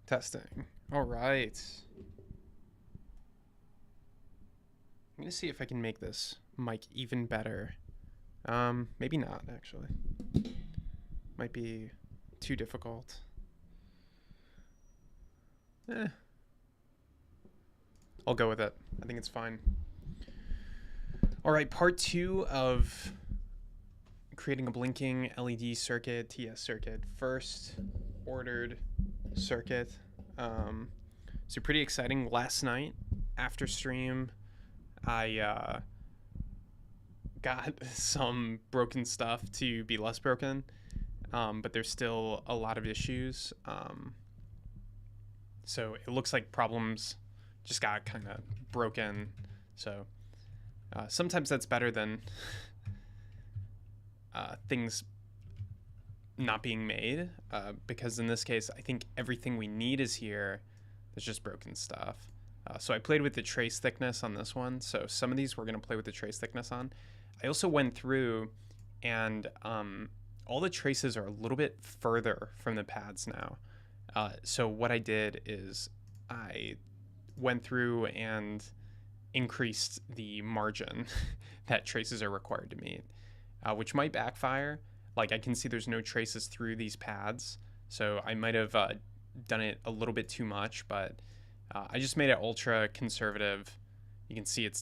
Testing. All right. I'm gonna see if I can make this mic even better. Maybe not actually. Might be too difficult. I'll go with it. I think it's fine. All right, part 2 of creating a blinking LED circuit, TS circuit. First ordered circuit. So pretty exciting. Last night after stream, I got some broken stuff to be less broken, but there's still a lot of issues. So it looks like problems just got kind of broken. So sometimes that's better than things not being made, because in this case, I think everything we need is here. There's just broken stuff. So I played with the trace thickness on this one. So some of these we're going to play with the trace thickness on. I also went through and all the traces are a little bit further from the pads now. So what I did is I went through and increased the margin that traces are required to meet, which might backfire. Like I can see there's no traces through these pads. So I might have done it a little bit too much, but I just made it ultra conservative. You can see it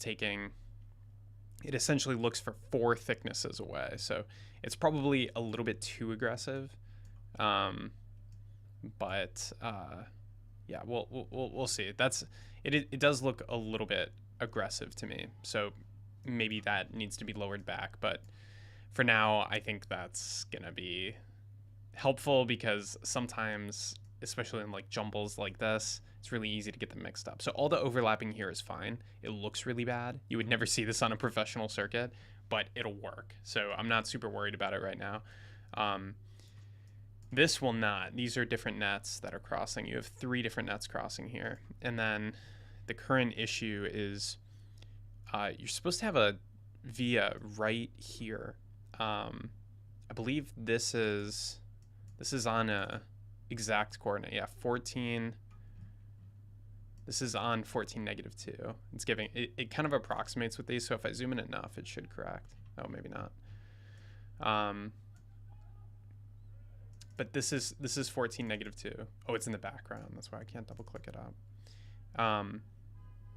essentially looks for 4 thicknesses away. So it's probably a little bit too aggressive. But yeah, we'll see. It does look a little bit aggressive to me. So maybe that needs to be lowered back, but for now, I think that's gonna be helpful because sometimes, especially in like jumbles like this, it's really easy to get them mixed up. So all the overlapping here is fine. It looks really bad. You would never see this on a professional circuit, but it'll work. So I'm not super worried about it right now. This will not. These are different nets that are crossing. You have 3 different nets crossing here. And then the current issue is you're supposed to have a via right here. I believe this is on a exact coordinate. Yeah, 14. This is on 14 negative 2. It's giving it kind of approximates with these. So if I zoom in enough, it should correct. Oh, maybe not. But this is 14 negative 2. Oh, it's in the background. That's why I can't double click it up.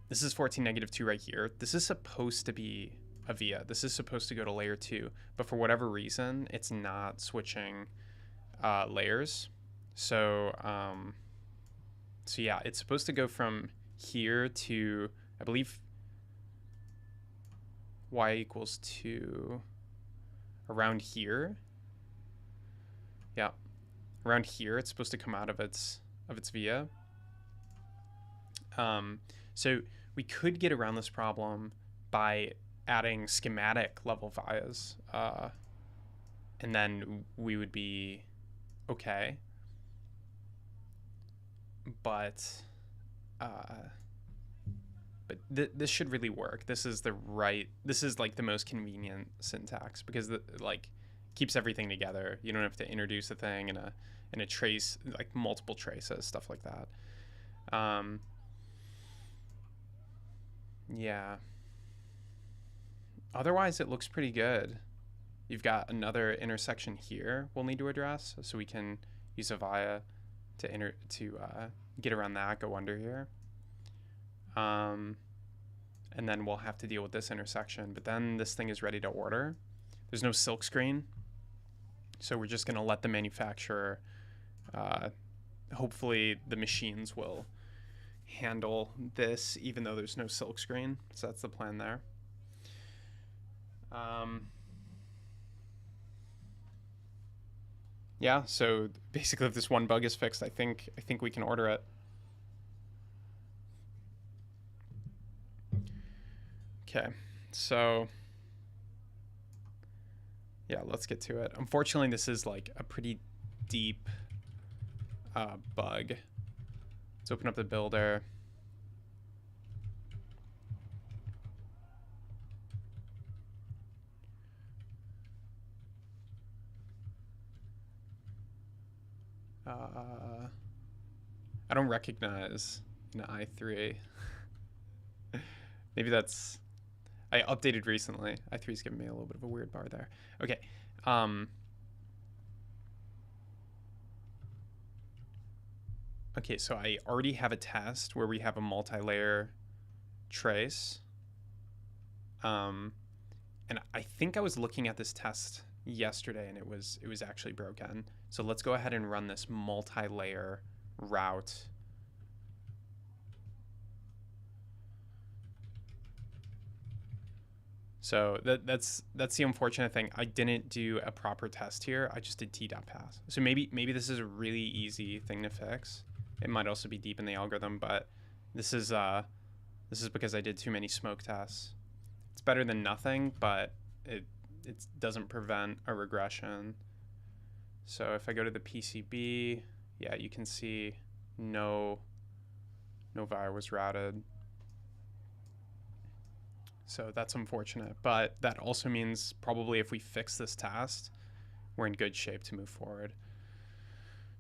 This is 14 negative 2 right here. This is supposed to be a via. This is supposed to go to layer 2, but for whatever reason, it's not switching layers. So so yeah, it's supposed to go from here to, I believe, y equals 2 around here. Yeah, around here it's supposed to come out of its via. So we could get around this problem by adding schematic level vias, and then we would be okay. But this should really work. This is like the most convenient syntax because like keeps everything together. You don't have to introduce a thing and a trace, like multiple traces, stuff like that. Yeah. Otherwise, it looks pretty good. You've got another intersection here we'll need to address, so we can use a via to get around that, go under here. And then we'll have to deal with this intersection, but then this thing is ready to order. There's no silk screen, so we're just gonna let the manufacturer, hopefully the machines will handle this even though there's no silk screen. So that's the plan there. Yeah, so basically if this one bug is fixed, I think we can order it. Okay, so yeah, let's get to it. Unfortunately, this is like a pretty deep bug. Let's open up the builder. I don't recognize an i3. Maybe that's... I updated recently. i3 is giving me a little bit of a weird bar there. Okay. Okay, so I already have a test where we have a multi-layer trace. And I think I was looking at this test yesterday and it was actually broken. So let's go ahead and run this multi-layer route. So that's the unfortunate thing. I didn't do a proper test here. I just did t.pass. So maybe this is a really easy thing to fix. It might also be deep in the algorithm, but this is because I did too many smoke tests. It's better than nothing, but it doesn't prevent a regression. So if I go to the PCB, yeah, you can see no via was routed. So that's unfortunate, but that also means probably if we fix this test, we're in good shape to move forward.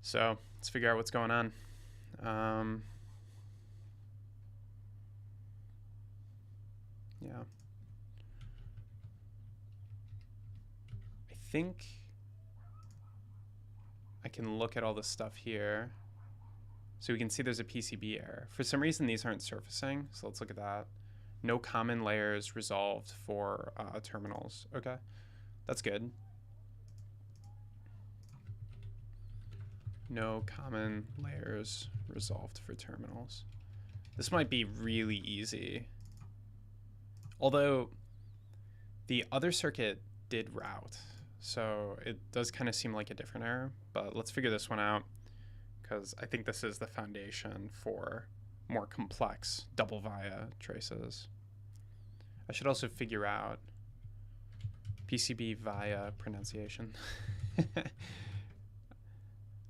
So let's figure out what's going on. Yeah. I think I can look at all this stuff here. So we can see there's a PCB error. For some reason, these aren't surfacing. So let's look at that. No common layers resolved for terminals. Okay, that's good. No common layers resolved for terminals. This might be really easy. Although the other circuit did route, so it does kind of seem like a different error, but let's figure this one out because I think this is the foundation for more complex double via traces. I should also figure out PCB via pronunciation.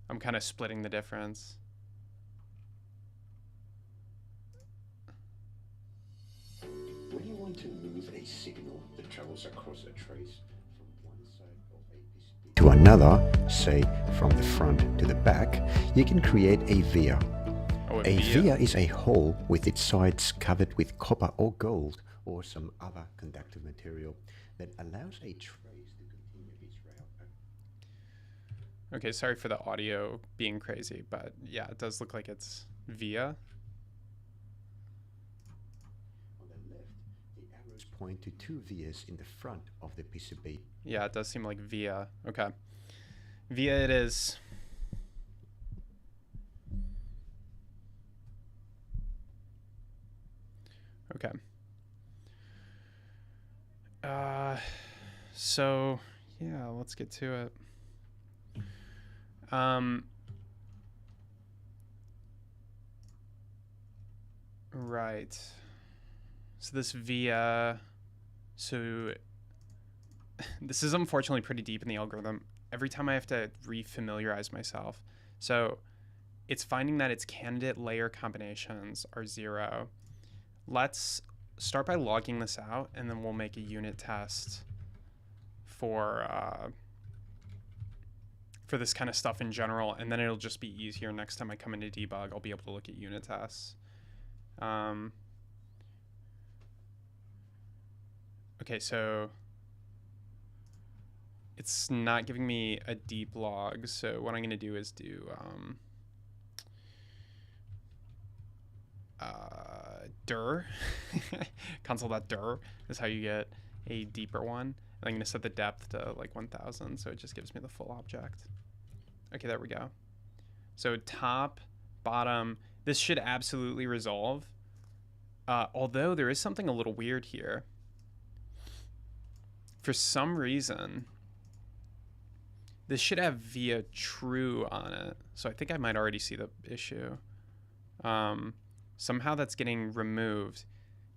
I'm kind of splitting the difference. When you want to move a signal that travels across a trace from one side of a PCB to another, say from the front to the back, you can create a via. A via is a hole with its sides covered with copper or gold or some other conductive material that allows a trace to continue its route. Okay, sorry for the audio being crazy, but yeah, it does look like it's via. On the left, the arrows point to two vias in the front of the PCB. Yeah, it does seem like via. Okay. Via it is. Okay. So yeah, let's get to it. Right. So this via, so this is unfortunately pretty deep in the algorithm. Every time I have to refamiliarize myself. So it's finding that its candidate layer combinations are 0. Let's start by logging this out, and then we'll make a unit test for this kind of stuff in general, and then it'll just be easier next time I come into debug. I'll be able to look at unit tests. Okay, so it's not giving me a deep log, so what I'm going to do is do dir. Console.dir is how you get a deeper one. I'm going to set the depth to like 1000, so it just gives me the full object. Okay, there we go. So top, bottom, this should absolutely resolve. Although there is something a little weird here. For some reason, this should have via true on it. So I think I might already see the issue. Somehow that's getting removed.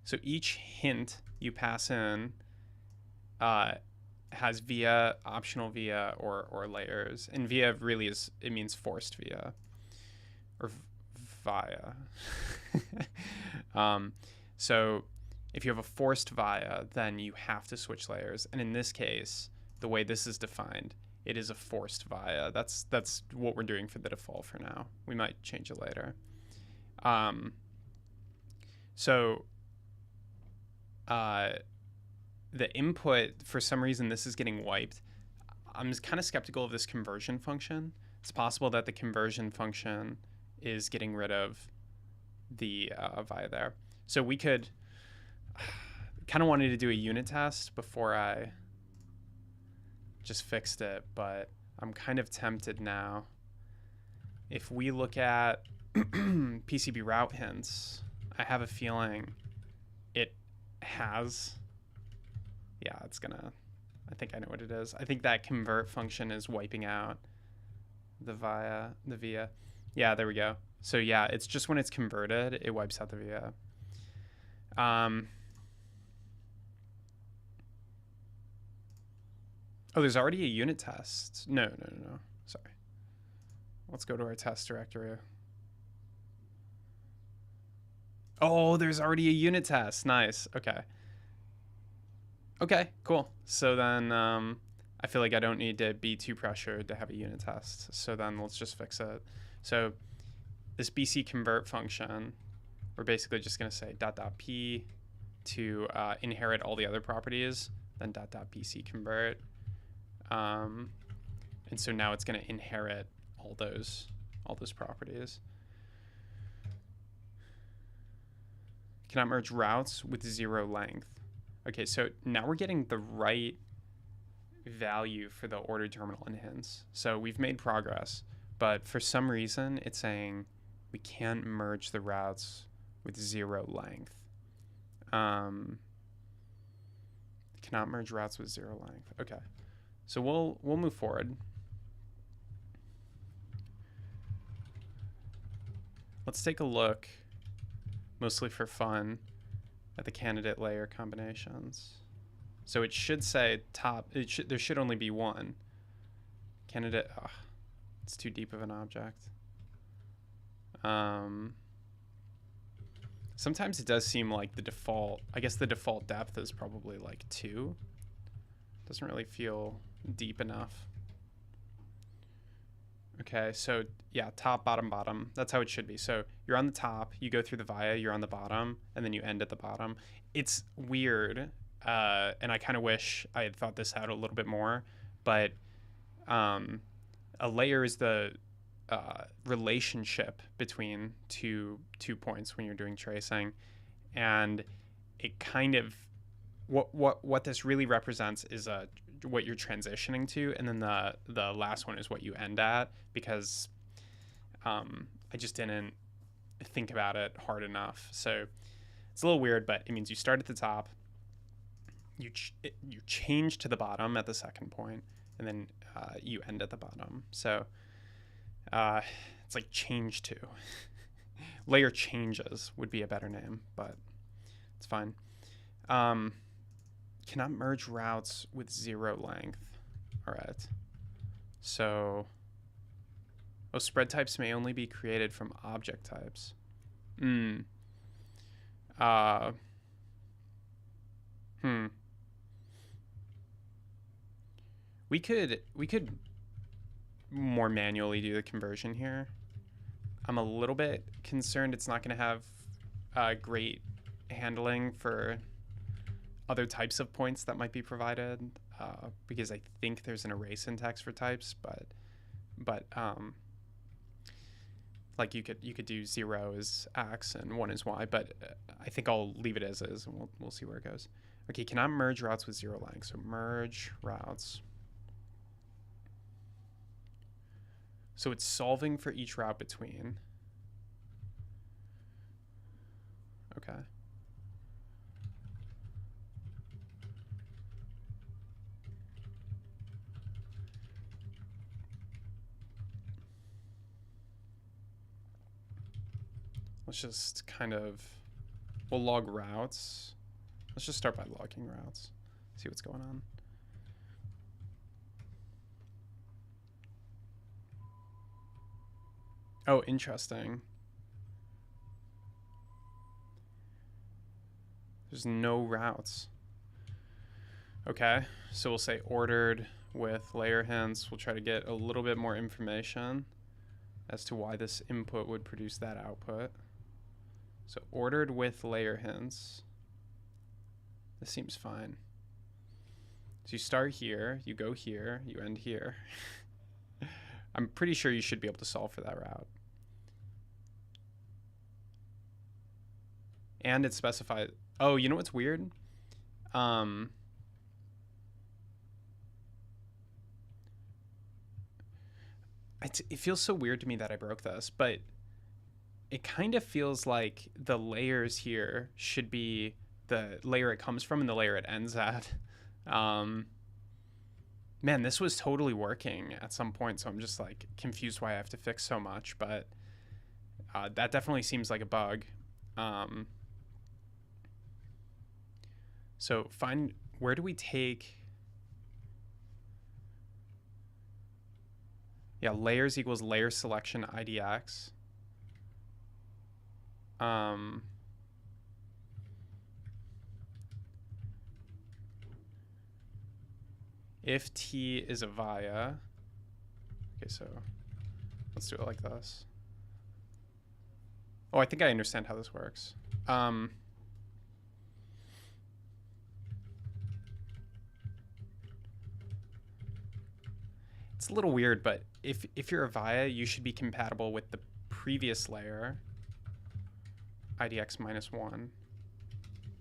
So each hint you pass in has via, optional via, or layers. And via really is, it means forced via. Or via. So if you have a forced via, then you have to switch layers. And in this case, the way this is defined, it is a forced via. That's what we're doing for the default for now. We might change it later. Um, so the input, for some reason, this is getting wiped. I'm kind of skeptical of this conversion function. It's possible that the conversion function is getting rid of the via there. So we could kind of wanted to do a unit test before I just fixed it, but I'm kind of tempted now. If we look at PCB route hints, I have a feeling it has, yeah, it's gonna, I think I know what it is. I think that convert function is wiping out the via. Yeah, there we go. So yeah, it's just when it's converted, it wipes out the via. Oh, there's already a unit test. No. Sorry. Let's go to our test directory. Oh, there's already a unit test. Nice. Okay. Okay, cool. So then I feel like I don't need to be too pressured to have a unit test. So then let's just fix it. So this BC convert function, we're basically just going to say .p to inherit all the other properties, then .bc convert. And so now it's going to inherit all those properties. Cannot merge routes with 0 length. Okay, so now we're getting the right value for the ordered terminal and hints. So we've made progress, but for some reason it's saying we can't merge the routes with 0 length. Cannot merge routes with 0 length. Okay, so we'll move forward. Let's take a look, mostly for fun, at the candidate layer combinations. So it should say there should only be one candidate. Oh, it's too deep of an object. Sometimes it does seem like the default, I guess the default depth is probably like 2. Doesn't really feel deep enough. Okay, so yeah, top, bottom. That's how it should be. So you're on the top, you go through the via, you're on the bottom, and then you end at the bottom. It's weird, and I kind of wish I had thought this out a little bit more, but a layer is the relationship between two points when you're doing tracing, and it kind of, what this really represents is what you're transitioning to, and then the last one is what you end at, because I just didn't think about it hard enough. So it's a little weird, but it means you start at the top, you change to the bottom at the second point, and then you end at the bottom. So it's like change to. Layer changes would be a better name, but it's fine. Cannot merge routes with 0 length. All right. So, spread types may only be created from object types. We could more manually do the conversion here. I'm a little bit concerned it's not going to have great handling for other types of points that might be provided, because I think there's an array syntax for types, but like you could do 0 is x and 1 is y, but I think I'll leave it as is, and we'll see where it goes. Okay, cannot merge routes with 0 length. So merge routes. So it's solving for each route between. Okay. Let's just we'll log routes. Let's just start by logging routes, see what's going on. Oh, interesting. There's no routes. Okay, so we'll say ordered with layer hints. We'll try to get a little bit more information as to why this input would produce that output. So ordered with layer hints. This seems fine. So you start here, you go here, you end here. I'm pretty sure you should be able to solve for that route. And it's specified. Oh, you know what's weird? It feels so weird to me that I broke this, but it kind of feels like the layers here should be the layer it comes from and the layer it ends at. Man, this was totally working at some point, so I'm just like confused why I have to fix so much, but that definitely seems like a bug. So find, where do we take, yeah, layers equals layer selection IDX. If T is a via, okay, so let's do it like this. Oh, I think I understand how this works. It's a little weird, but if you're a via, you should be compatible with the previous layer, IDX -1,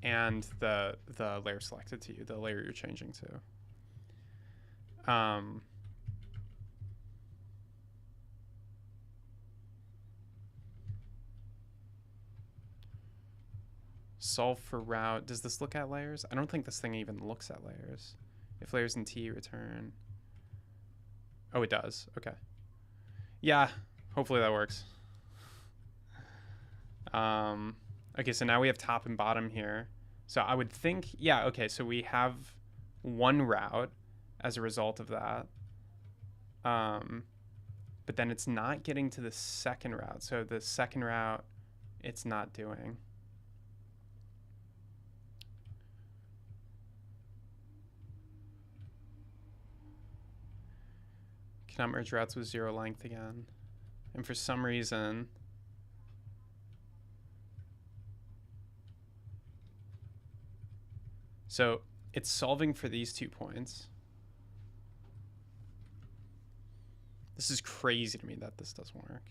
and the layer selected to you, the layer you're changing to. Solve for route. Does this look at layers? I don't think this thing even looks at layers. If layers in T return. Oh, it does. Okay. Yeah, hopefully that works. Okay, so now we have top and bottom here. So I would think, yeah, okay, so we have one route as a result of that. But then it's not getting to the second route. So the second route, it's not doing. Cannot merge routes with 0 length again. And for some reason, so it's solving for these 2 points. This is crazy to me that this doesn't work.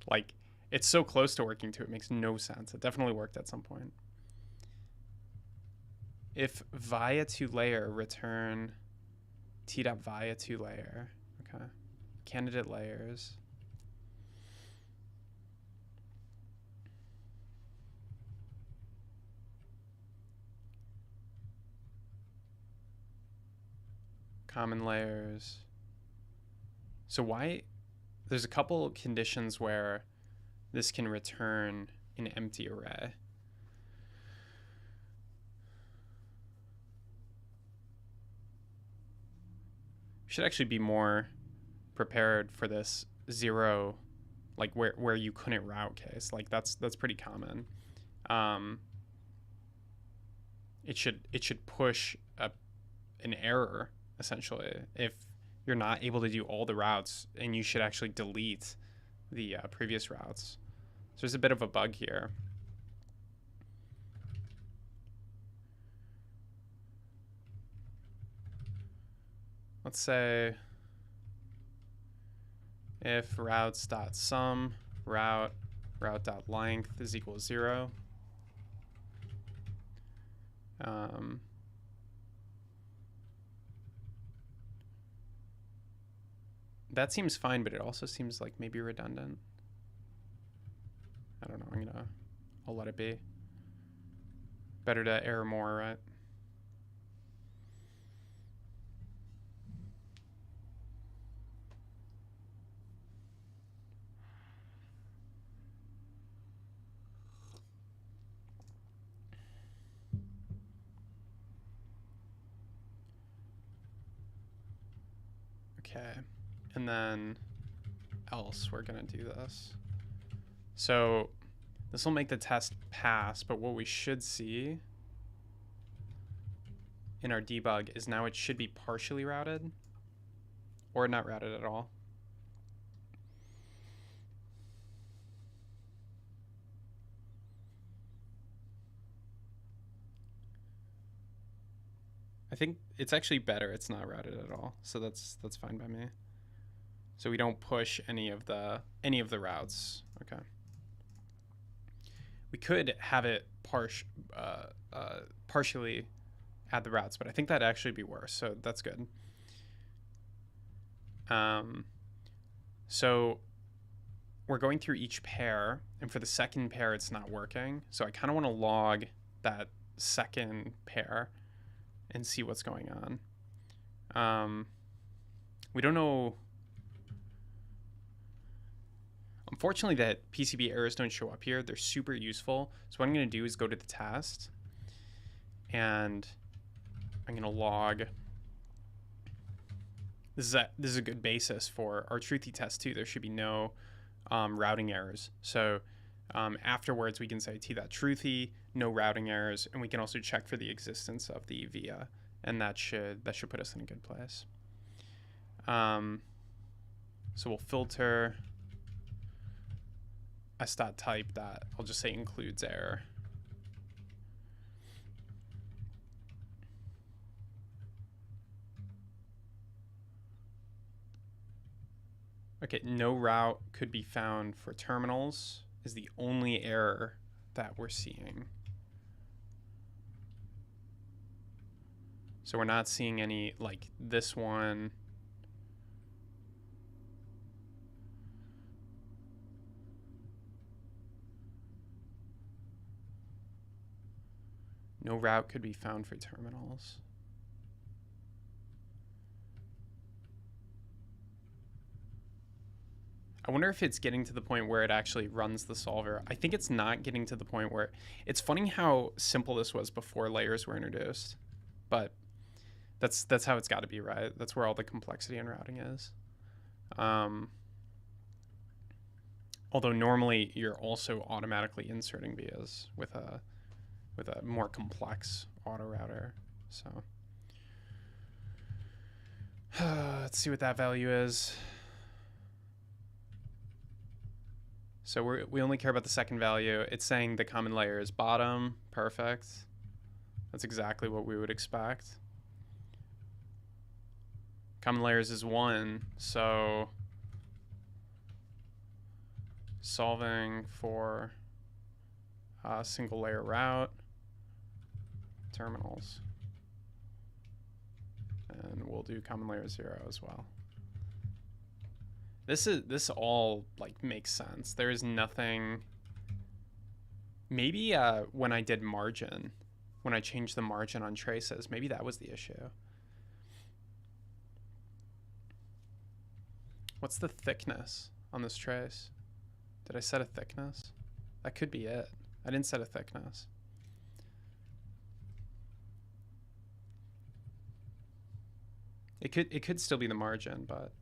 Like, it's so close to working too, it makes no sense. It definitely worked at some point. If via to layer, return T dot via to layer. Okay. Candidate layers. Common layers. So why, there's a couple conditions where this can return an empty array. We should actually be more prepared for this 0, like where you couldn't route case. Like that's pretty common. It should push an error essentially if you're not able to do all the routes, and you should actually delete the previous routes. So there's a bit of a bug here. Let's say if routes.sum route.length is equal to 0. That seems fine, but it also seems like maybe redundant. I don't know. I'll let it be. Better to error more, right? Okay. And then else we're gonna do this. So this will make the test pass, but what we should see in our debug is now it should be partially routed or not routed at all. think it's actually better it's not routed at all. So that's fine by me. So we don't push any of the routes. Okay. We could have it partially add the routes, but I think that'd actually be worse. So that's good. So we're going through each pair, and for the second pair, it's not working. So I kind of want to log that second pair and see what's going on. We don't know. Unfortunately, that PCB errors don't show up here. They're super useful. So what I'm going to do is go to the test, and I'm going to log. This is a good basis for our truthy test too. There should be no routing errors. So afterwards, we can say t.truthy, no routing errors, and we can also check for the existence of the via, and that should put us in a good place. So we'll filter s.type that I'll just say includes error. Okay, no route could be found for terminals is the only error that we're seeing. So we're not seeing any like this one. No route could be found for terminals. I wonder if it's getting to the point where it actually runs the solver. I think it's not getting to the point where... It's funny how simple this was before layers were introduced. But that's how it's got to be, right? That's where all the complexity in routing is. Although normally you're also automatically inserting vias with a more complex auto router. So let's see what that value is. So we only care about the second value. It's saying the common layer is bottom. Perfect. That's exactly what we would expect. Common layers is 1. So solving for a single layer route, terminals. And we'll do common layer 0 as well. This all like makes sense. There is nothing. Maybe when I did margin, when I changed the margin on traces, maybe that was the issue. What's the thickness on this trace? Did I set a thickness? That could be it. I didn't set a thickness. It could still be the margin, but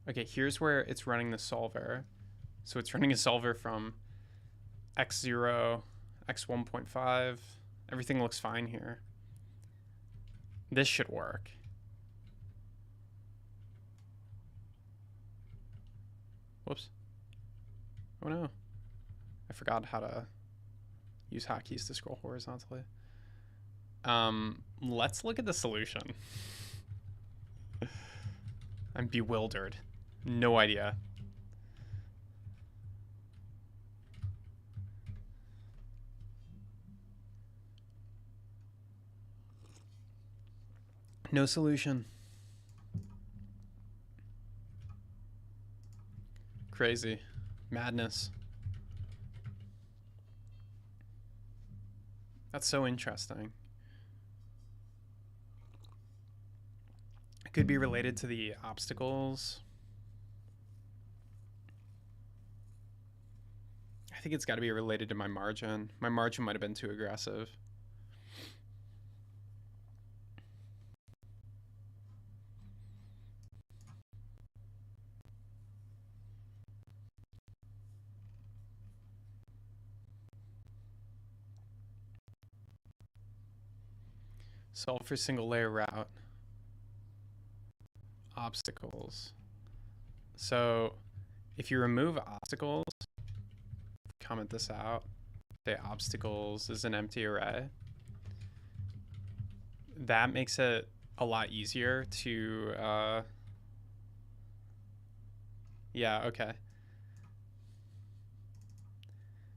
okay, here's where it's running the solver. So it's running a solver from x0, x1.5. Everything looks fine here. This should work. Whoops. Oh no. I forgot how to use hotkeys to scroll horizontally. Let's look at the solution. I'm bewildered. No idea. No solution. Crazy. Madness. That's so interesting. It could be related to the obstacles. I think it's got to be related to my margin. My margin might have been too aggressive. Solve for single layer route. Obstacles. So if you remove obstacles, comment this out. Say obstacles is an empty array. that makes it a lot easier to, yeah, okay.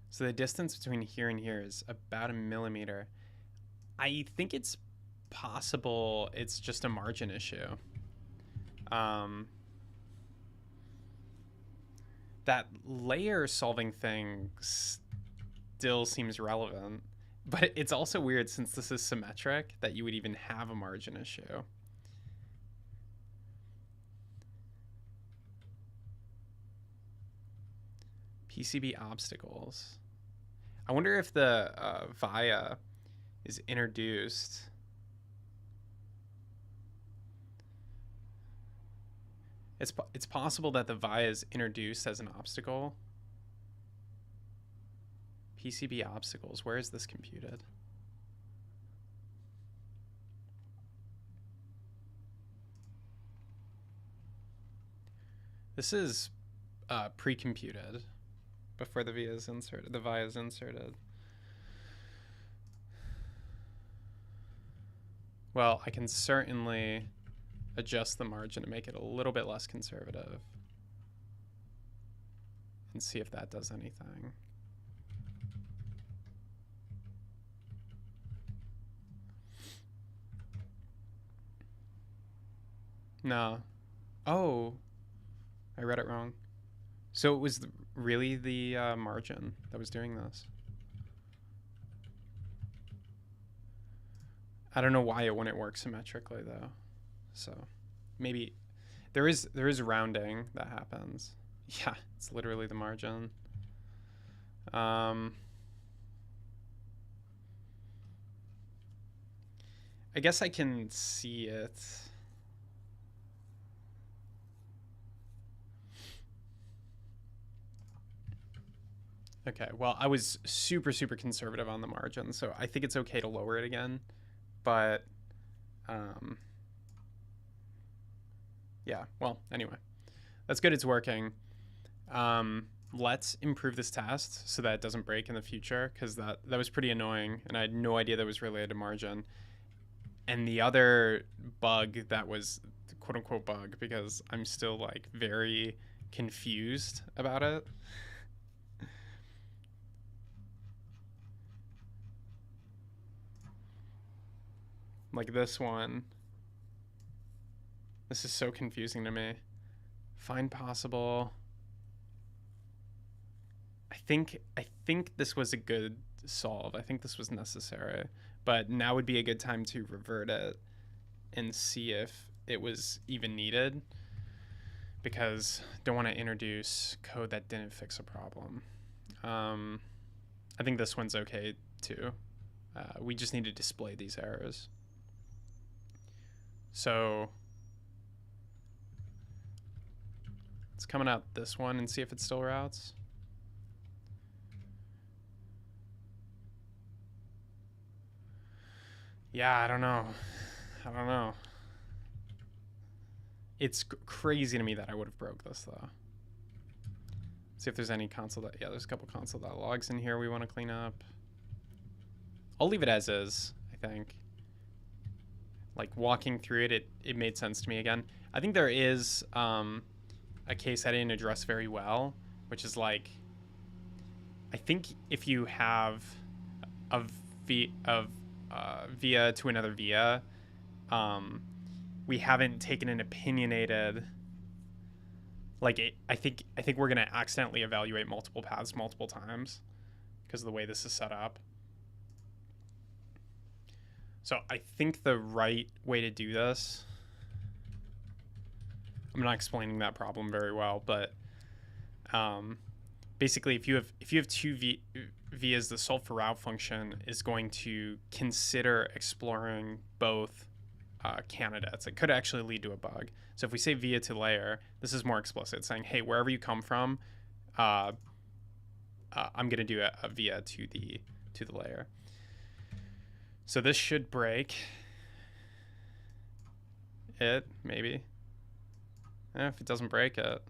So the distance between here and here is about 1 millimeter. I think it's possible it's just a margin issue. That layer solving thing still seems relevant, but it's also weird since this is symmetric that you would even have a margin issue. PCB obstacles. I wonder if the via is introduced. It's possible that the via is introduced as an obstacle. PCB obstacles. Where is this computed? This is pre-computed before the via is inserted. The via is inserted. Well, I can certainly adjust the margin to make it a little bit less conservative and see if that does anything. No. Oh, I read it wrong. So it was really the margin that was doing this. I don't know why it wouldn't work symmetrically though. So maybe there is rounding that happens. Yeah, it's literally the margin. I guess I can see it. Okay, well, I was super conservative on the margin, so I think it's okay to lower it again. But yeah, well, anyway, that's good. It's working. Let's improve this test so that it doesn't break in the future, because that was pretty annoying, and I had no idea that was related to margin. And the other bug that was quote unquote bug, because I'm still like very confused about it. Like this one. This is so confusing to me. Find possible. I think this was a good solve. I think this was necessary. But now would be a good time to revert it and see if it was even needed, because I don't want to introduce code that didn't fix a problem. I think this one's okay too. We just need to display these errors. So it's coming out this one and see if it still routes. Yeah, I don't know. It's crazy to me that I would have broke this though. See if there's any console that, yeah, there's a couple console.logs in here we want to clean up. I'll leave it as is, I think. Like walking through it, it made sense to me again. I think there is a case I didn't address very well, which is like, I think if you have a via to another via, we haven't taken an opinionated, like I think we're gonna accidentally evaluate multiple paths multiple times because of the way this is set up. So I think the right way to do this, I'm not explaining that problem very well, but basically if you have two vias, the solve for route function is going to consider exploring both candidates. It could actually lead to a bug. So if we say via to layer, this is more explicit, saying, hey, wherever you come from, I'm going to do a via to the layer. So this should break it, maybe. If it doesn't break it.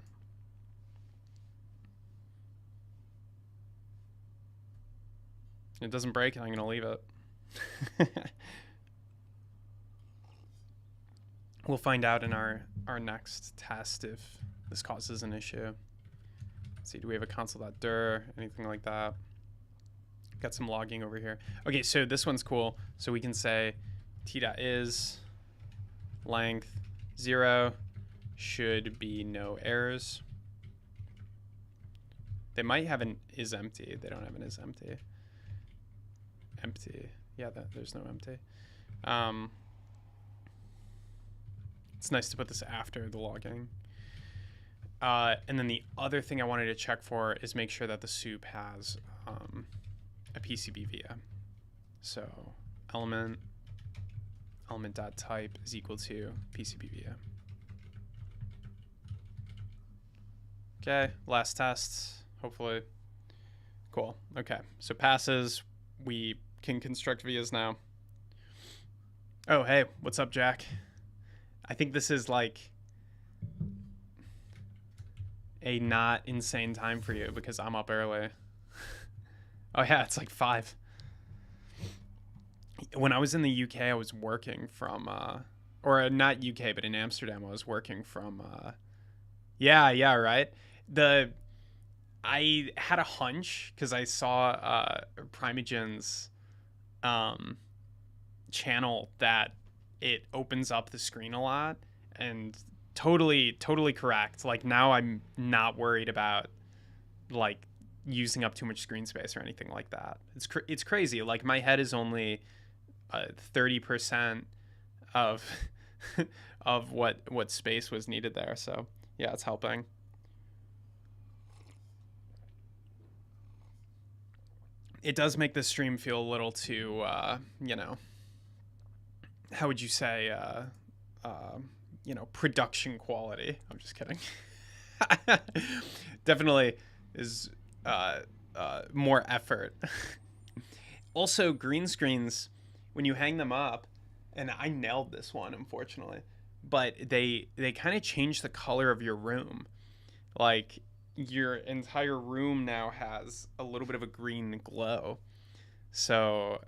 It doesn't break it, I'm going to leave it. We'll find out in our next test if this causes an issue. Let's see, do we have a console.dir, anything like that? Got some logging over here. Okay, so this one's cool. So we can say t.is length 0 should be no errors. They might have an is empty. They don't have an is empty. Empty. Yeah, there's no empty. It's nice to put this after the logging. And then the other thing I wanted to check for is make sure that the soup has a PCB via. So element.type is equal to PCB via. Okay, last test, hopefully. Cool, okay. So passes, we can construct vias now. Oh, hey, what's up, Jack? I think this is like a not insane time for you because I'm up early. Oh yeah, it's like 5. When I was in the UK, I was working from, or not UK, but in Amsterdam, I was working from, yeah, right. I had a hunch because I saw Primogen's channel that it opens up the screen a lot, and totally correct. Like now I'm not worried about like using up too much screen space or anything like that. It's crazy. Like my head is only 30% of of what space was needed there. So yeah, it's helping. It does make the stream feel a little too, you know, how would you say, you know, production quality. I'm just kidding. Definitely is more effort. Also, green screens, when you hang them up, and I nailed this one, unfortunately, but they kind of change the color of your room. Like, your entire room now has a little bit of a green glow. So,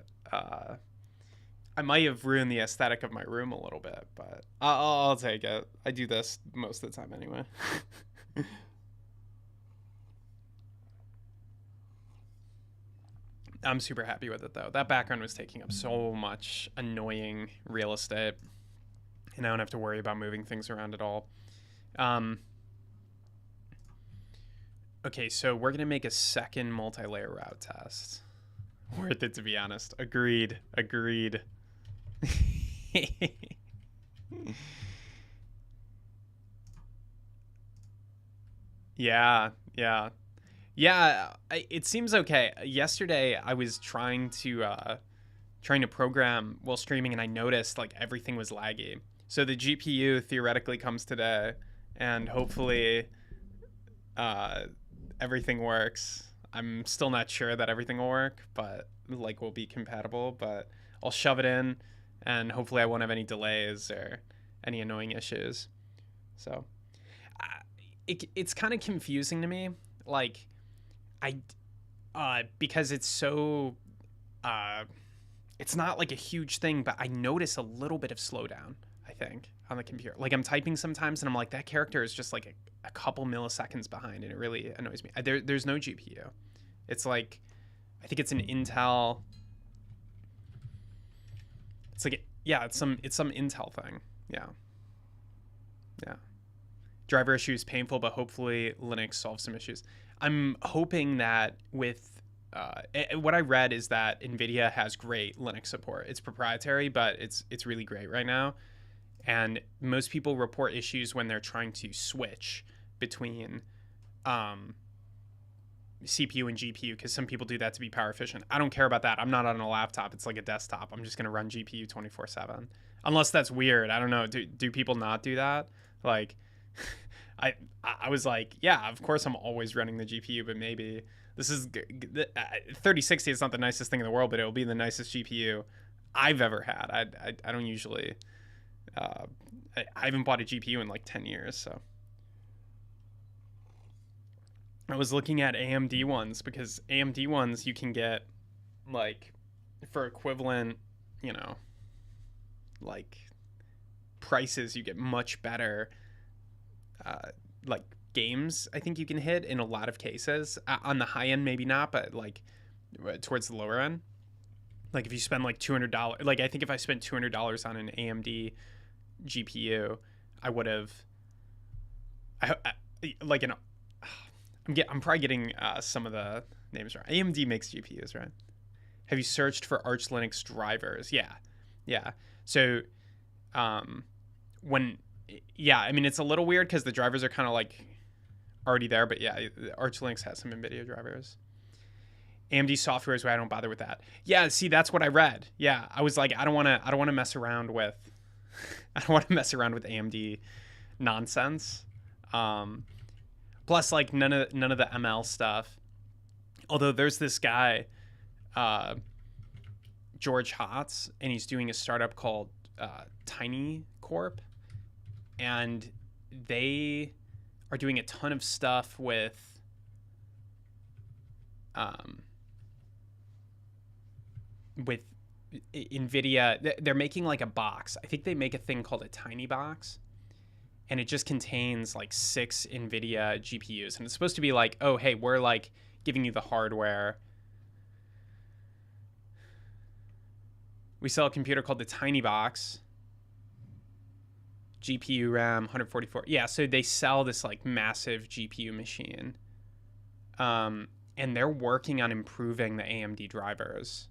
I might have ruined the aesthetic of my room a little bit, but I'll take it. I do this most of the time anyway. I'm super happy with it, though. That background was taking up so much annoying real estate, and I don't have to worry about moving things around at all. Okay, so we're going to make a second multi-layer route test. Worth it, to be honest. Agreed. Yeah. It seems okay. Yesterday, I was trying to program while streaming, and I noticed like everything was laggy. So the GPU theoretically comes today, and hopefully, everything works. I'm still not sure that everything will work, but like will be compatible. But I'll shove it in, and hopefully I won't have any delays or any annoying issues. So it's kind of confusing to me, like because it's so it's not like a huge thing, but I notice a little bit of slowdown, I think, on the computer. Like I'm typing sometimes and I'm like, that character is just like a couple milliseconds behind, and it really annoys me. There's no GPU. It's like, I think it's an Intel. It's like, yeah, it's some Intel thing. Yeah. Driver issues, painful, but hopefully Linux solves some issues. I'm hoping that with what I read is that NVIDIA has great Linux support. It's proprietary, but it's really great right now. And most people report issues when they're trying to switch between CPU and GPU, because some people do that to be power efficient. I don't care about that. I'm not on a laptop. It's like a desktop. I'm just going to run GPU 24/7. Unless that's weird. I don't know. Do people not do that? Like, I was like, yeah, of course I'm always running the GPU, but maybe this is 3060 is not the nicest thing in the world, but it'll be the nicest GPU I've ever had. I don't usually I haven't bought a GPU in like 10 years, so I was looking at AMD ones, because AMD ones you can get like for equivalent, you know, like prices, you get much better like games. I think you can hit in a lot of cases. On the high end, maybe not, but like towards the lower end. Like if you spend like $200, like I think if I spent $200 on an AMD GPU, I would have. I'm probably getting some of the names wrong. AMD makes GPUs, right? Have you searched for Arch Linux drivers? Yeah. So, I mean, it's a little weird because the drivers are kind of like already there, but yeah, Arch Linux has some NVIDIA drivers. AMD software is why I don't bother with that. Yeah, see, that's what I read. Yeah, I was like, I don't want to mess around with, AMD nonsense. Plus, like none of the ML stuff. Although there's this guy, George Hotz, and he's doing a startup called Tiny Corp, and they are doing a ton of stuff with NVIDIA. They're making like a box. I think they make a thing called a Tiny Box, and it just contains like 6 NVIDIA GPUs, and it's supposed to be like, oh, hey, we're like giving you the hardware. We sell a computer called the Tiny Box. GPU, RAM, 144. Yeah, so they sell this like massive GPU machine. And they're working on improving the AMD drivers.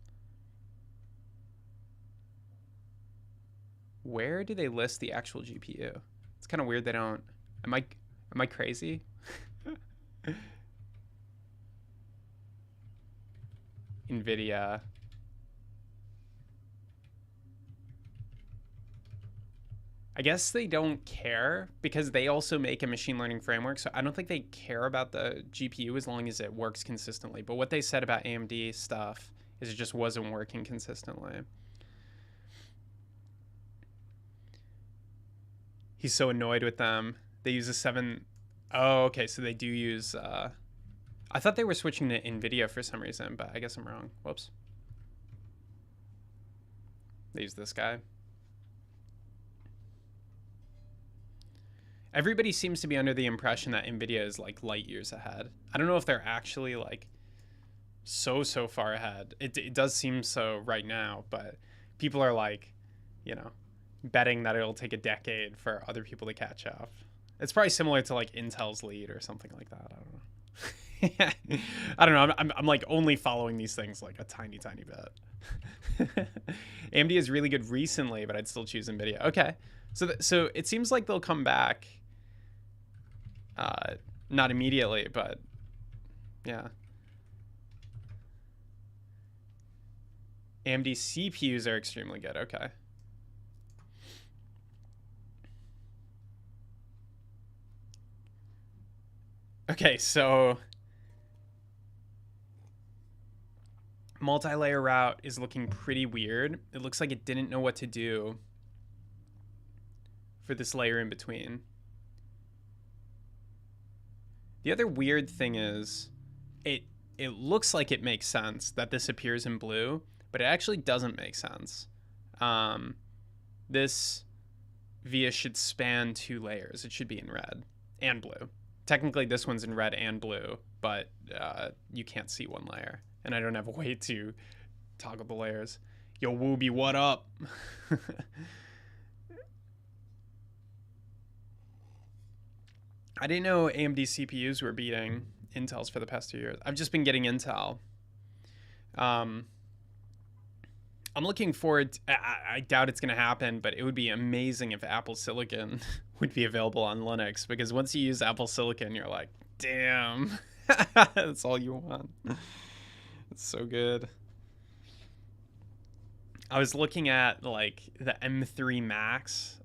Where do they list the actual GPU? It's kind of weird they don't. Am I crazy? NVIDIA. I guess they don't care because they also make a machine learning framework. So I don't think they care about the GPU as long as it works consistently. But what they said about AMD stuff is it just wasn't working consistently. He's so annoyed with them. They use a 7. Oh, okay. So they do use. I thought they were switching to NVIDIA for some reason, but I guess I'm wrong. Whoops. They use this guy. Everybody seems to be under the impression that NVIDIA is like light years ahead. I don't know if they're actually like so far ahead. It does seem so right now, but people are like, betting that it'll take a decade for other people to catch up. It's probably similar to like Intel's lead or something like that. I don't know. I don't know. I'm like only following these things like a tiny bit. AMD is really good recently, but I'd still choose NVIDIA. Okay. So it seems like they'll come back. Not immediately, but yeah. AMD CPUs are extremely good. Okay. Okay, so multi-layer route is looking pretty weird. It looks like it didn't know what to do for this layer in between. The other weird thing is it looks like it makes sense that this appears in blue, but it actually doesn't make sense. This via should span 2 layers. It should be in red and blue. Technically, this one's in red and blue, but you can't see one layer. And I don't have a way to toggle the layers. Yo, Wooby, what up? I didn't know AMD CPUs were beating Intel's for the past 2 years. I've just been getting Intel. I'm looking forward to, I doubt it's going to happen, but it would be amazing if Apple Silicon would be available on Linux, because once you use Apple Silicon, you're like, damn, that's all you want. It's so good. I was looking at like the M3 Max.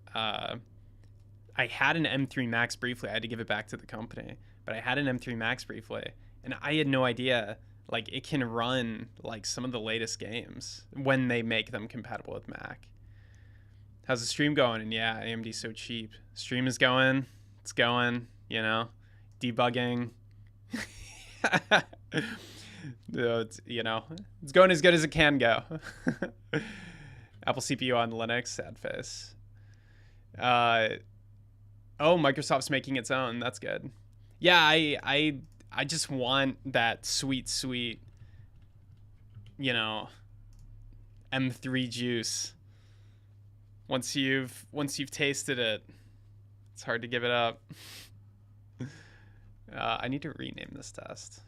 I had an M3 Max briefly. I had to give it back to the company, but I had an M3 Max briefly, and I had no idea like it can run like some of the latest games when they make them compatible with Mac. How's the stream going? And yeah, AMD's so cheap. Stream is going. It's going, debugging. It's going as good as it can go. Apple CPU on Linux, sad face. Uh, oh, Microsoft's making its own. That's good. Yeah, I just want that sweet, you know, M3 juice. Once you've tasted it, it's hard to give it up. I need to rename this test.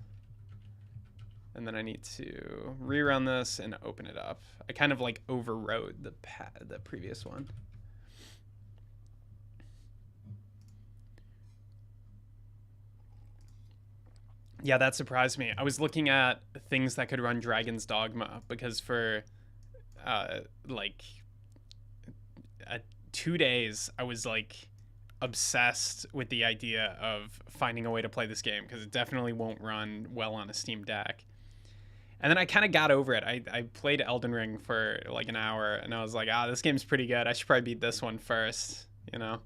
And then I need to rerun this and open it up. I kind of like overrode the previous one. Yeah, that surprised me. I was looking at things that could run Dragon's Dogma because for like 2 days I was like obsessed with the idea of finding a way to play this game because it definitely won't run well on a Steam Deck. And then I kind of got over it. I played Elden Ring for like an hour and I was like, this game's pretty good. I should probably beat this one first, you know?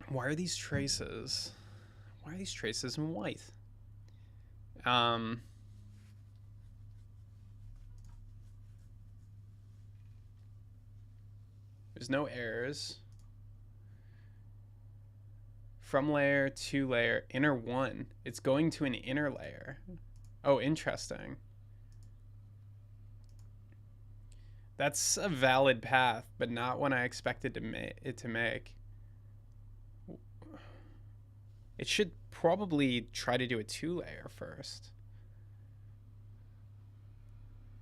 Why are these traces? Why are these traces in white? There's no errors. From layer to layer, inner one. It's going to an inner layer. Oh, interesting. That's a valid path, but not one I expected it to make. It should probably try to do a 2-layer first.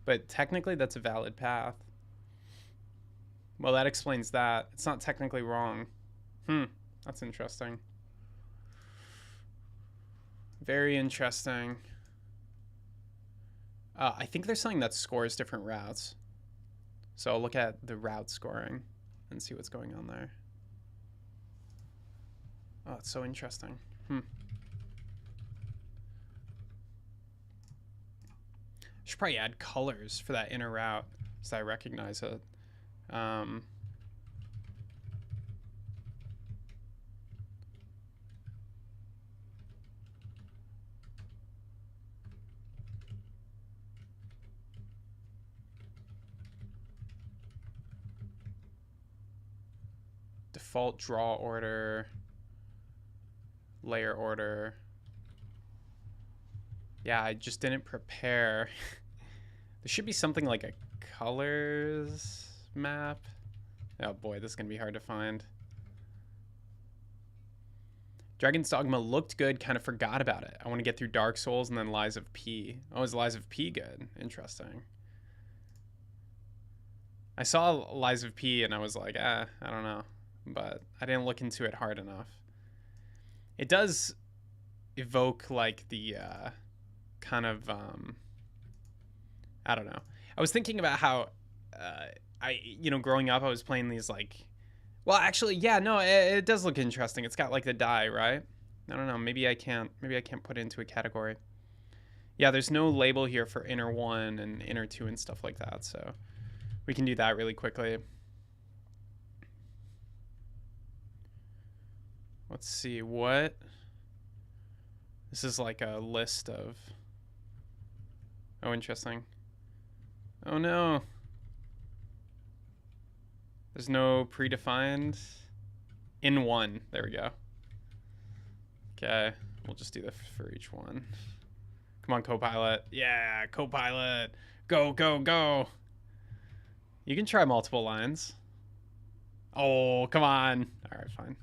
But technically that's a valid path. Well, that explains that. It's not technically wrong. That's interesting. Very interesting. I think there's something that scores different routes. So I'll look at the route scoring and see what's going on there. Oh, it's so interesting. Should probably add colors for that inner route so I recognize it. Default draw order, layer order. Yeah, I just didn't prepare. There should be something like a colors map. Oh boy, this is gonna be hard to find. Dragon's Dogma looked good, kind of forgot about it. I want to get through Dark Souls and then Lies of P. Oh, is Lies of P good? Interesting. I saw Lies of P and I was like, I don't know. But I didn't look into it hard enough. It does evoke like the kind of I don't know. I was thinking about how growing up I was playing these like, well, actually, yeah, no, it does look interesting. It's got like the die, right? I don't know. Maybe I can't put it into a category. Yeah, there's no label here for inner one and inner two and stuff like that. So we can do that really quickly. Let's see what. This is like a list of. Oh, interesting. Oh no. There's no predefined. In one. There we go. Okay. We'll just do that for each one. Come on, Copilot. Yeah, Copilot. Go, go, go. You can try multiple lines. Oh, come on. All right, fine.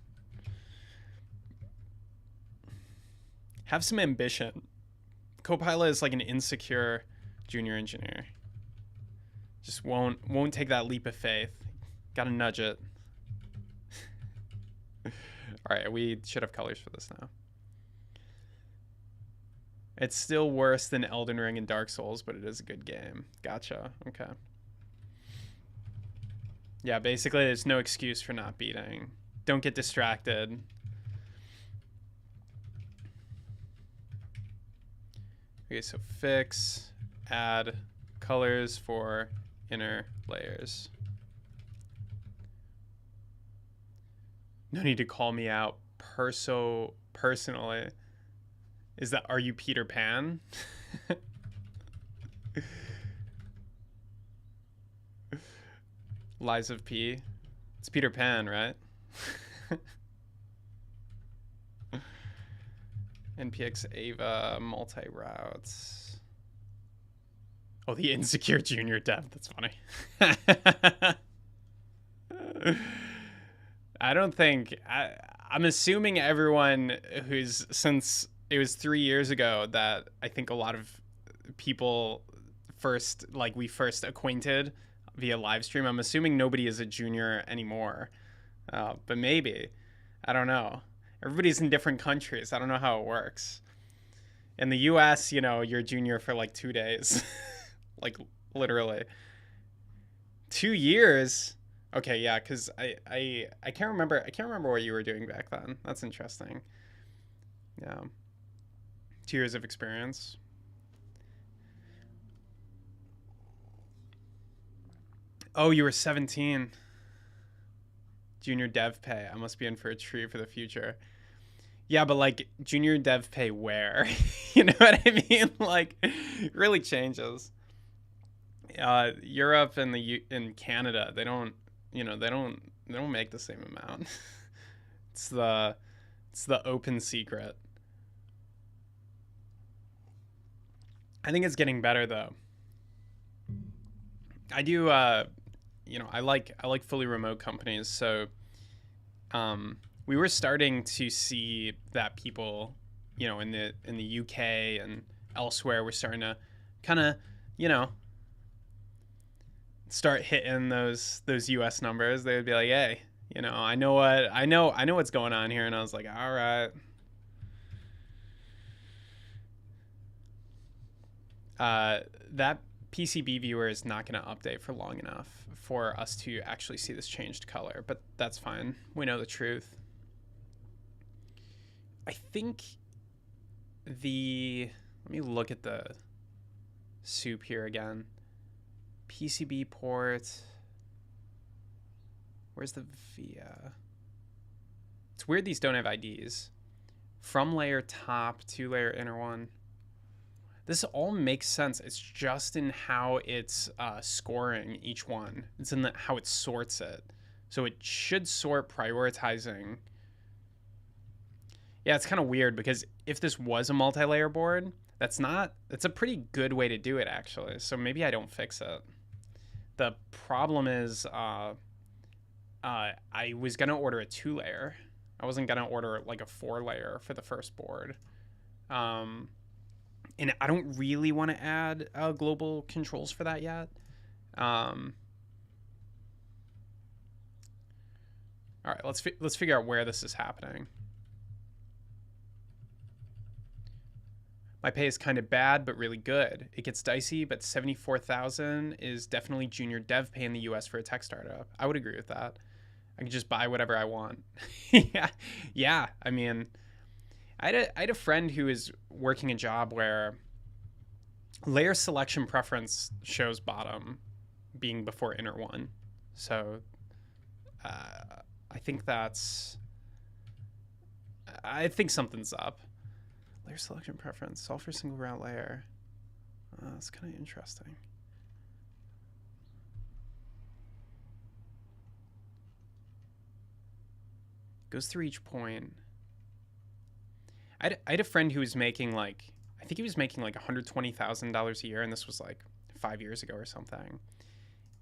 Have some ambition. Copilot is like an insecure junior engineer. Just won't take that leap of faith. Gotta nudge it. All right, we should have colors for this now. It's still worse than Elden Ring and Dark Souls, but it is a good game. Gotcha. Okay. Yeah, basically there's no excuse for not beating. Don't get distracted. Okay, so fix, add colors for inner layers. No need to call me out personally. Are you Peter Pan? Lies of P. It's Peter Pan, right? NPX Ava multi routes. Oh, the insecure junior dev. That's funny. I don't think I'm assuming everyone who's, since it was 3 years ago that I think a lot of people we first acquainted via live stream. I'm assuming nobody is a junior anymore, but maybe, I don't know. Everybody's in different countries. I don't know how it works. In the US, you're a junior for like 2 days. Like literally 2 years. Okay, yeah, because I can't remember what you were doing back then. That's interesting. Yeah. 2 years of experience. Oh, you were 17. Junior dev pay. I must be in for a treat for the future. Yeah, but like junior dev pay where? You know what I mean? Like, it really changes. Europe and in Canada, they don't make the same amount. It's the open secret. I think it's getting better though. I do I like fully remote companies, so we were starting to see that people, in the UK and elsewhere, were starting to kind of, start hitting those US numbers. They would be like, "Hey, I know what's going on here," and I was like, "All right." That PCB viewer is not going to update for long enough for us to actually see this changed color, but that's fine. We know the truth. I think let me look at the soup here again. PCB port. Where's the VIA? It's weird these don't have IDs. From layer top to layer inner one. This all makes sense. It's just in how it's scoring each one. It's in how it sorts it. So it should sort prioritizing. Yeah, it's kind of weird because if this was a multi-layer board, that's a pretty good way to do it actually. So maybe I don't fix it. The problem is I was going to order a 2-layer. I wasn't going to order like a 4-layer for the first board. And I don't really want to add global controls for that yet. All right, let's figure out where this is happening. My pay is kind of bad, but really good. It gets dicey, but 74,000 is definitely junior dev pay in the US for a tech startup. I would agree with that. I can just buy whatever I want. Yeah. I mean, I had a friend who is working a job where layer selection preference shows bottom being before inner one. So I think something's up. Layer selection preference, solve for single route layer. That's kind of interesting. Goes through each point. I had a friend who was making I think he was making like $120,000 a year, and this was like 5 years ago or something.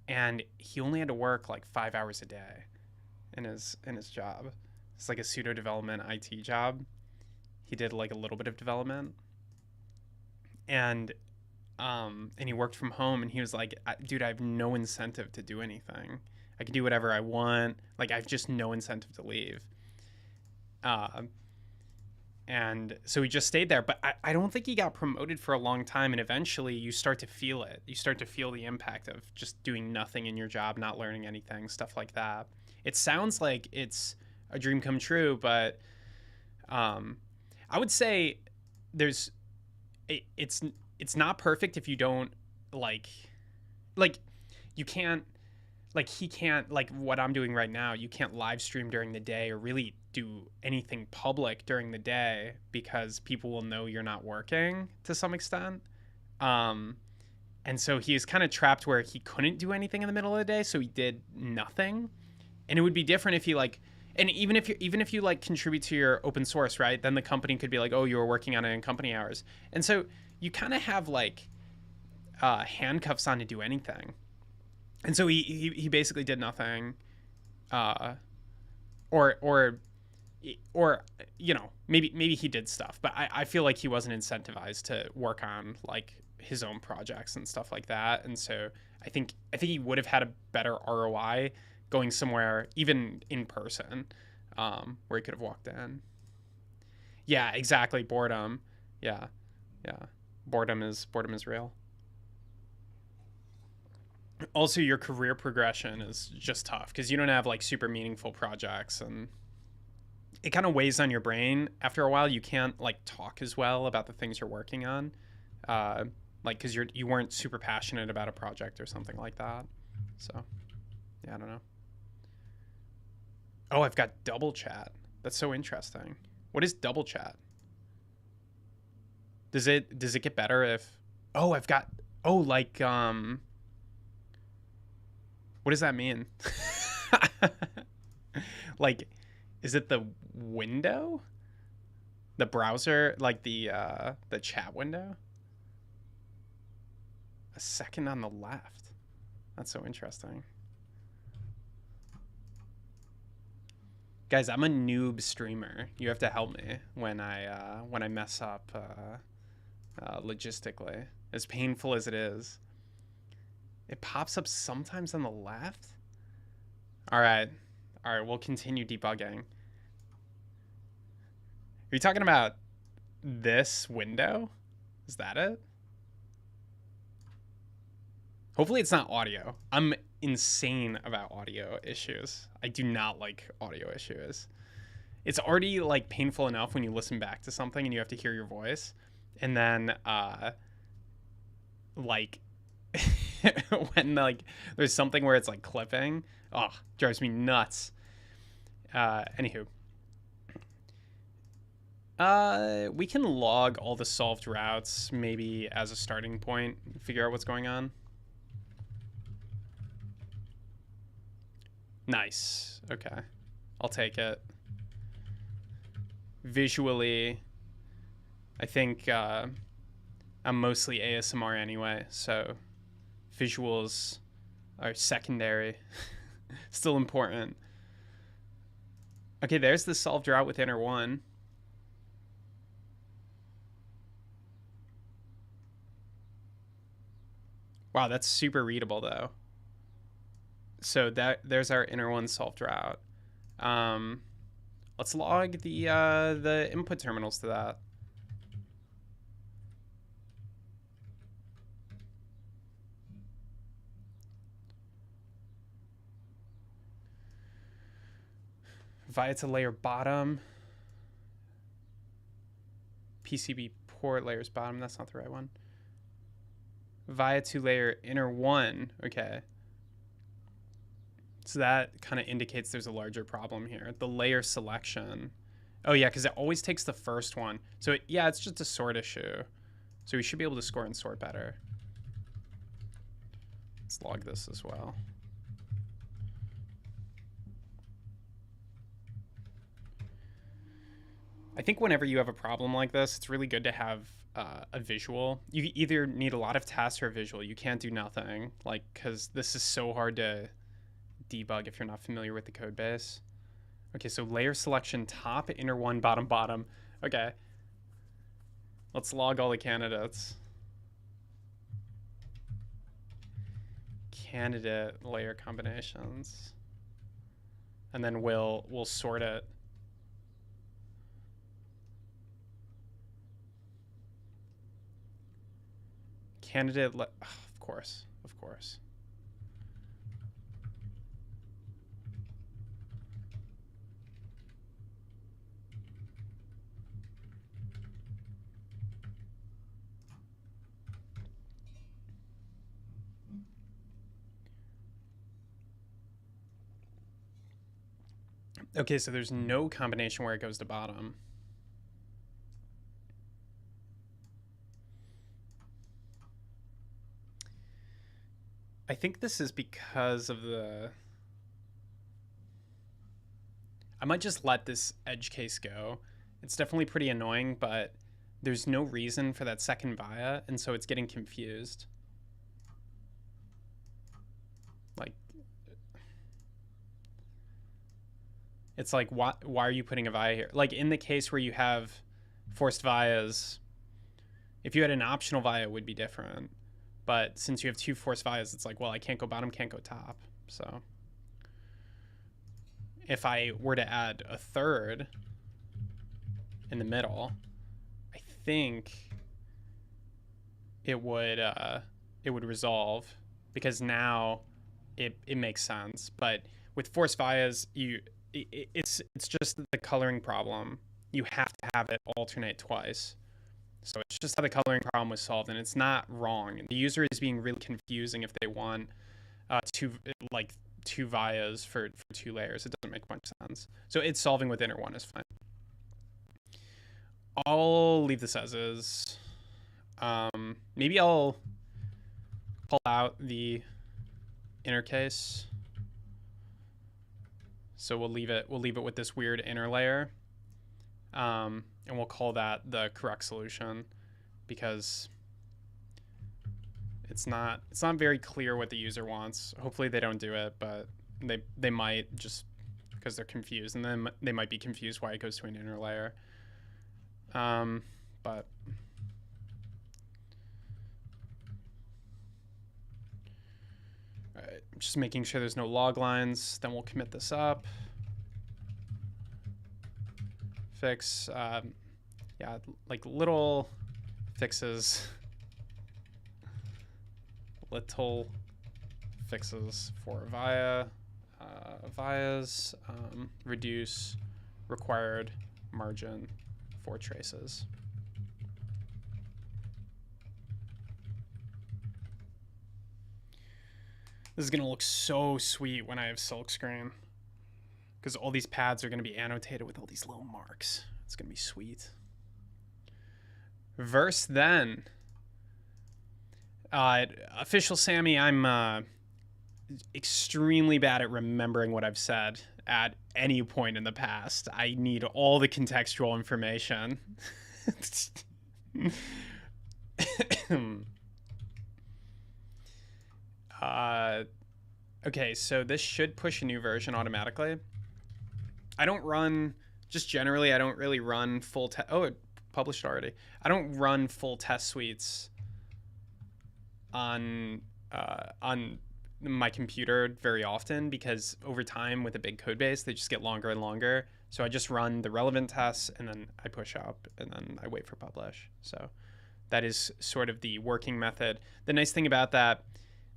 And he only had to work like 5 hours a day in his job. It's like a pseudo development IT job. He did like a little bit of development, and he worked from home, and he was like, dude, I have no incentive to do anything. I can do whatever I want. Like, I have just no incentive to leave. And so he just stayed there, but I don't think he got promoted for a long time. And eventually you start to feel it. You start to feel the impact of just doing nothing in your job, not learning anything, stuff like that. It sounds like it's a dream come true, but I would say it's not perfect if you don't like you can't, like he can't, like what I'm doing right now, you can't live stream during the day or really do anything public during the day because people will know you're not working to some extent. And so he was kind of trapped where he couldn't do anything in the middle of the day, so he did nothing. And it would be different if he like, and even if you like contribute to your open source, right? Then the company could be like, oh, you were working on it in company hours. And so you kind of have like handcuffs on to do anything. And so he basically did nothing, or you know, maybe he did stuff, but I feel like he wasn't incentivized to work on like his own projects and stuff like that. And so I think he would have had a better ROI going somewhere, even in person, where he could have walked in. Yeah, exactly. Boredom. Yeah. Boredom is real. Also, your career progression is just tough because you don't have like super meaningful projects, and it kind of weighs on your brain. After a while, you can't like talk as well about the things you're working on, like because you weren't super passionate about a project or something like that. So, yeah, I don't know. Oh, I've got double chat. That's so interesting. What is double chat? Does it get better if? Oh, I've got. Oh, like what does that mean? Like, is it the window? The browser, like the chat window? A second on the left. That's so interesting. Guys, I'm a noob streamer. You have to help me when I mess up logistically. As painful as it is. It pops up sometimes on the left. All right, we'll continue debugging. Are you talking about this window? Is that it? Hopefully it's not audio. I'm insane about audio issues. I do not like audio issues. It's already like painful enough when you listen back to something and you have to hear your voice. And then like when like there's something where it's like clipping, oh, drives me nuts. Anywho, we can log all the solved routes maybe as a starting point, figure out what's going on. Nice. Okay, I'll take it. Visually, I think I'm mostly ASMR anyway, so visuals are secondary. Still important. Okay, there's the solved route with inner one. Wow, that's super readable though. So there's our inner one solved route. Let's log the input terminals to that. Via to layer bottom. PCB port layers bottom. That's not the right one. Via to layer inner one. Okay. So that kind of indicates there's a larger problem here. The layer selection. Oh yeah, because it always takes the first one. So yeah, it's just a sort issue. So we should be able to score and sort better. Let's log this as well. I think whenever you have a problem like this, it's really good to have a visual. You either need a lot of tasks or a visual. You can't do nothing, like, because this is so hard to debug if you're not familiar with the code base. Okay, so layer selection, top, inner one, bottom, bottom. Okay. Let's log all the candidates. Candidate layer combinations. And then we'll sort it. Candidate, oh, of course. Okay, so there's no combination where it goes to bottom. think this is because of the... I might just let this edge case go. It's definitely pretty annoying, but there's no reason for that second via, and so it's getting confused. Like, it's like, why are you putting a via here? Like, in the case where you have forced vias, if you had an optional via, it would be different. But since you have two forced vias, it's like, well, I can't go bottom, can't go top. So if I were to add a third in the middle, I think it would resolve, because now it makes sense. But with forced vias, it's just the coloring problem. You have to have it alternate twice. So it's just how the coloring problem was solved, and it's not wrong. The user is being really confusing if they want two vias for two layers. It doesn't make much sense. So it's solving with inner one is fine. I'll leave this as is. Maybe I'll pull out the inner case. So we'll leave it with this weird inner layer. And we'll call that the correct solution, because it's not very clear what the user wants. Hopefully they don't do it, but they might, just because they're confused, and then they might be confused why it goes to an inner layer. But all right, just making sure there's no log lines. Then we'll commit this up. Fix, yeah, like little fixes, for vias, reduce required margin for traces. This is gonna look so sweet when I have silk screen, because all these pads are going to be annotated with all these little marks. It's going to be sweet. Verse then. Official Sammy, I'm extremely bad at remembering what I've said at any point in the past. I need all the contextual information. Okay, so this should push a new version automatically. I don't run, just generally, I don't really run full test. Oh, it published already. I don't run full test suites on my computer very often, because over time with a big code base, they just get longer and longer. So I just run the relevant tests, and then I push up, and then I wait for publish. So that is sort of the working method. The nice thing about that,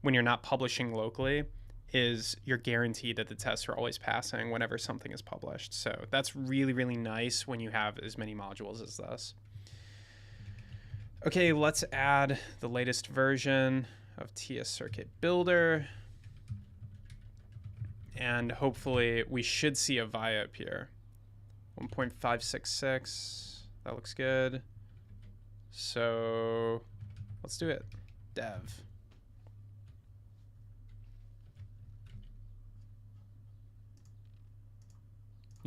when you're not publishing locally, is you're guaranteed that the tests are always passing whenever something is published. So that's really, really nice when you have as many modules as this. Okay, let's add the latest version of TS Circuit Builder. And hopefully we should see a VIA appear. 1.566, that looks good. So let's do it. Dev.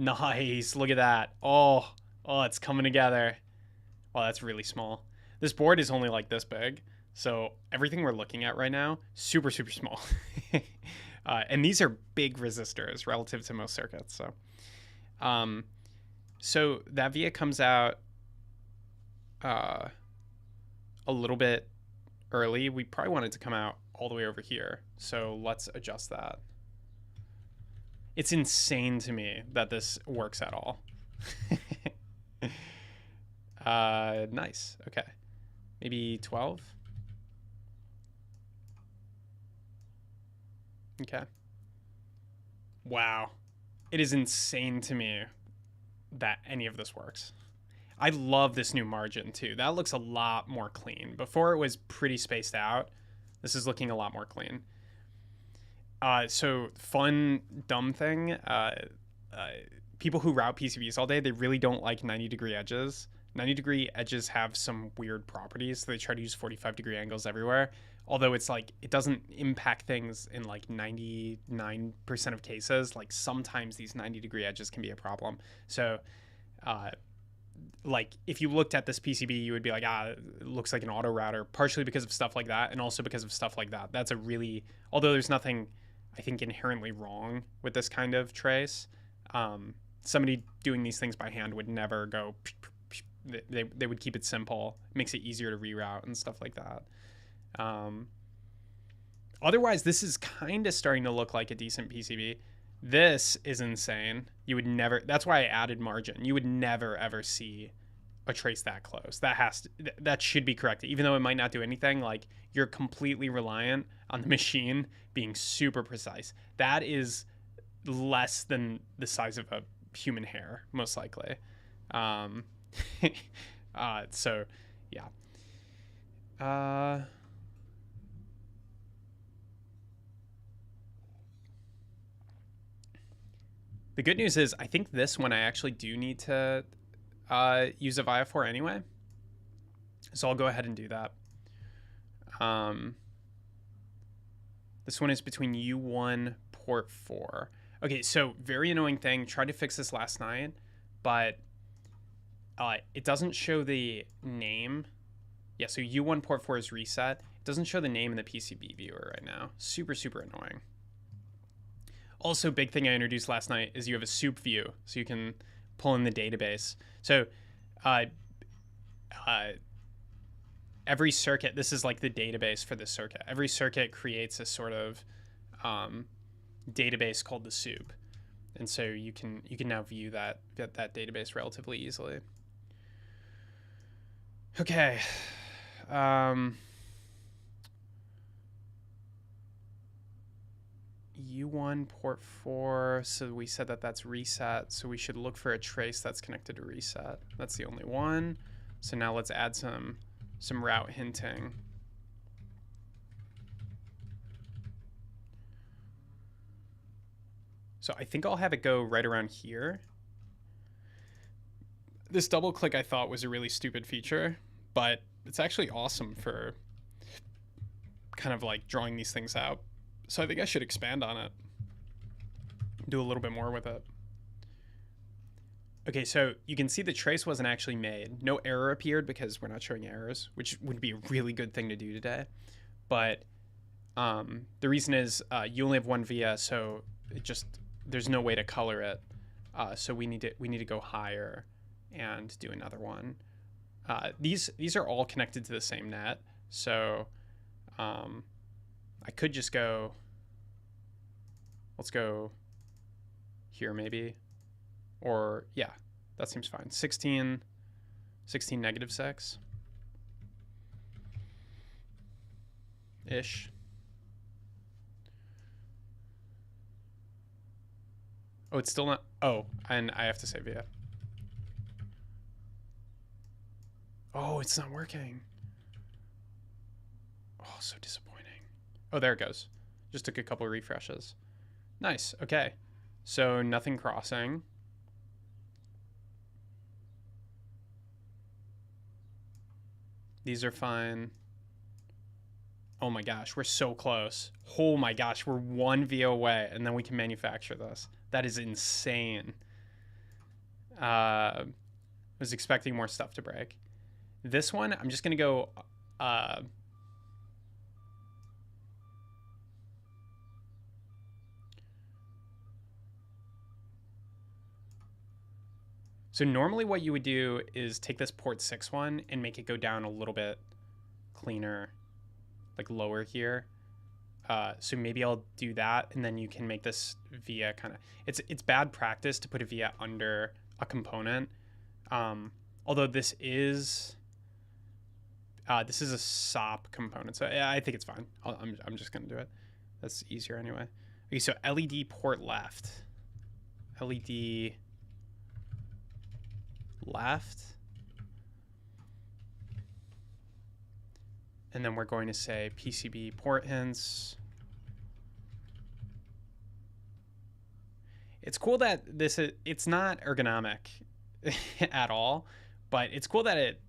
Nice, look at that. Oh, it's coming together. Well, that's really small. This board is only like this big, so everything we're looking at right now, super, super small. And these are big resistors relative to most circuits. So that VIA comes out a little bit early. We probably want it to come out all the way over here. So let's adjust that. It's insane to me that this works at all. Nice. Okay. Maybe 12. Okay. Wow. It is insane to me that any of this works. I love this new margin too. That looks a lot more clean. Before it was pretty spaced out. This is looking a lot more clean. So fun, dumb thing. People who route PCBs all day, they really don't like 90-degree edges. 90-degree edges have some weird properties. So they try to use 45-degree angles everywhere. although it's like it doesn't impact things in like 99% of cases. Like sometimes these 90-degree edges can be a problem. So like if you looked at this PCB, you would be like, it looks like an auto router, partially because of stuff like that, and also because of stuff like that. That's a really, although there's nothing I think inherently wrong with this kind of trace, somebody doing these things by hand would never go, they would keep it simple. It makes it easier to reroute and stuff like that. Otherwise, this is kind of starting to look like a decent PCB. This is insane. You would never, that's why I added margin. You would never ever see a trace that close. That should be corrected. Even though it might not do anything, like you're completely reliant on the machine being super precise. That is less than the size of a human hair, most likely. So yeah. The good news is I think this one I actually do need to use a VIA for anyway. So I'll go ahead and do that. This one is between U1 port 4. Okay, so very annoying thing. Tried to fix this last night, but it doesn't show the name. Yeah, so U1 port 4 is reset. It doesn't show the name in the PCB viewer right now. Super, super annoying. Also, big thing I introduced last night is you have a soup view, so you can pull in the database. So every circuit, this is like the database for the circuit. Every circuit creates a sort of database called the soup. And so you can now view that database relatively easily. Okay. U1 port 4, so we said that that's reset, so we should look for a trace that's connected to reset. That's the only one. So now let's add some route hinting. So I think I'll have it go right around here. This double click I thought was a really stupid feature, but it's actually awesome for kind of like drawing these things out. So I think I should expand on it. Do a little bit more with it. Okay, so you can see the trace wasn't actually made. No error appeared because we're not showing errors, which would be a really good thing to do today. But the reason is you only have one via, so there's no way to color it. So we need to go higher and do another one. These are all connected to the same net, so I could just go, let's go here maybe, or yeah, that seems fine. 16, -6 ish. Oh, it's still not, oh, and I have to say via. Oh, it's not working. Oh, so disappointing. Oh, there it goes. Just took a couple of refreshes. Nice. Okay. So nothing crossing. These are fine. Oh my gosh, we're so close. Oh my gosh, we're one via away, and then we can manufacture this. That is insane. I was expecting more stuff to break. This one, I'm just going to go... So normally what you would do is take this port 6 one and make it go down a little bit cleaner, like lower here. So maybe I'll do that, and then you can make this via kind of... It's bad practice to put a via under a component. Although this is a SOP component, so I think it's fine. I'm just gonna do it. That's easier anyway. Okay, so LED port left. LED left. And then we're going to say PCB port hints. It's cool that it's not ergonomic at all, but it's cool that it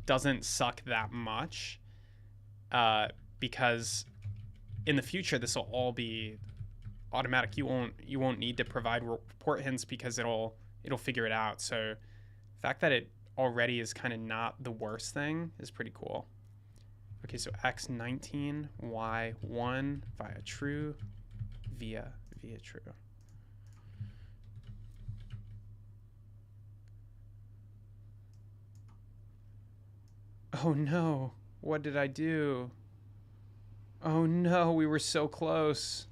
doesn't suck that much. because in the future this will all be automatic. You won't need to provide report hints because it'll figure it out. So the fact that it already is kind of not the worst thing is pretty cool. Okay, so x19, y1 via true, via true. Oh no, what did I do? Oh no, we were so close.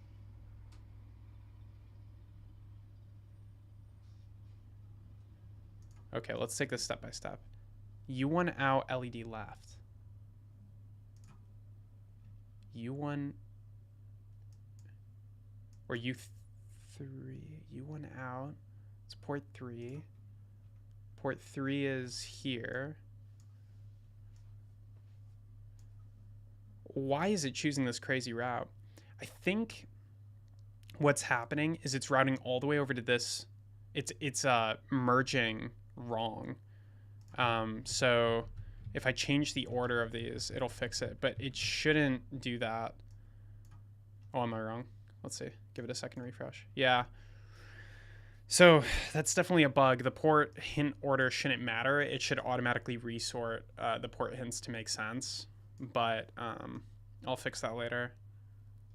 Okay, let's take this step by step. U1 out, LED left. U1 or U3, U1 out. It's port 3. Port 3 is here. Why is it choosing this crazy route? I think what's happening is it's routing all the way over to this. It's merging wrong. So if I change the order of these, it'll fix it, but it shouldn't do that. Oh, am I wrong? Let's see. Give it a second refresh. Yeah. So that's definitely a bug. The port hint order shouldn't matter. It should automatically resort the port hints to make sense, but I'll fix that later.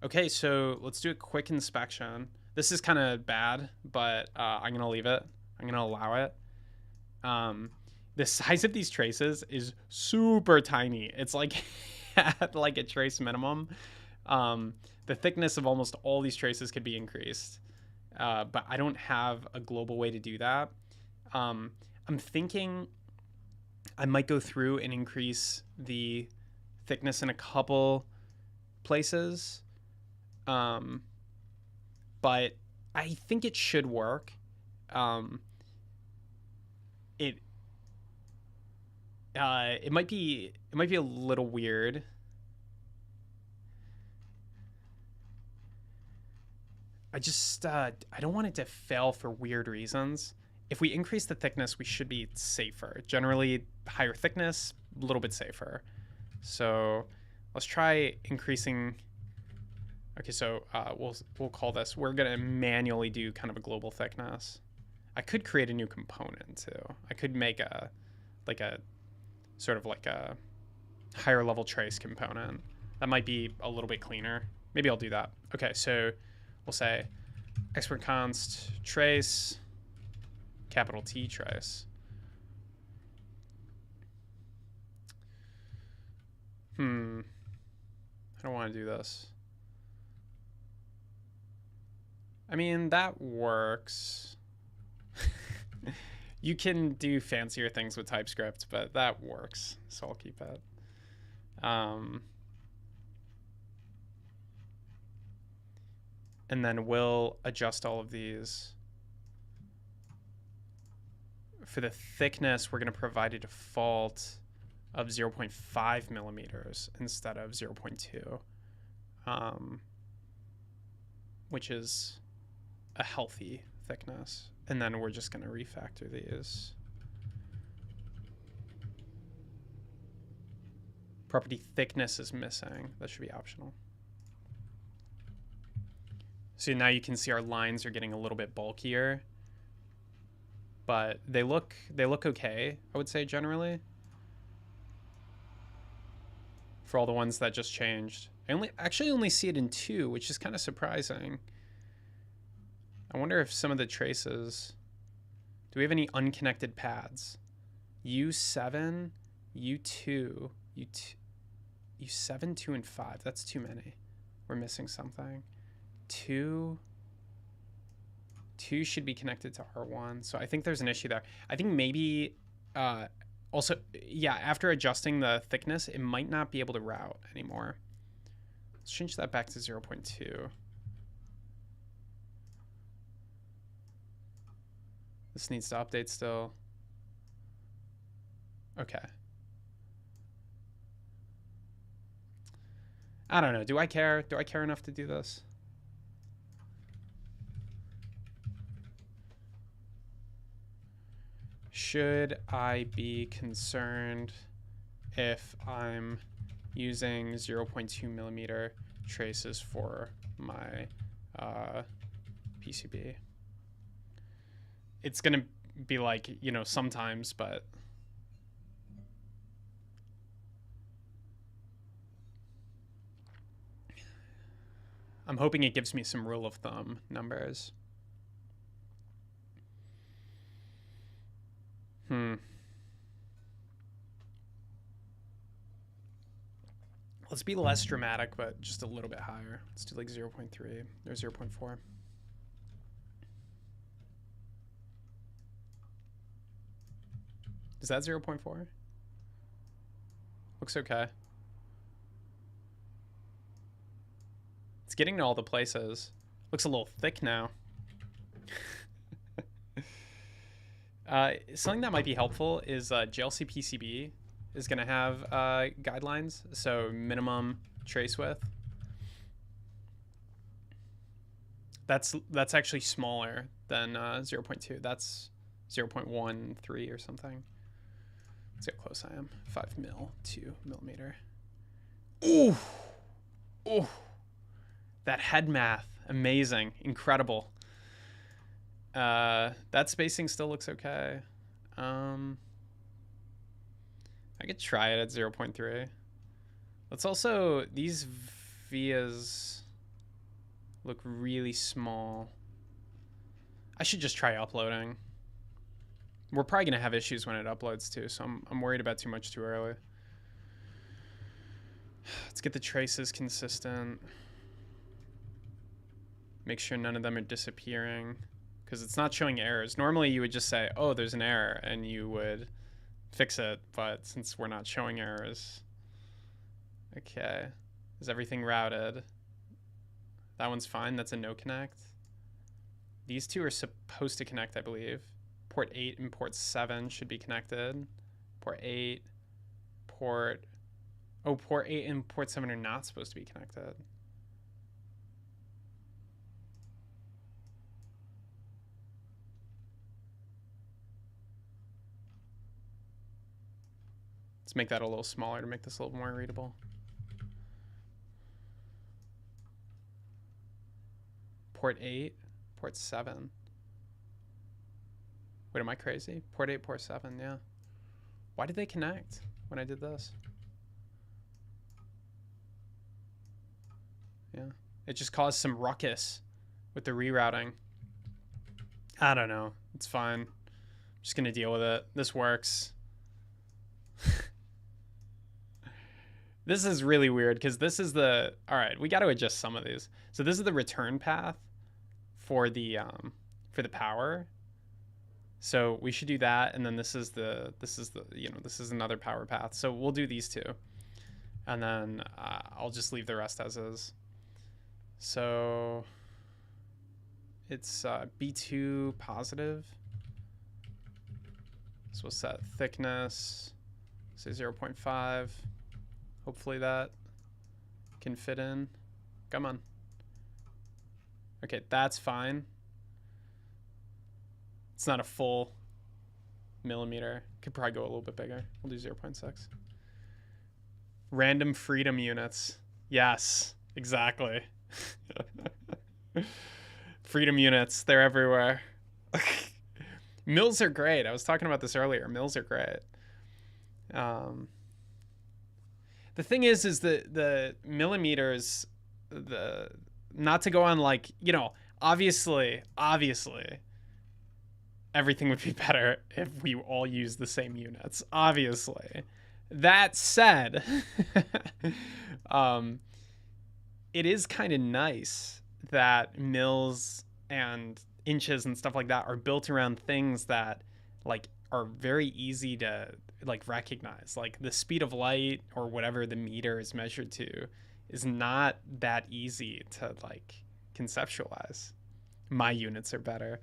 Okay, so let's do a quick inspection. This is kind of bad, but I'm going to leave it. I'm going to allow it. The size of these traces is super tiny. It's like at like a trace minimum. The thickness of almost all these traces could be increased, but I don't have a global way to do that. I'm thinking I might go through and increase the thickness in a couple places, but I think it should work. It might be a little weird. I just I don't want it to fail for weird reasons. If we increase the thickness, we should be safer. Generally, higher thickness, a little bit safer. So let's try increasing. Okay, so we'll call this. We're gonna manually do kind of a global thickness. I could create a new component too. I could make a sort of like a higher level trace component. That might be a little bit cleaner. Maybe I'll do that. Okay, so we'll say export const trace, capital T trace. I don't want to do this. I mean, that works. You can do fancier things with TypeScript, but that works, so I'll keep it. And then we'll adjust all of these. For the thickness, we're going to provide a default of 0.5 millimeters instead of 0.2, which is a healthy thickness. And then we're just going to refactor these. Property thickness is missing. That should be optional. So now you can see our lines are getting a little bit bulkier, but they look okay, I would say, generally. For all the ones that just changed. I actually only see it in 2, which is kind of surprising. I wonder if some of the traces, do we have any unconnected pads? U7, U2, U7, 2, and 5. That's too many. We're missing something. 2 should be connected to R1. So I think there's an issue there. I think maybe also, yeah, after adjusting the thickness, it might not be able to route anymore. Let's change that back to 0.2. This needs to update still. Okay. I don't know. Do I care? Do I care enough to do this? Should I be concerned if I'm using 0.2 millimeter traces for my PCB. It's gonna be like, you know, sometimes, but I'm hoping it gives me some rule of thumb numbers. Let's be less dramatic, but just a little bit higher. Let's do like 0.3 or 0.4. Is that 0.4? Looks okay. It's getting to all the places. Looks a little thick now. Something that might be helpful is JLC PCB is going to have guidelines. So minimum trace width. That's actually smaller than 0.2. That's 0.13 or something. Let's see how close I am. 5 mil, 2 millimeter. Ooh. Ooh. That head math. Amazing. Incredible. That spacing still looks okay. I could try it at 0.3. Let's also, these vias look really small. I should just try uploading. We're probably gonna have issues when it uploads too, so I'm worried about too much too early. Let's get the traces consistent. Make sure none of them are disappearing, because it's not showing errors. Normally you would just say, oh, there's an error, and you would fix it, but since we're not showing errors. Okay, is everything routed? That one's fine, that's a no connect. These two are supposed to connect, I believe. Port 8 and port 7 should be connected. Port 8, port 8 and port 7 are not supposed to be connected. Let's make that a little smaller to make this a little more readable. Port 8, port 7. Wait, am I crazy? Port 8, port 7, yeah. Why did they connect when I did this? Yeah, it just caused some ruckus with the rerouting. I don't know, it's fine. I'm just gonna deal with it. This works. This is really weird because this is the, all right, we got to adjust some of these. So this is the return path for the power. So we should do that, and then this is the you know, this is another power path. So we'll do these two, and then I'll just leave the rest as is. So it's B2 positive. So we'll set thickness, say 0.5. Hopefully that can fit in. Come on. Okay, that's fine. It's not a full millimeter. Could probably go a little bit bigger. We'll do 0.6. Random freedom units. Yes, exactly. Freedom units, they're everywhere. Mils are great. I was talking about this earlier. Mils are great. The thing is the millimeters, not to go on like, you know, obviously, everything would be better if we all use the same units, obviously. That said, it is kind of nice that mils and inches and stuff like that are built around things that like are very easy to like recognize. Like the speed of light or whatever the meter is measured to is not that easy to like conceptualize. My units are better.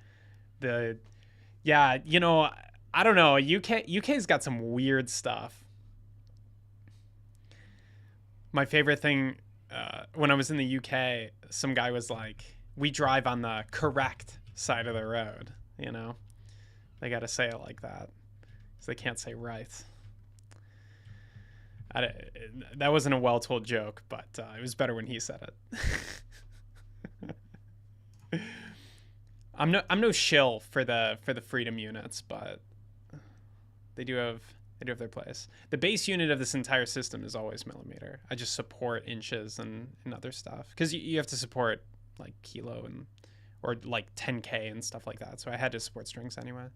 Yeah, you know, I don't know. UK's got some weird stuff. My favorite thing when I was in the UK, some guy was like, we drive on the correct side of the road, you know? They got to say it like that, because they can't say right. I, that wasn't a well-told joke, but it was better when he said it. I'm no shill for the freedom units, but they do have their place. The base unit of this entire system is always millimeter. I just support inches and other stuff because you have to support like kilo and or like 10K and stuff like that. So I had to support strings anyway.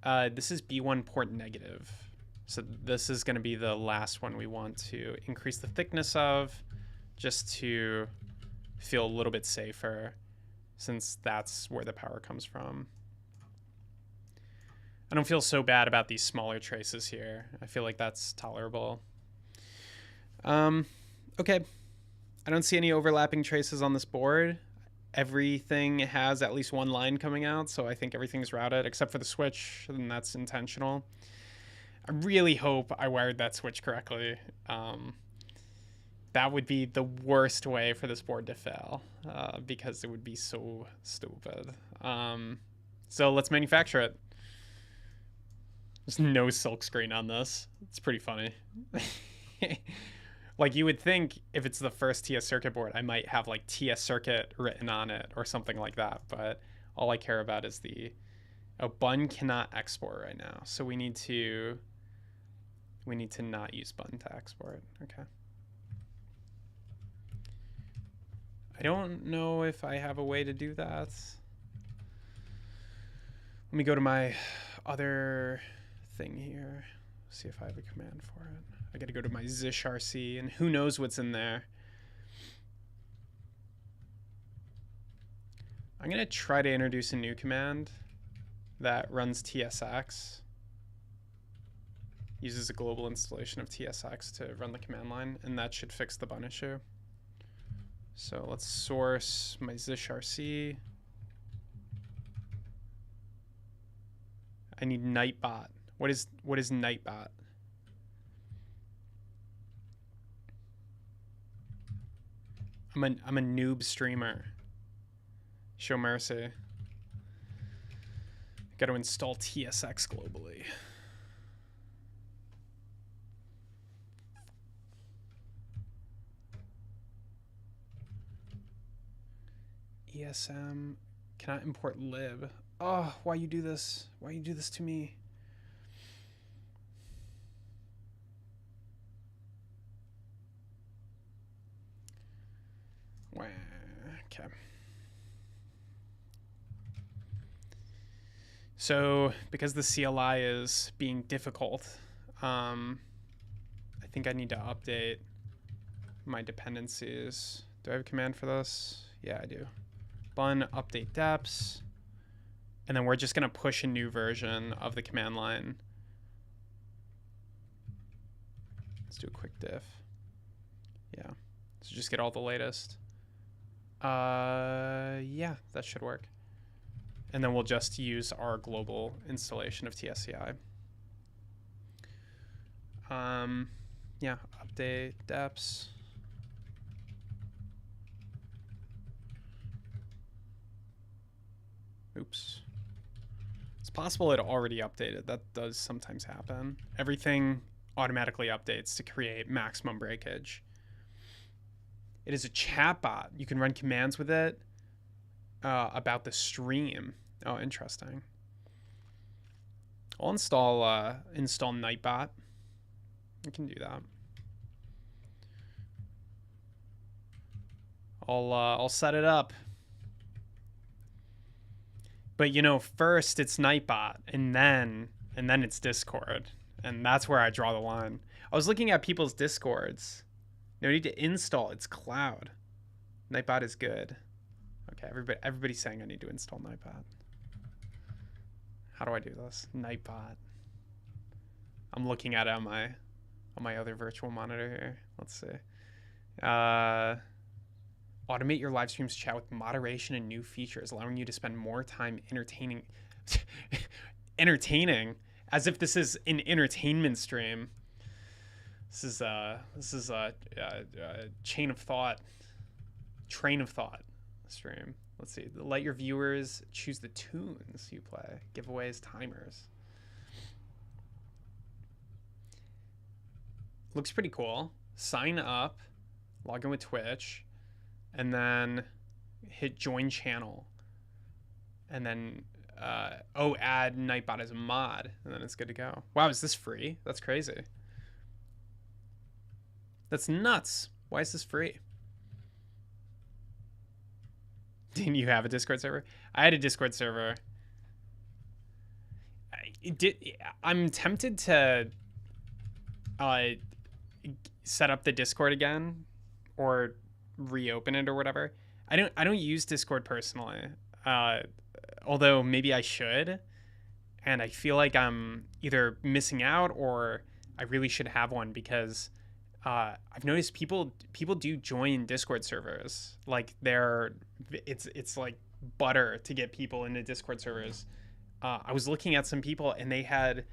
This is B1 port negative. So this is going to be the last one we want to increase the thickness of, just to feel a little bit safer, since that's where the power comes from. I don't feel so bad about these smaller traces here. I feel like that's tolerable. Okay. I don't see any overlapping traces on this board. Everything has at least one line coming out, so I think everything's routed except for the switch, and that's intentional. I really hope I wired that switch correctly. That would be the worst way for this board to fail, because it would be so stupid. So let's manufacture it. There's no silk screen on this. It's pretty funny. Like, you would think if it's the first TS circuit board, I might have like TS circuit written on it or something like that. But all I care about is bun cannot export right now. So we need to not use bun to export. Okay. I don't know if I have a way to do that. Let me go to my other thing here. See if I have a command for it. I got to go to my zishrc, and who knows what's in there. I'm going to try to introduce a new command that runs TSX. Uses a global installation of TSX to run the command line, and that should fix the bun issue. So let's source my zishrc. I need Nightbot. What is Nightbot? I'm a noob streamer. Show mercy. Got to install TSX globally. ESM cannot import lib. Oh, why you do this? Why you do this to me? Okay. So because the CLI is being difficult, I think I need to update my dependencies. Do I have a command for this? Yeah, I do. Bun update deps. And then we're just going to push a new version of the command line. Let's do a quick diff. Yeah. So just get all the latest. Yeah, that should work. And then we'll just use our global installation of TSCI. Yeah, update deps. Oops. It's possible it already updated. That does sometimes happen. Everything automatically updates to create maximum breakage. It is a chatbot. You can run commands with it about the stream. Oh, interesting. I'll install Nightbot. I can do that. I'll set it up. But you know, first it's Nightbot, and then it's Discord, and that's where I draw the line. I was looking at people's Discords. No need to install. It's cloud. Nightbot is good. Okay, everybody's saying I need to install Nightbot. How do I do this? Nightbot. I'm looking at it on my other virtual monitor here. Let's see. Automate your live streams chat with moderation and new features, allowing you to spend more time entertaining. Entertaining, as if this is an entertainment stream. This is a train of thought stream. Let's see. Let your viewers choose the tunes you play. Giveaways, timers. Looks pretty cool. Sign up, log in with Twitch, and then hit join channel. And then, add Nightbot as a mod, and then it's good to go. Wow, is this free? That's crazy. That's nuts. Why is this free? Didn't you have a Discord server? I had a Discord server. I'm tempted to set up the Discord again or reopen it or whatever. I don't use Discord personally. Although maybe I should. And I feel like I'm either missing out or I really should have one, because I've noticed people do join Discord servers. Like it's like butter to get people into Discord servers. I was looking at some people and they had,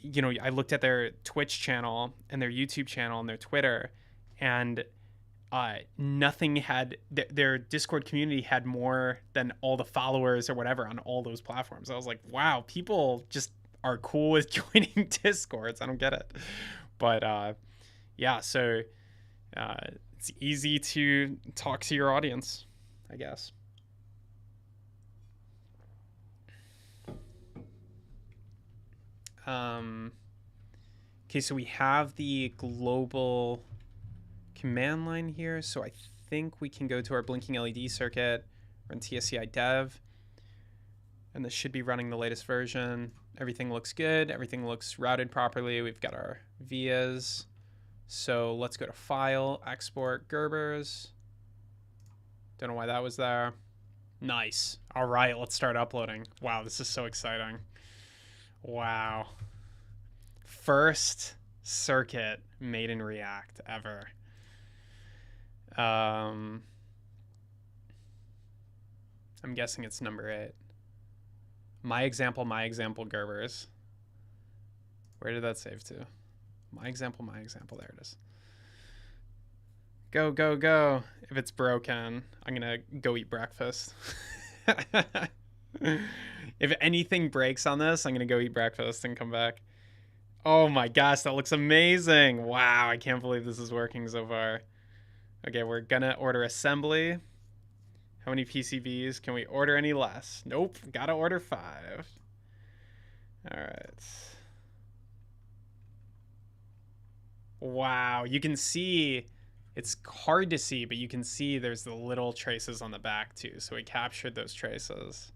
I looked at their Twitch channel and their YouTube channel and their Twitter, and nothing had, their Discord community had more than all the followers or whatever on all those platforms. I was like, wow, people just are cool with joining Discords. I don't get it. But yeah, so it's easy to talk to your audience, I guess. Okay, so we have the global command line here. So I think we can go to our blinking LED circuit, run TSCI dev, and this should be running the latest version. Everything looks good. Everything looks routed properly. We've got our vias. So let's go to File, Export, Gerbers. Don't know why that was there. Nice. All right, let's start uploading. Wow, this is so exciting. Wow. First circuit made in React ever. I'm guessing it's number 8. My example, Gerbers. Where did that save to? My example. There it is. Go, go, go. If it's broken, I'm going to go eat breakfast. If anything breaks on this, I'm going to go eat breakfast and come back. Oh my gosh, that looks amazing. Wow, I can't believe this is working so far. Okay, we're going to order assembly. How many PCBs? Can we order any less? Nope, got to order 5. All right. Wow, you can see, it's hard to see, but you can see there's the little traces on the back too. So we captured those traces.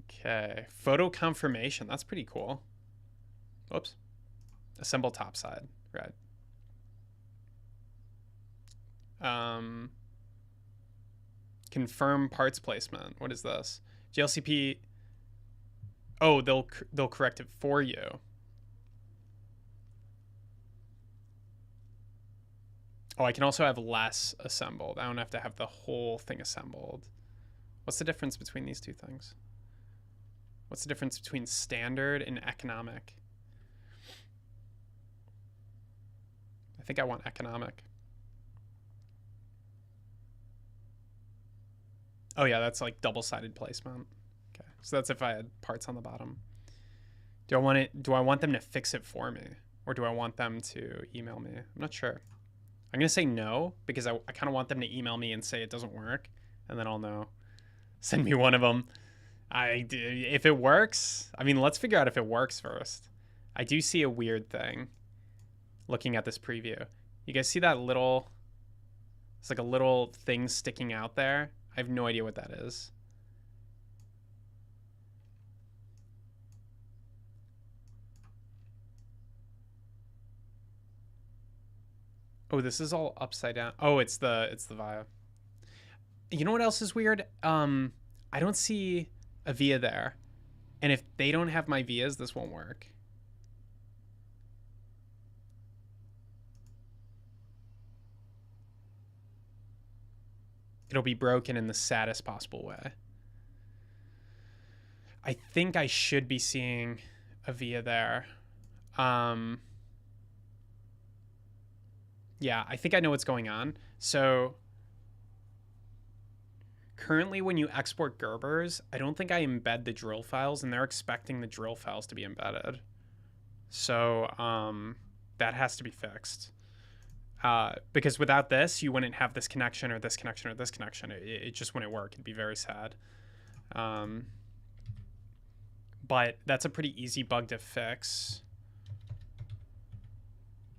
Okay, photo confirmation. That's pretty cool. Whoops. Assemble top side. Right. Confirm parts placement. What is this? GLCP. Oh, they'll correct it for you. Oh, I can also have less assembled. I don't have to have the whole thing assembled. What's the difference between these two things? What's the difference between standard and economic? I think I want economic. Oh yeah, that's like double-sided placement. Okay, so that's if I had parts on the bottom. Do I want them to fix it for me? Or do I want them to email me? I'm not sure. I'm going to say no, because I kind of want them to email me and say it doesn't work, and then I'll know. Send me one of them. If it works, I mean, let's figure out if it works first. I do see a weird thing looking at this preview. You guys see that little, it's like a little thing sticking out there? I have no idea what that is. Oh, this is all upside down. Oh, it's the via. You know what else is weird? I don't see a via there. And if they don't have my vias, this won't work. It'll be broken in the saddest possible way. I think I should be seeing a via there. Yeah, I think I know what's going on. So currently when you export Gerbers, I don't think I embed the drill files, and they're expecting the drill files to be embedded. So that has to be fixed. Because without this, you wouldn't have this connection or this connection or this connection. It just wouldn't work. It'd be very sad. But that's a pretty easy bug to fix.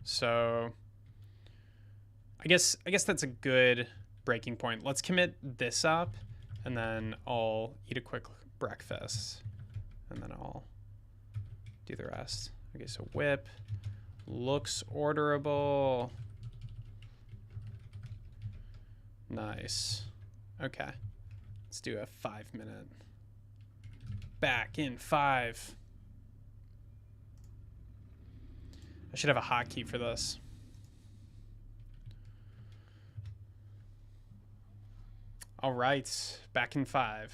So I guess that's a good breaking point. Let's commit this up, and then I'll eat a quick breakfast, and then I'll do the rest. Okay, so whip looks orderable. Nice. Okay, let's do a 5-minute. Back in 5. I should have a hotkey for this. All right, back in 5.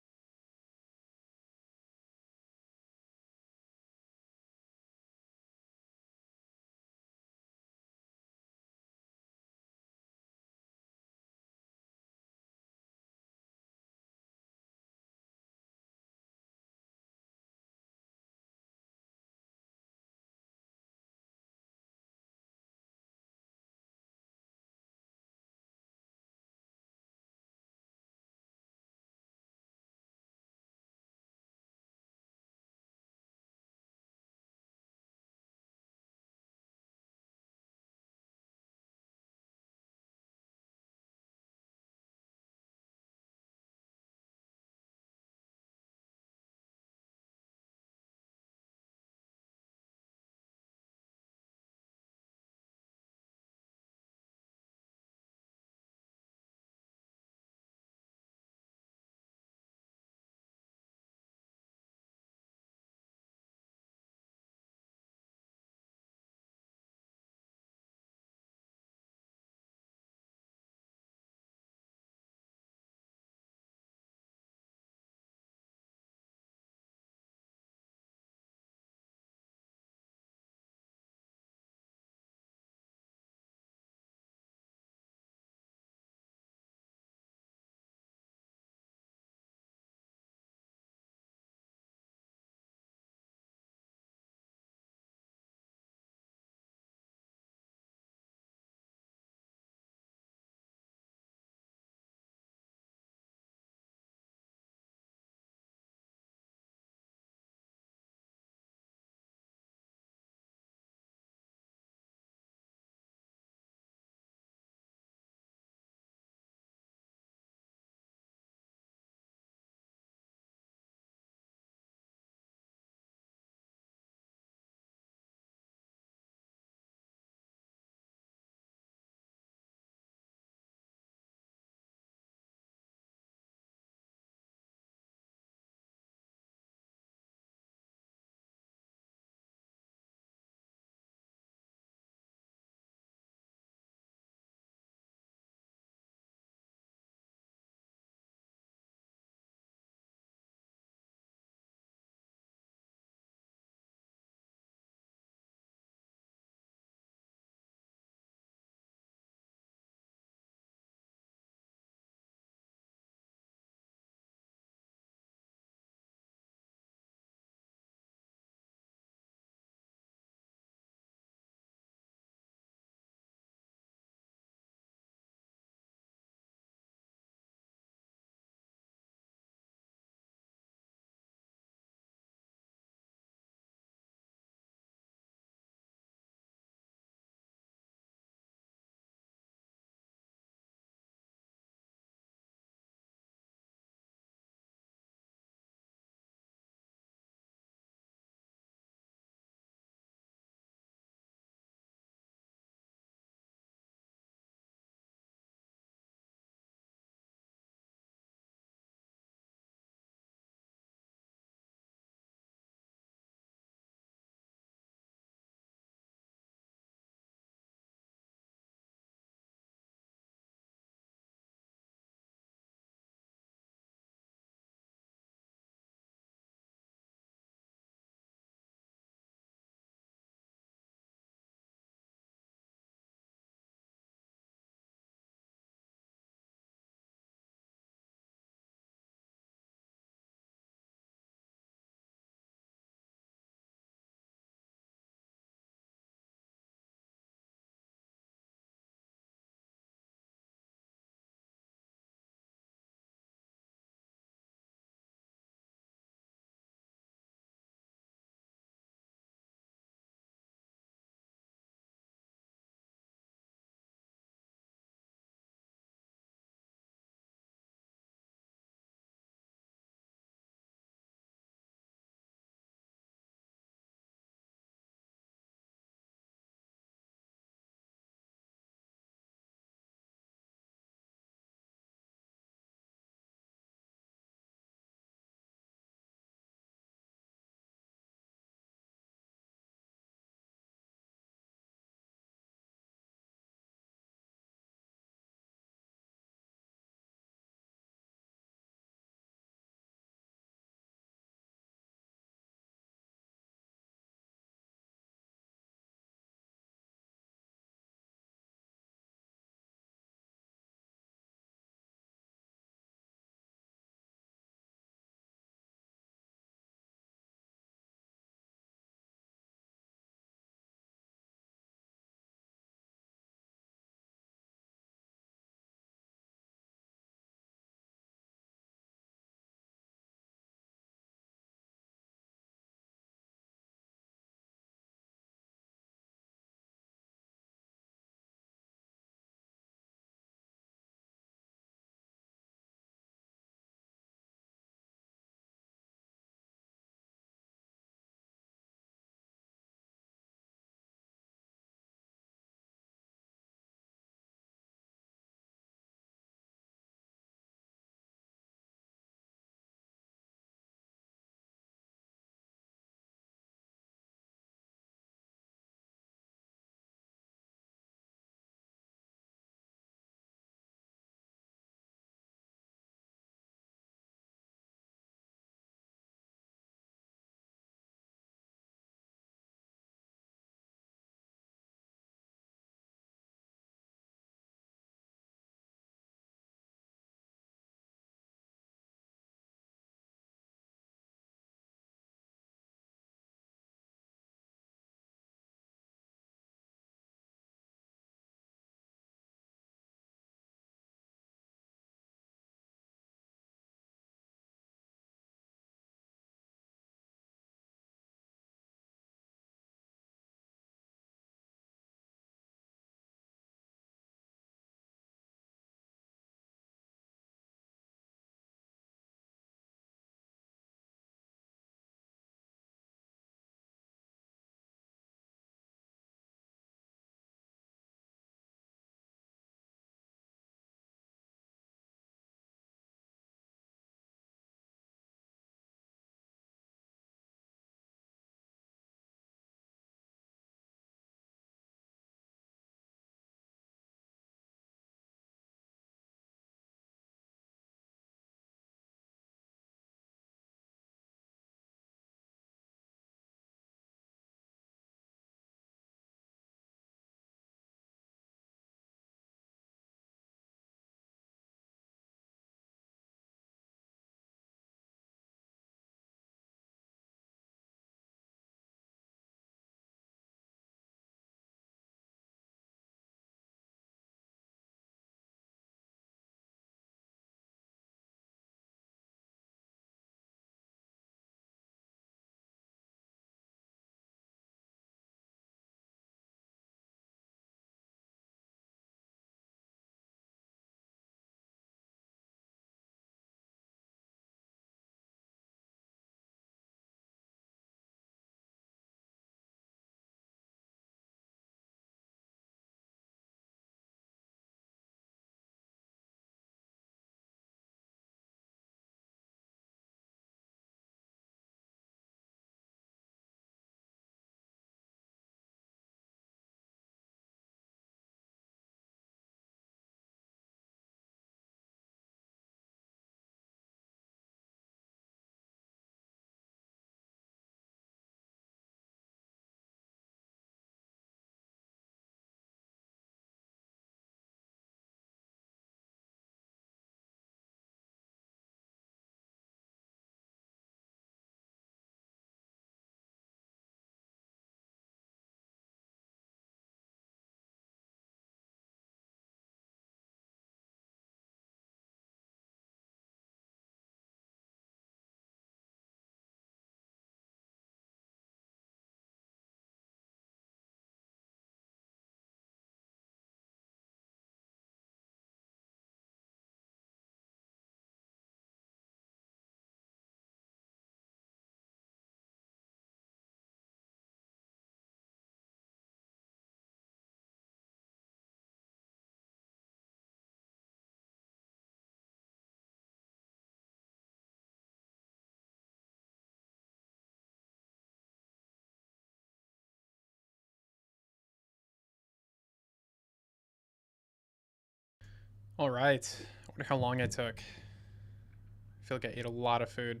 All right. I wonder how long I took. I feel like I ate a lot of food.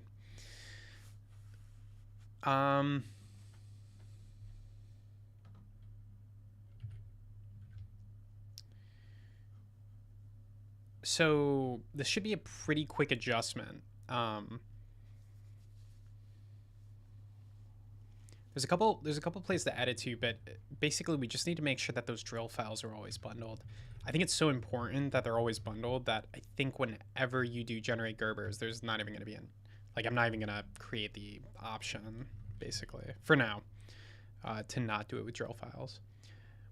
Um, so this should be a pretty quick adjustment. There's a couple places to add it to, but basically we just need to make sure that those drill files are always bundled. I think it's so important that they're always bundled that I think whenever you do generate Gerbers, there's not even going to be like, I'm not even going to create the option, basically, for now, to not do it with drill files.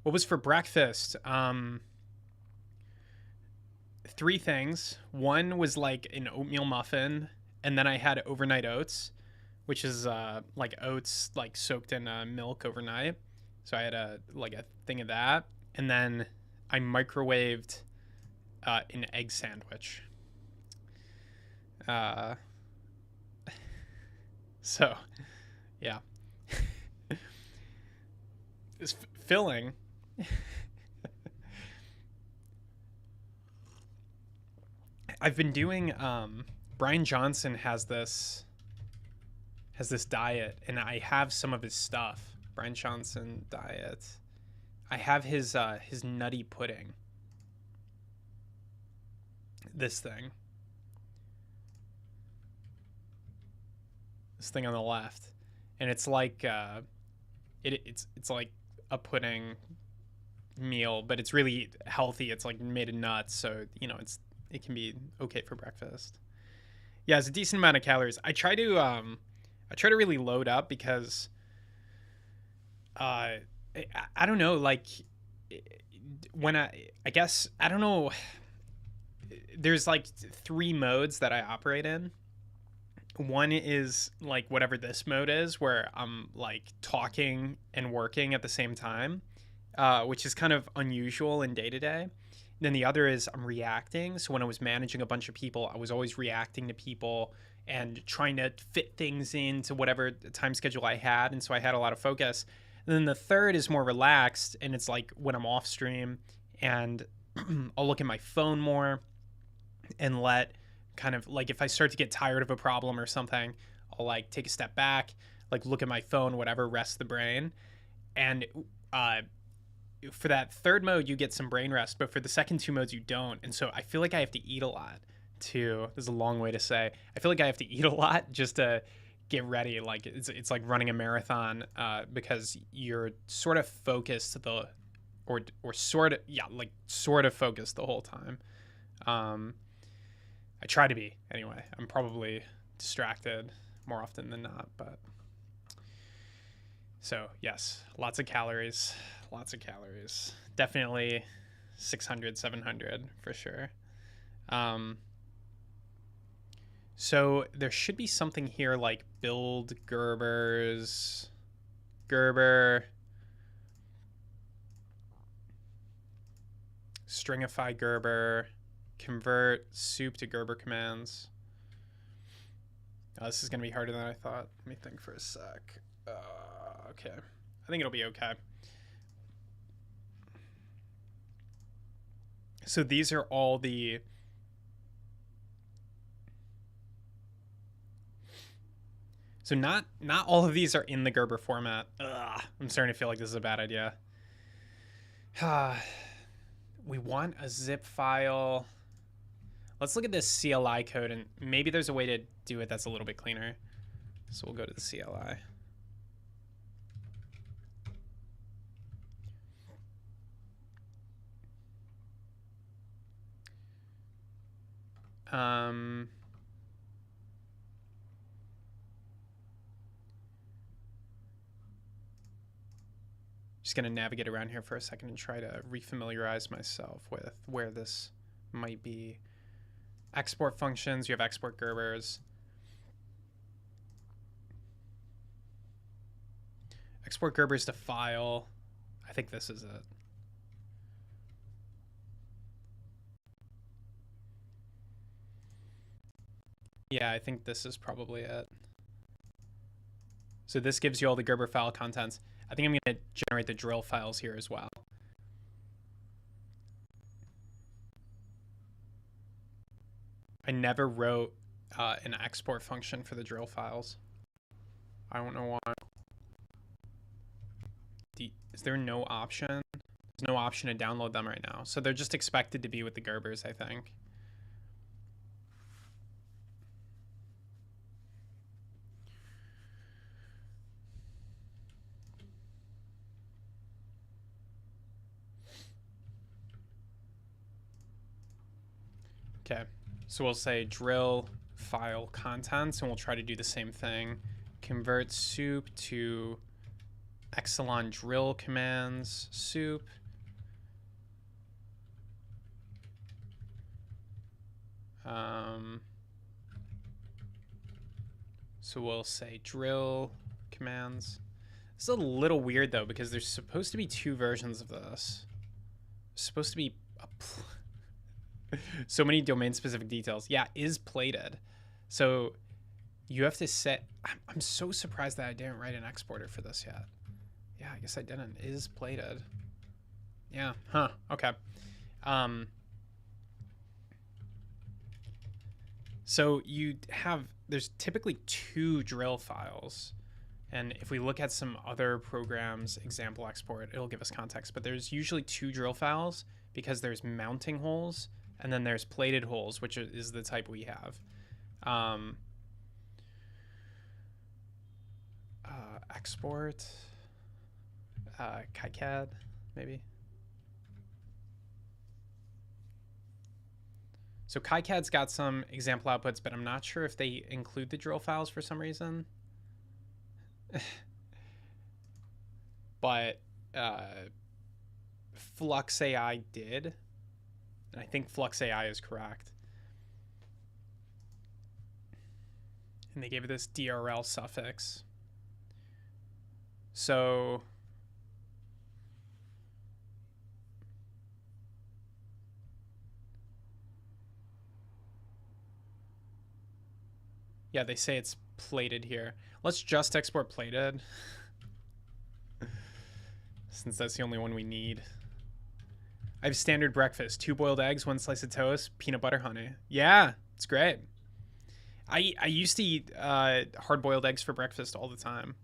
What was for breakfast? 3 things. One was like an oatmeal muffin, and then I had overnight oats, which is like oats like soaked in milk overnight. So I had a thing of that, and then I microwaved an egg sandwich. So yeah, it's filling. I've been doing Brian Johnson has this diet, and I have some of his stuff. Brian Johnson diet. I have his nutty pudding. This thing on the left, and it's like it's like a pudding meal, but it's really healthy. It's like made of nuts, so it can be okay for breakfast. Yeah, it's a decent amount of calories. I try to really load up because I don't know, like when I guess I don't know, there's like 3 modes that I operate in. One is like whatever this mode is, where I'm like talking and working at the same time, which is kind of unusual in day to day. Then the other is I'm reacting. So when I was managing a bunch of people, I was always reacting to people and trying to fit things into whatever time schedule I had. And so I had a lot of focus. And then the third is more relaxed, and it's like when I'm off stream and I'll look at my phone more and let kind of like, if I start to get tired of a problem or something, I'll like take a step back, like look at my phone, whatever, rest the brain. And for that third mode, you get some brain rest, but for the second 2 modes, you don't. And so I feel like I have to eat a lot too. This is a long way to say. I feel like I have to eat a lot just to get ready. Like it's like running a marathon, because you're sort of focused or sort of focused the whole time. I try to be anyway. I'm probably distracted more often than not, but so yes, lots of calories. Definitely 600, 700 for sure. So there should be something here like build Gerbers, Gerber, stringify Gerber, convert soup to Gerber commands. Oh, this is going to be harder than I thought. Let me think for a sec. Okay. I think it'll be okay. So these are all the... So not all of these are in the Gerber format. I'm starting to feel like this is a bad idea. We want a zip file. Let's look at this CLI code, and maybe there's a way to do it that's a little bit cleaner. So we'll go to the CLI. Just going to navigate around here for a second and try to refamiliarize myself with where this might be. Export functions, you have export Gerbers. Export Gerbers to file. I think this is it. Yeah, I think this is probably it. So this gives you all the Gerber file contents. I think I'm going to generate the drill files here as well. I never wrote an export function for the drill files. I don't know why. Is there no option? There's no option to download them right now. So they're just expected to be with the Gerbers, I think. Okay, so we'll say drill file contents, and we'll try to do the same thing. Convert soup to Exelon drill commands soup. So we'll say drill commands. This is a little weird though, because there's supposed to be two versions of this. There's supposed to be so many domain specific details. Yeah, is plated. So you have to set, I'm so surprised that I didn't write an exporter for this yet. Yeah, I guess I didn't. Is plated. Yeah, huh, okay. So there's typically two drill files. And if we look at some other programs, example export, it'll give us context. But there's usually two drill files because there's mounting holes and then there's plated holes, which is the type we have. Export, KiCad, maybe. So KiCad's got some example outputs, but I'm not sure if they include the drill files for some reason. But FluxAI did, and I think FluxAI is correct. And they gave it this DRL suffix. So yeah, they say it's plated here. Let's just export plated. Since that's the only one we need. I have standard breakfast, 2 boiled eggs, 1 slice of toast, peanut butter, honey. Yeah, it's great. I used to eat hard boiled eggs for breakfast all the time.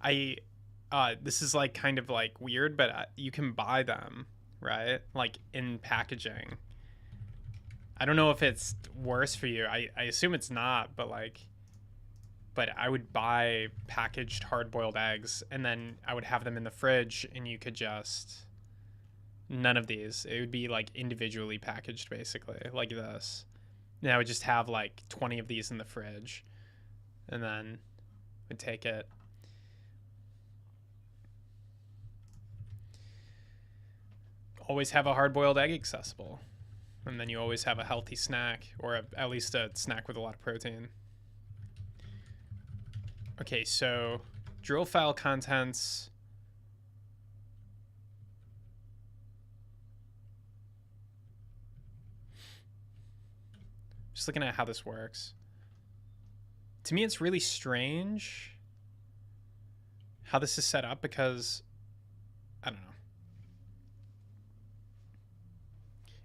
This is like kind of like weird, but you can buy them, right? Like in packaging. I don't know if it's worse for you. I assume it's not, but I would buy packaged hard-boiled eggs, and then I would have them in the fridge, and you could just... None of these. It would be, like, individually packaged, basically, like this. And I would just have, like, 20 of these in the fridge, and then would take it. Always have a hard-boiled egg accessible. And then you always have a healthy snack, or at least a snack with a lot of protein. Okay, so drill file contents. Just looking at how this works. To me, it's really strange how this is set up because, I don't know.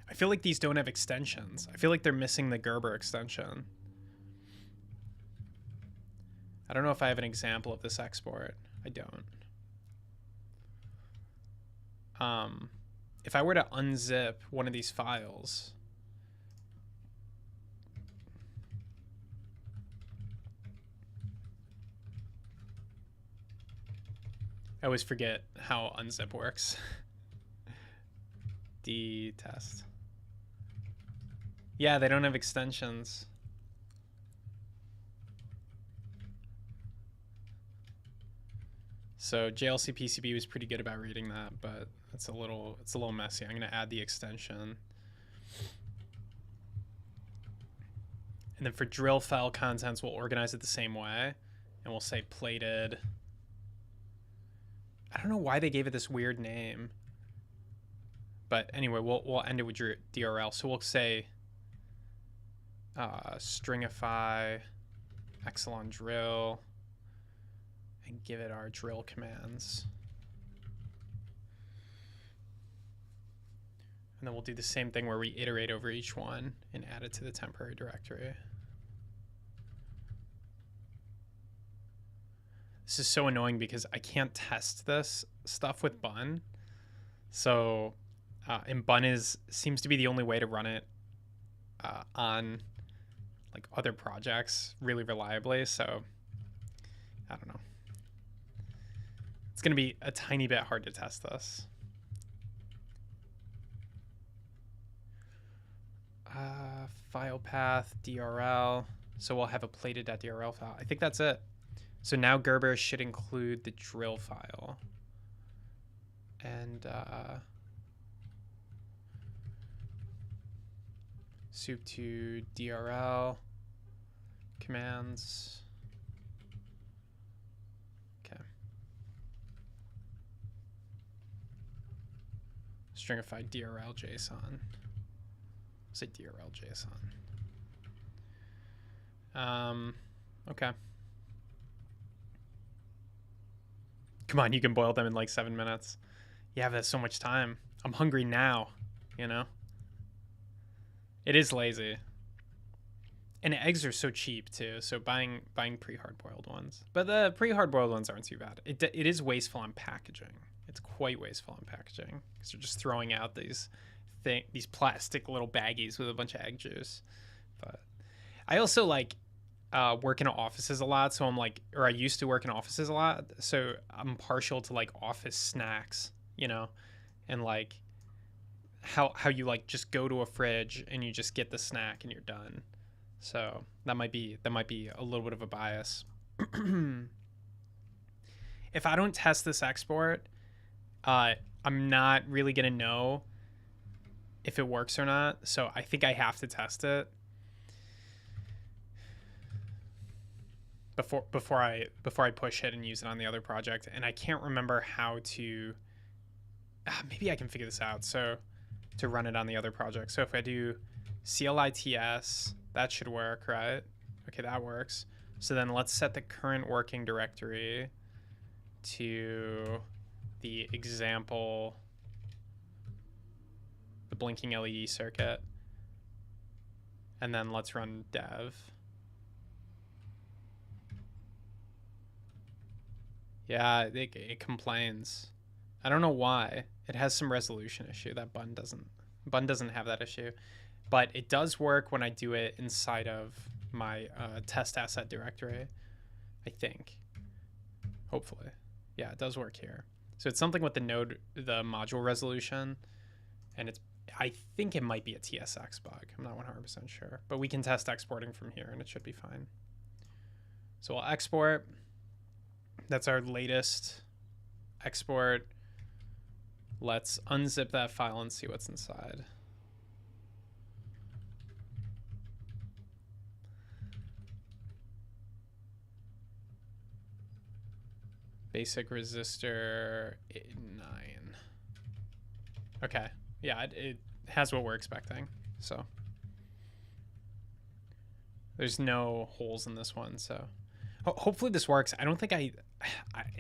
I feel like these don't have extensions. I feel like they're missing the Gerber extension. I don't know if I have an example of this export. I don't. If I were to unzip one of these files, I always forget how unzip works. D-test. Yeah, they don't have extensions. So JLC PCB was pretty good about reading that, but it's a little messy. I'm gonna add the extension. And then for drill file contents, we'll organize it the same way, and we'll say plated. I don't know why they gave it this weird name, but anyway, we'll end it with DRL. So we'll say stringify Exelon drill. And give it our drill commands. And then we'll do the same thing where we iterate over each one and add it to the temporary directory. This is so annoying because I can't test this stuff with Bun. So, and Bun seems to be the only way to run it on like other projects really reliably. So, I don't know. It's going to be a tiny bit hard to test this. File path, DRL. So we'll have a plated.drl file. I think that's it. So now Gerber should include the drill file. And soup to DRL commands. Okay. Stringify DRL JSON. Say DRL JSON. Okay. Come on, you can boil them in like 7 minutes. You have so much time. I'm hungry now, you know? It is lazy. And eggs are so cheap too, so buying pre-hard boiled ones. But the pre-hard boiled ones aren't too bad. It is wasteful on packaging. It's quite wasteful on packaging because you're just throwing out these plastic little baggies with a bunch of egg juice. But I also like work in offices a lot, so I used to work in offices a lot, so I'm partial to like office snacks, you know, and like how you like just go to a fridge and you just get the snack and you're done. So that might be a little bit of a bias. If I don't test this export, I'm not really gonna know if it works or not. So I think I have to test it before I push it and use it on the other project. And I can't remember how to. Maybe I can figure this out. So to run it on the other project. So if I do CLITS, that should work, right? Okay, that works. So then let's set the current working directory to the example, the blinking LED circuit. And then let's run dev. Yeah, it complains. I don't know why. It has some resolution issue that Bun doesn't. Bun doesn't have that issue. But it does work when I do it inside of my test asset directory, I think. Hopefully. Yeah, it does work here. So it's something with the module resolution, and I think it might be a TSX bug. I'm not 100% sure, but we can test exporting from here and it should be fine. So we'll export. That's our latest export. Let's unzip that file and see what's inside. Basic resistor 9. Okay. Yeah, it has what we're expecting. So there's no holes in this one. So hopefully this works. I don't think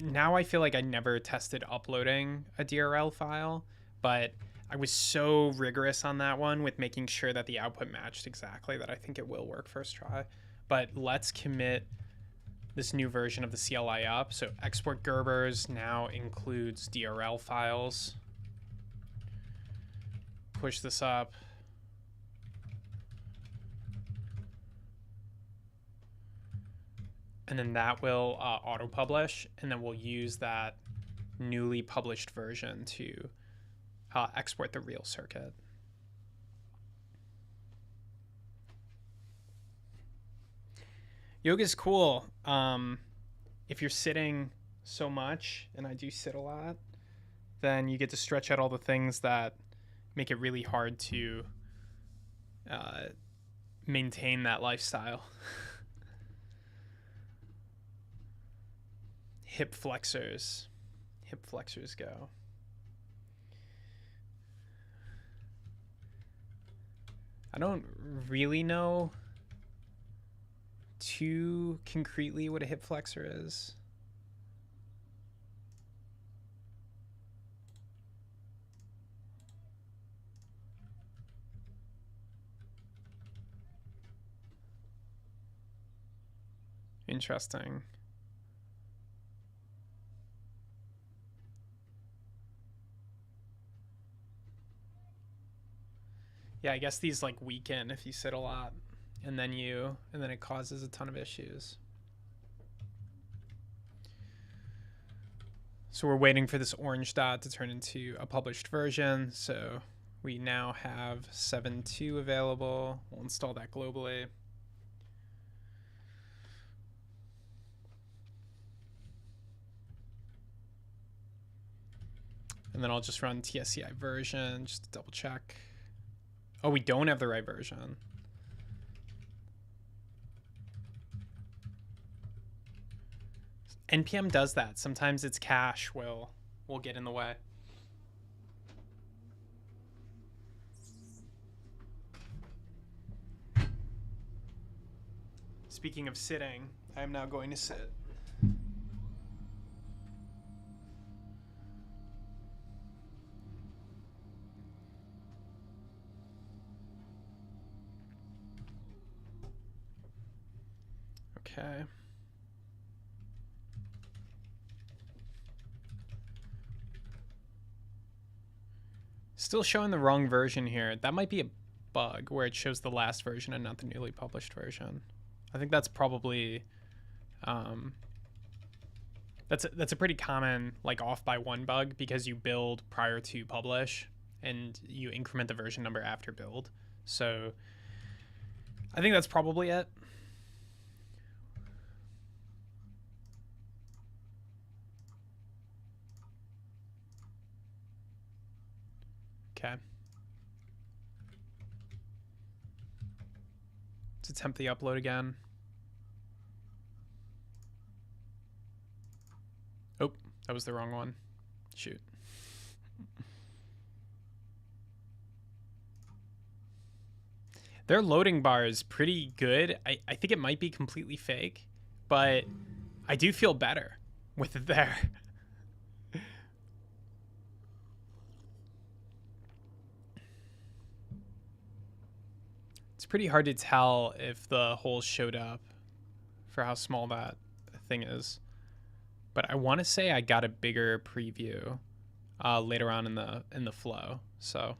now I feel like I never tested uploading a DRL file, but I was so rigorous on that one with making sure that the output matched exactly that I think it will work first try. But let's commit this new version of the CLI up. So export Gerbers now includes DRL files. Push this up. And then that will auto-publish, and then we'll use that newly published version to export the real circuit. Yoga's cool. If you're sitting so much, and I do sit a lot, then you get to stretch out all the things that make it really hard to maintain that lifestyle. Hip flexors go. I don't really know too concretely what a hip flexor is. interesting. Yeah, I guess these like weaken if you sit a lot, and then it causes a ton of issues. So we're waiting for this orange dot to turn into a published version. So we now have 7.2 available. We'll install that globally. And then I'll just run TSCI version just to double check. Oh, we don't have the right version. NPM does that. Sometimes its cache will get in the way. Speaking of sitting, I am now going to sit. Okay. Still showing the wrong version here. That might be a bug where it shows the last version and not the newly published version. I think that's probably that's a pretty common like off by one bug because you build prior to publish and you increment the version number after build. So I think that's probably it. Okay. Let's attempt the upload again. Oh, that was the wrong one. Shoot. Their loading bar is pretty good. I think it might be completely fake, but I do feel better with it there. It's pretty hard to tell if the holes showed up for how small that thing is. But I want to say I got a bigger preview later on in the flow. So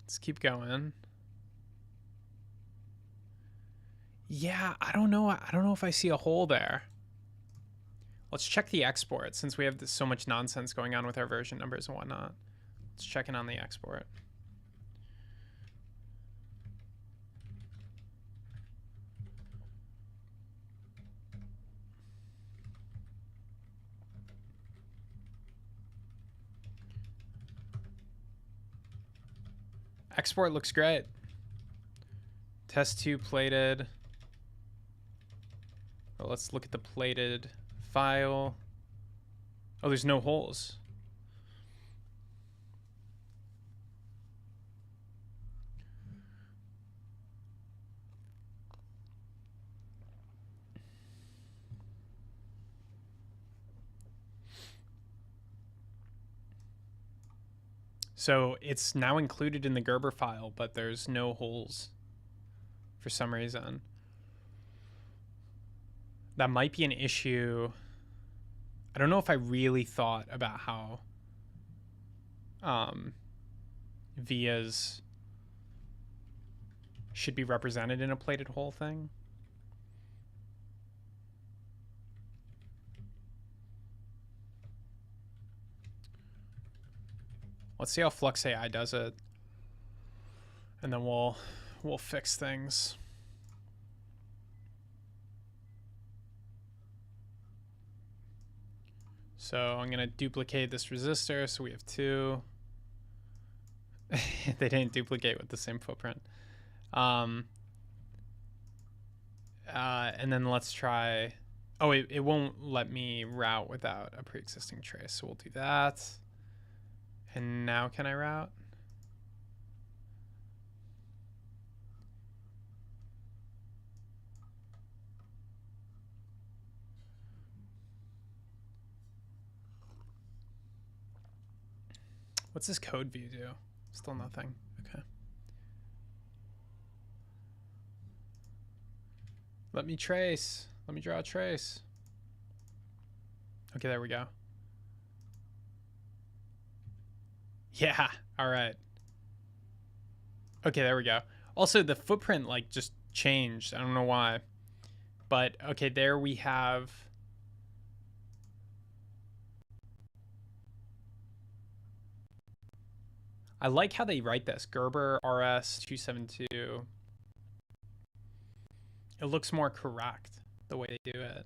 let's keep going. Yeah, I don't know. I don't know if I see a hole there. Let's check the export since we have so much nonsense going on with our version numbers and whatnot. Let's check in on the export. Export looks great. Test 2 plated. Well, let's look at the plated file. Oh, there's no holes. So it's now included in the Gerber file, but there's no holes for some reason. That might be an issue. I don't know if I really thought about how vias should be represented in a plated hole thing. Let's see how Flux AI does it, and then we'll fix things. So I'm gonna duplicate this resistor, so we have 2. They didn't duplicate with the same footprint. And then let's try. Oh, it won't let me route without a pre-existing trace, so we'll do that. And now can I route? What's this code view do? Still nothing. Okay. Let me trace. Let me draw a trace. Okay, there we go. Yeah, all right. Okay, there we go. Also, the footprint like just changed. I don't know why. But okay, there we have. I like how they write this. Gerber RS272. It looks more correct the way they do it.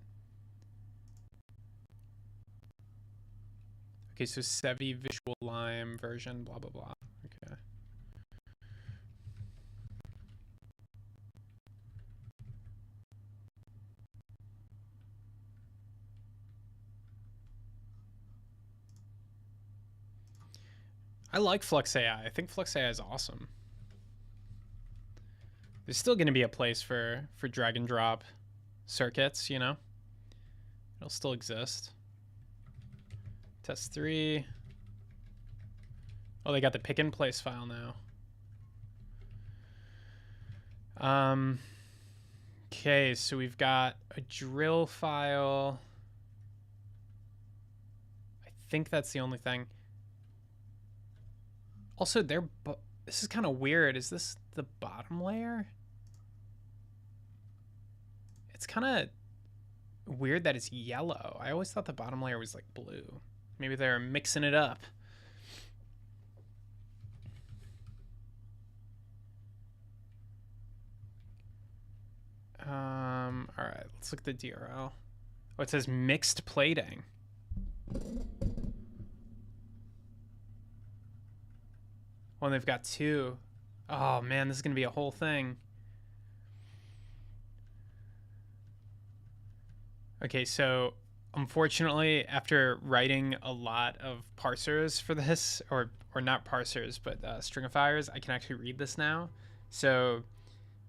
Okay, so Sevi Visual Lime version, blah, blah, blah. Okay. I like Flux AI. I think Flux AI is awesome. There's still going to be a place for drag and drop circuits, you know? It'll still exist. Test 3. Oh, they got the pick and place file now. Okay, so we've got a drill file. I think that's the only thing. Also, this is kind of weird. Is this the bottom layer? It's kind of weird that it's yellow. I always thought the bottom layer was like blue. Maybe they're mixing it up. All right, let's look at the DRL. Oh, it says mixed plating. Well, they've got 2. Oh man, this is gonna be a whole thing. Okay, so unfortunately, after writing a lot of parsers for this, or not parsers, but stringifiers, I can actually read this now. So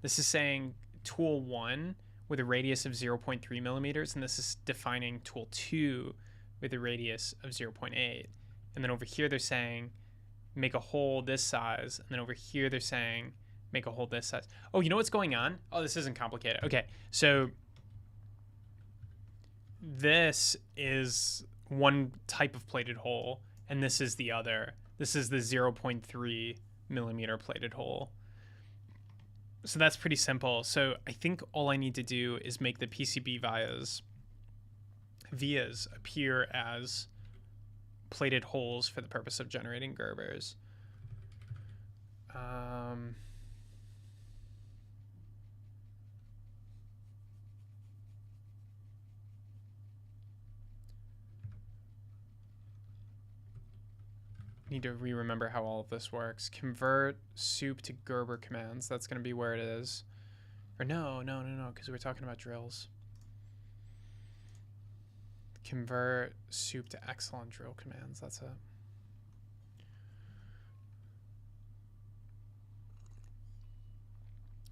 this is saying tool 1 with a radius of 0.3 millimeters, and this is defining tool 2 with a radius of 0.8. And then over here they're saying make a hole this size, and then over here they're saying make a hole this size. Oh, you know what's going on? Oh, this isn't complicated. Okay, so this is one type of plated hole, and this is the other. This is the 0.3 millimeter plated hole. So that's pretty simple. So I think all I need to do is make the PCB vias appear as plated holes for the purpose of generating Gerbers. Need to remember how all of this works. Convert soup to Gerber commands. That's going to be where it is. Or no, because we're talking about drills. Convert soup to excellent drill commands. That's it.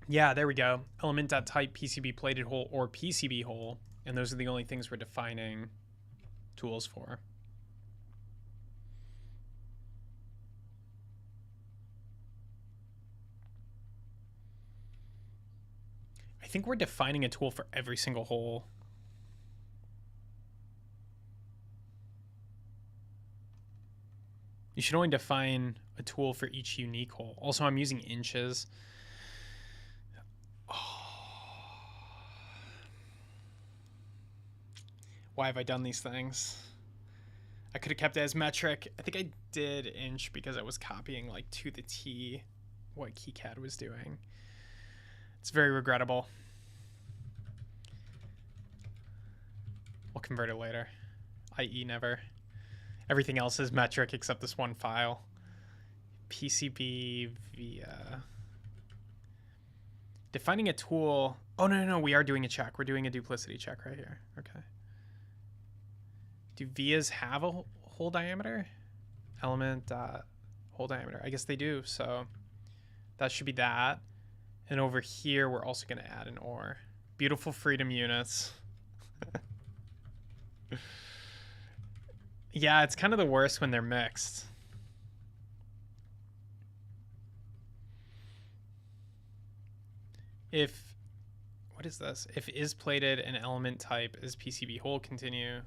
Yeah, there we go. Element.type PCB plated hole or PCB hole. And those are the only things we're defining tools for. I think we're defining a tool for every single hole. You should only define a tool for each unique hole. Also, I'm using inches. Oh. Why have I done these things? I could have kept it as metric. I think I did inch because I was copying like to the T what KiCad was doing. It's very regrettable. We'll convert it later. i.e. never. Everything else is metric except this one file. PCB via. Defining a tool. Oh, no. We are doing a check. We're doing a duplicity check right here. Okay. Do vias have a hole diameter? Element hole diameter. I guess they do. So that should be that. And over here, we're also going to add an OR. Beautiful freedom units. Yeah, it's kind of the worst when they're mixed. what is this? If is plated an element type is PCB hole, continue.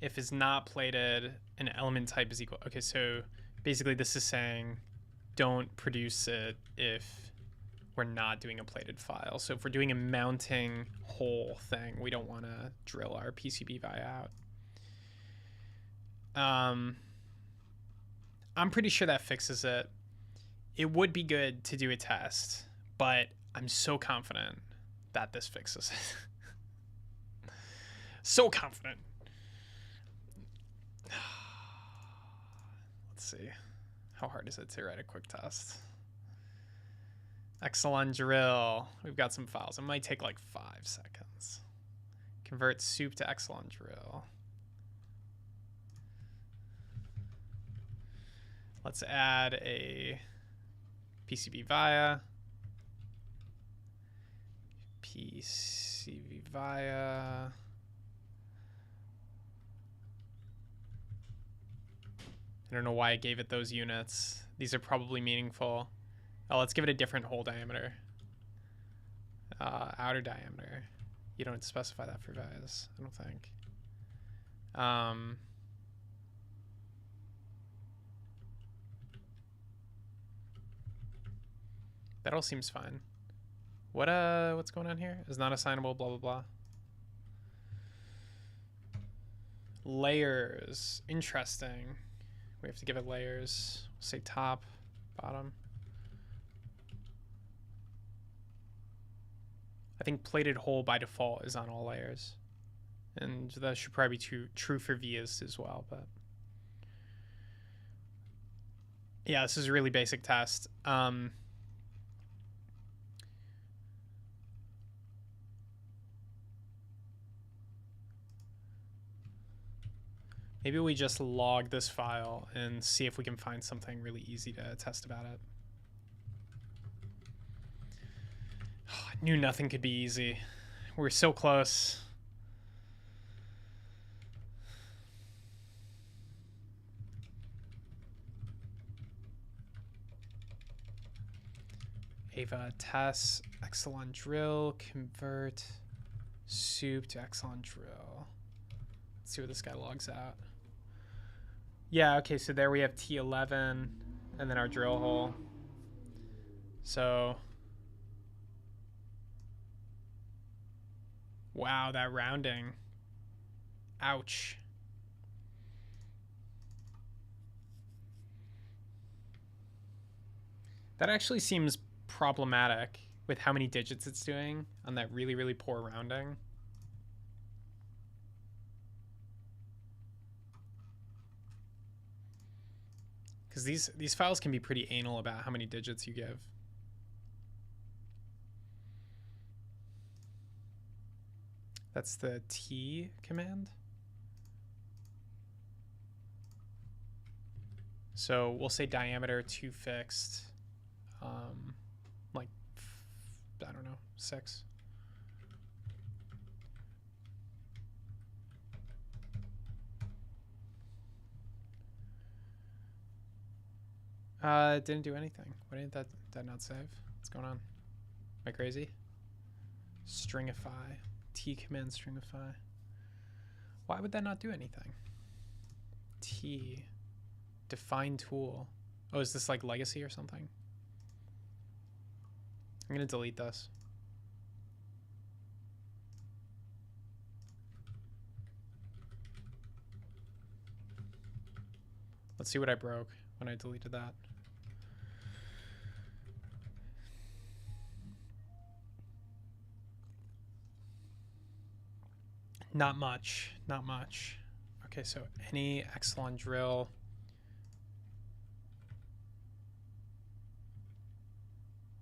If is not plated an element type is equal. Okay, so basically this is saying don't produce it if we're not doing a plated file. So if we're doing a mounting hole thing, we don't want to drill our PCB via out. I'm pretty sure that fixes it. It would be good to do a test, but I'm so confident that this fixes it. So confident. Let's see. How hard is it to write a quick test? Exelon drill. We've got some files. It might take like 5 seconds. Convert soup to Exelon drill. Let's add a PCB via. PCB via. I don't know why I gave it those units. These are probably meaningful. Oh, let's give it a different hole diameter. Outer diameter. You don't specify that for vias, I don't think. That all seems fine. What's going on here? Is not assignable, blah, blah, blah. Layers. Interesting. We have to give it layers. We'll say top, bottom. I think plated hole by default is on all layers. And that should probably be true for vias as well, but yeah, this is a really basic test. Maybe we just log this file and see if we can find something really easy to test about it. I knew nothing could be easy. We're so close. Ava test, Exelon drill, convert soup to Exelon drill. Let's see what this guy logs out. Yeah, okay, so there we have T11 and then our drill hole. So, wow, that rounding. Ouch. That actually seems problematic with how many digits it's doing on that really, really poor rounding. Because these files can be pretty anal about how many digits you give. That's the T command. So we'll say diameter 2 fixed, like, I don't know, 6. It didn't do anything. Why didn't that not save? What's going on? Am I crazy? Stringify. T command stringify. Why would that not do anything? T. Define tool. Oh, is this like legacy or something? I'm going to delete this. Let's see what I broke when I deleted that. Not much, not much. Okay, so any Exelon drill.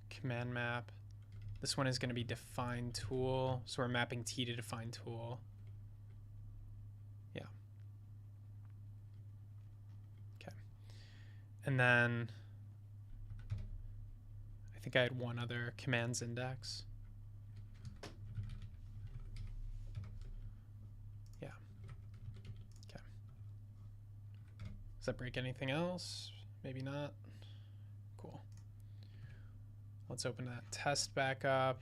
Command map. This one is going to be define tool. So we're mapping T to define tool. Yeah. Okay. And then I think I had one other commands index. Yeah. Okay. Does that break anything else? Maybe not. Cool. Let's open that test back up.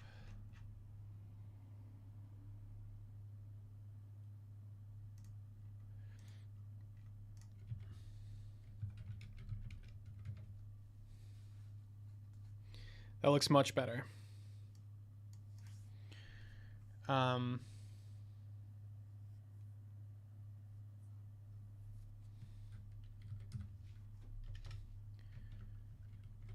That looks much better. I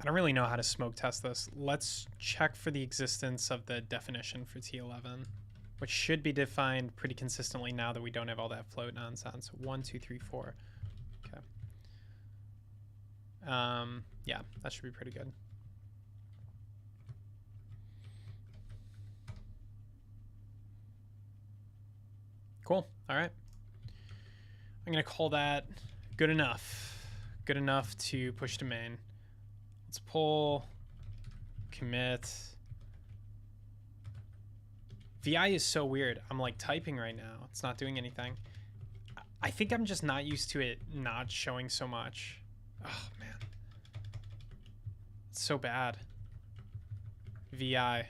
don't really know how to smoke test this. Let's check for the existence of the definition for T11, which should be defined pretty consistently now that we don't have all that float nonsense. 1, 2, 3, 4. Okay. Yeah, that should be pretty good. Cool. All right. I'm going to call that good enough. Good enough to push to main. Let's pull, commit. VI is so weird. I'm like typing right now. It's not doing anything. I think I'm just not used to it not showing so much. Oh, man. It's so bad. VI.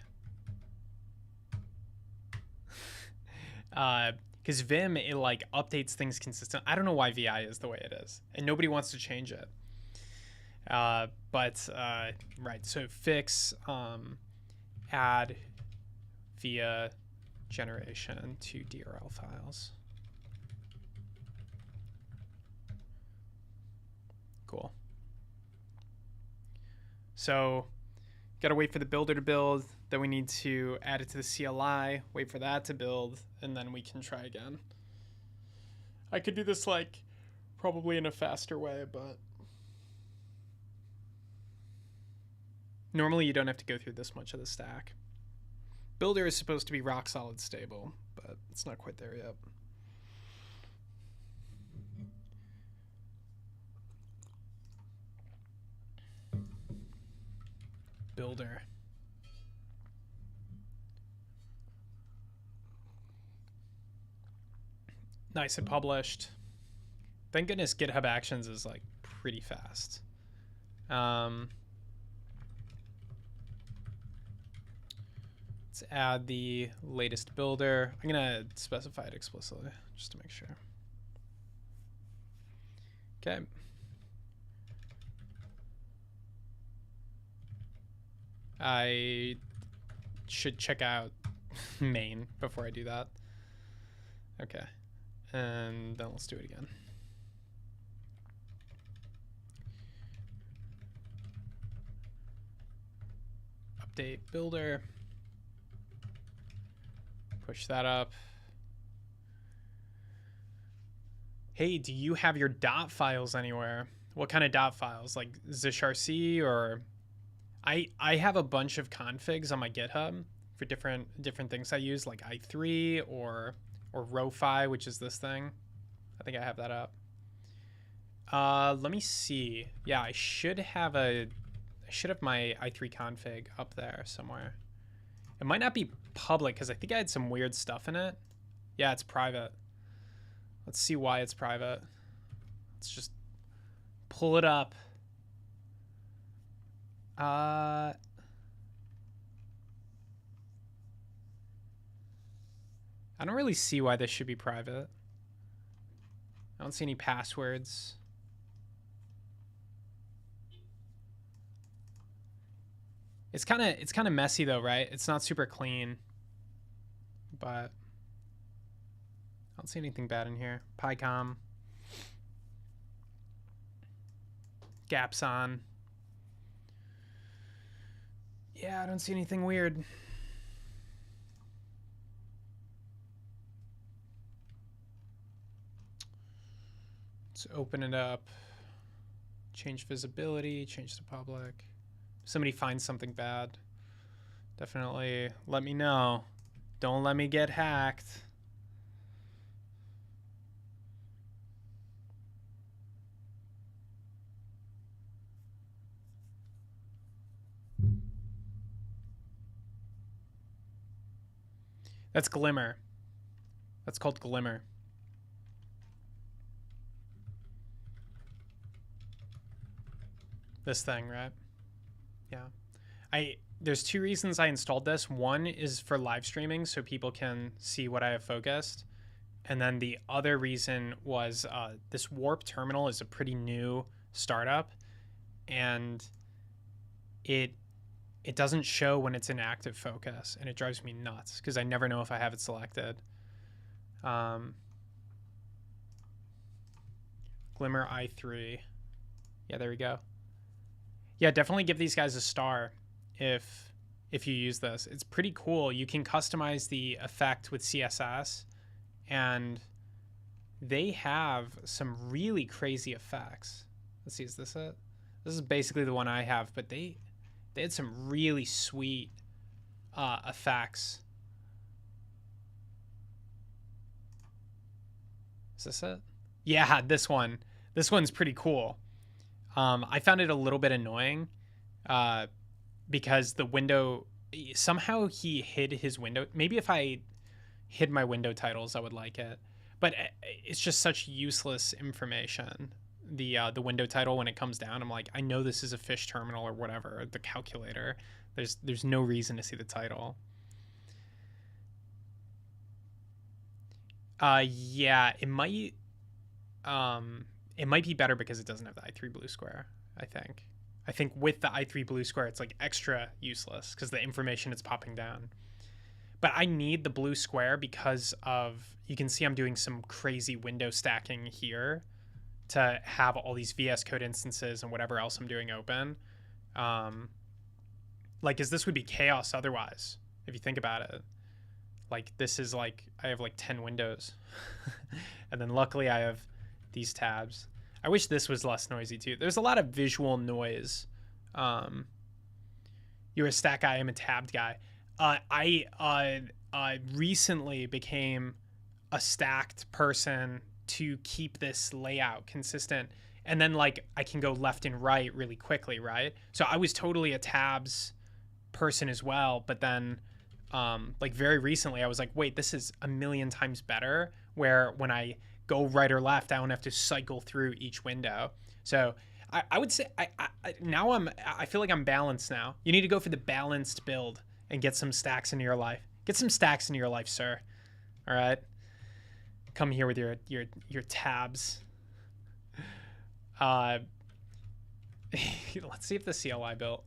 Because Vim, it like updates things consistent. I don't know why VI is the way it is. And nobody wants to change it. Right, so fix add via generation to DRL files. Cool. So got to wait for the builder to build, then we need to add it to the CLI, wait for that to build, and then we can try again. I could do this like probably in a faster way, but normally you don't have to go through this much of the stack. Builder is supposed to be rock solid stable, but it's not quite there yet. Builder. Nice and published. Thank goodness GitHub Actions is like pretty fast. Let's add the latest builder. I'm gonna specify it explicitly just to make sure. Okay. I should check out main before I do that. Okay. And then let's do it again. Update builder. Push that up. Hey, do you have your dot files anywhere? What kind of dot files? Like zshrc or... I have a bunch of configs on my GitHub for different things I use, like i3 or Ro-Fi, which is this thing. I think I have that up. Let me see. Yeah, I should have my i3 config up there somewhere. It might not be public because I think I had some weird stuff in it. Yeah, it's private. Let's see why it's private. Let's just pull it up. I don't really see why this should be private. I don't see any passwords. It's kind of messy though, right? It's not super clean, but I don't see anything bad in here. PyCom, gaps on. Yeah, I don't see anything weird. Let's open it up. Change visibility, change to public. If somebody finds something bad, definitely let me know. Don't let me get hacked. That's Glimmer. That's called Glimmer. This thing, right? Yeah. There's two reasons I installed this. One is for live streaming so people can see what I have focused. And then the other reason was this Warp terminal is a pretty new startup. And it it doesn't show when it's in active focus, and it drives me nuts because I never know if I have it selected. Glimmer i3. Yeah, there we go. Yeah, definitely give these guys a star if you use this. It's pretty cool. You can customize the effect with CSS, and they have some really crazy effects. Let's see, is this it? This is basically the one I have, but they had some really sweet effects. Is this it? Yeah, this one. This one's pretty cool. I found it a little bit annoying because the window, somehow he hid his window. Maybe if I hid my window titles, I would like it. But it's just such useless information. The window title, when it comes down, I'm like, I know this is a fish terminal or whatever, the calculator. There's no reason to see the title. Yeah, it might be better because it doesn't have the i3 blue square. I think with the i3 blue square, it's like extra useless because the information is popping down. But I need the blue square because of, you can see I'm doing some crazy window stacking here to have all these VS Code instances and whatever else I'm doing open. Like, as this would be chaos otherwise, if you think about it. Like, this is like, I have like 10 windows. And then luckily I have these tabs. I wish this was less noisy too. There's a lot of visual noise. You're a stack guy, I'm a tabbed guy. I recently became a stacked person to keep this layout consistent. And then like I can go left and right really quickly, right? So I was totally a tabs person as well. But then like very recently I was like, wait, this is a million times better, where when I go right or left, I don't have to cycle through each window. So I would say now I feel like I'm balanced now. You need to go for the balanced build and get some stacks into your life. Get some stacks into your life, sir. All right. Come here with your tabs. Let's see if the CLI built.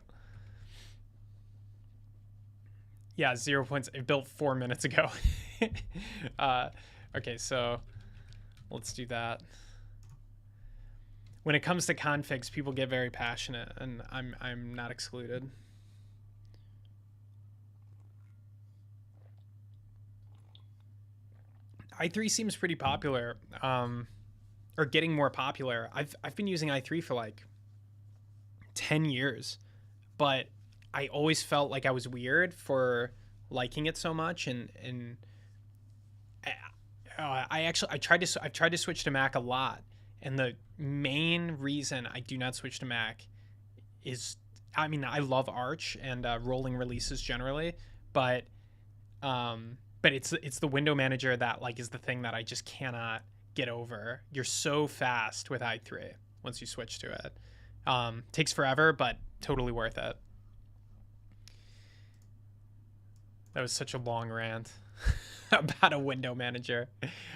Yeah, 0 points. It built 4 minutes ago. Okay, so let's do that. When it comes to configs, people get very passionate, and I'm not excluded. i3 seems pretty popular, or getting more popular. I've been using i3 for like 10 years, but I always felt like I was weird for liking it so much, and I've tried to switch to Mac a lot, and the main reason I do not switch to Mac is, I mean, I love Arch and rolling releases generally, but it's the window manager that like is the thing that I just cannot get over. You're so fast with i3 once you switch to it. Takes forever, but totally worth it. That was such a long rant about a window manager.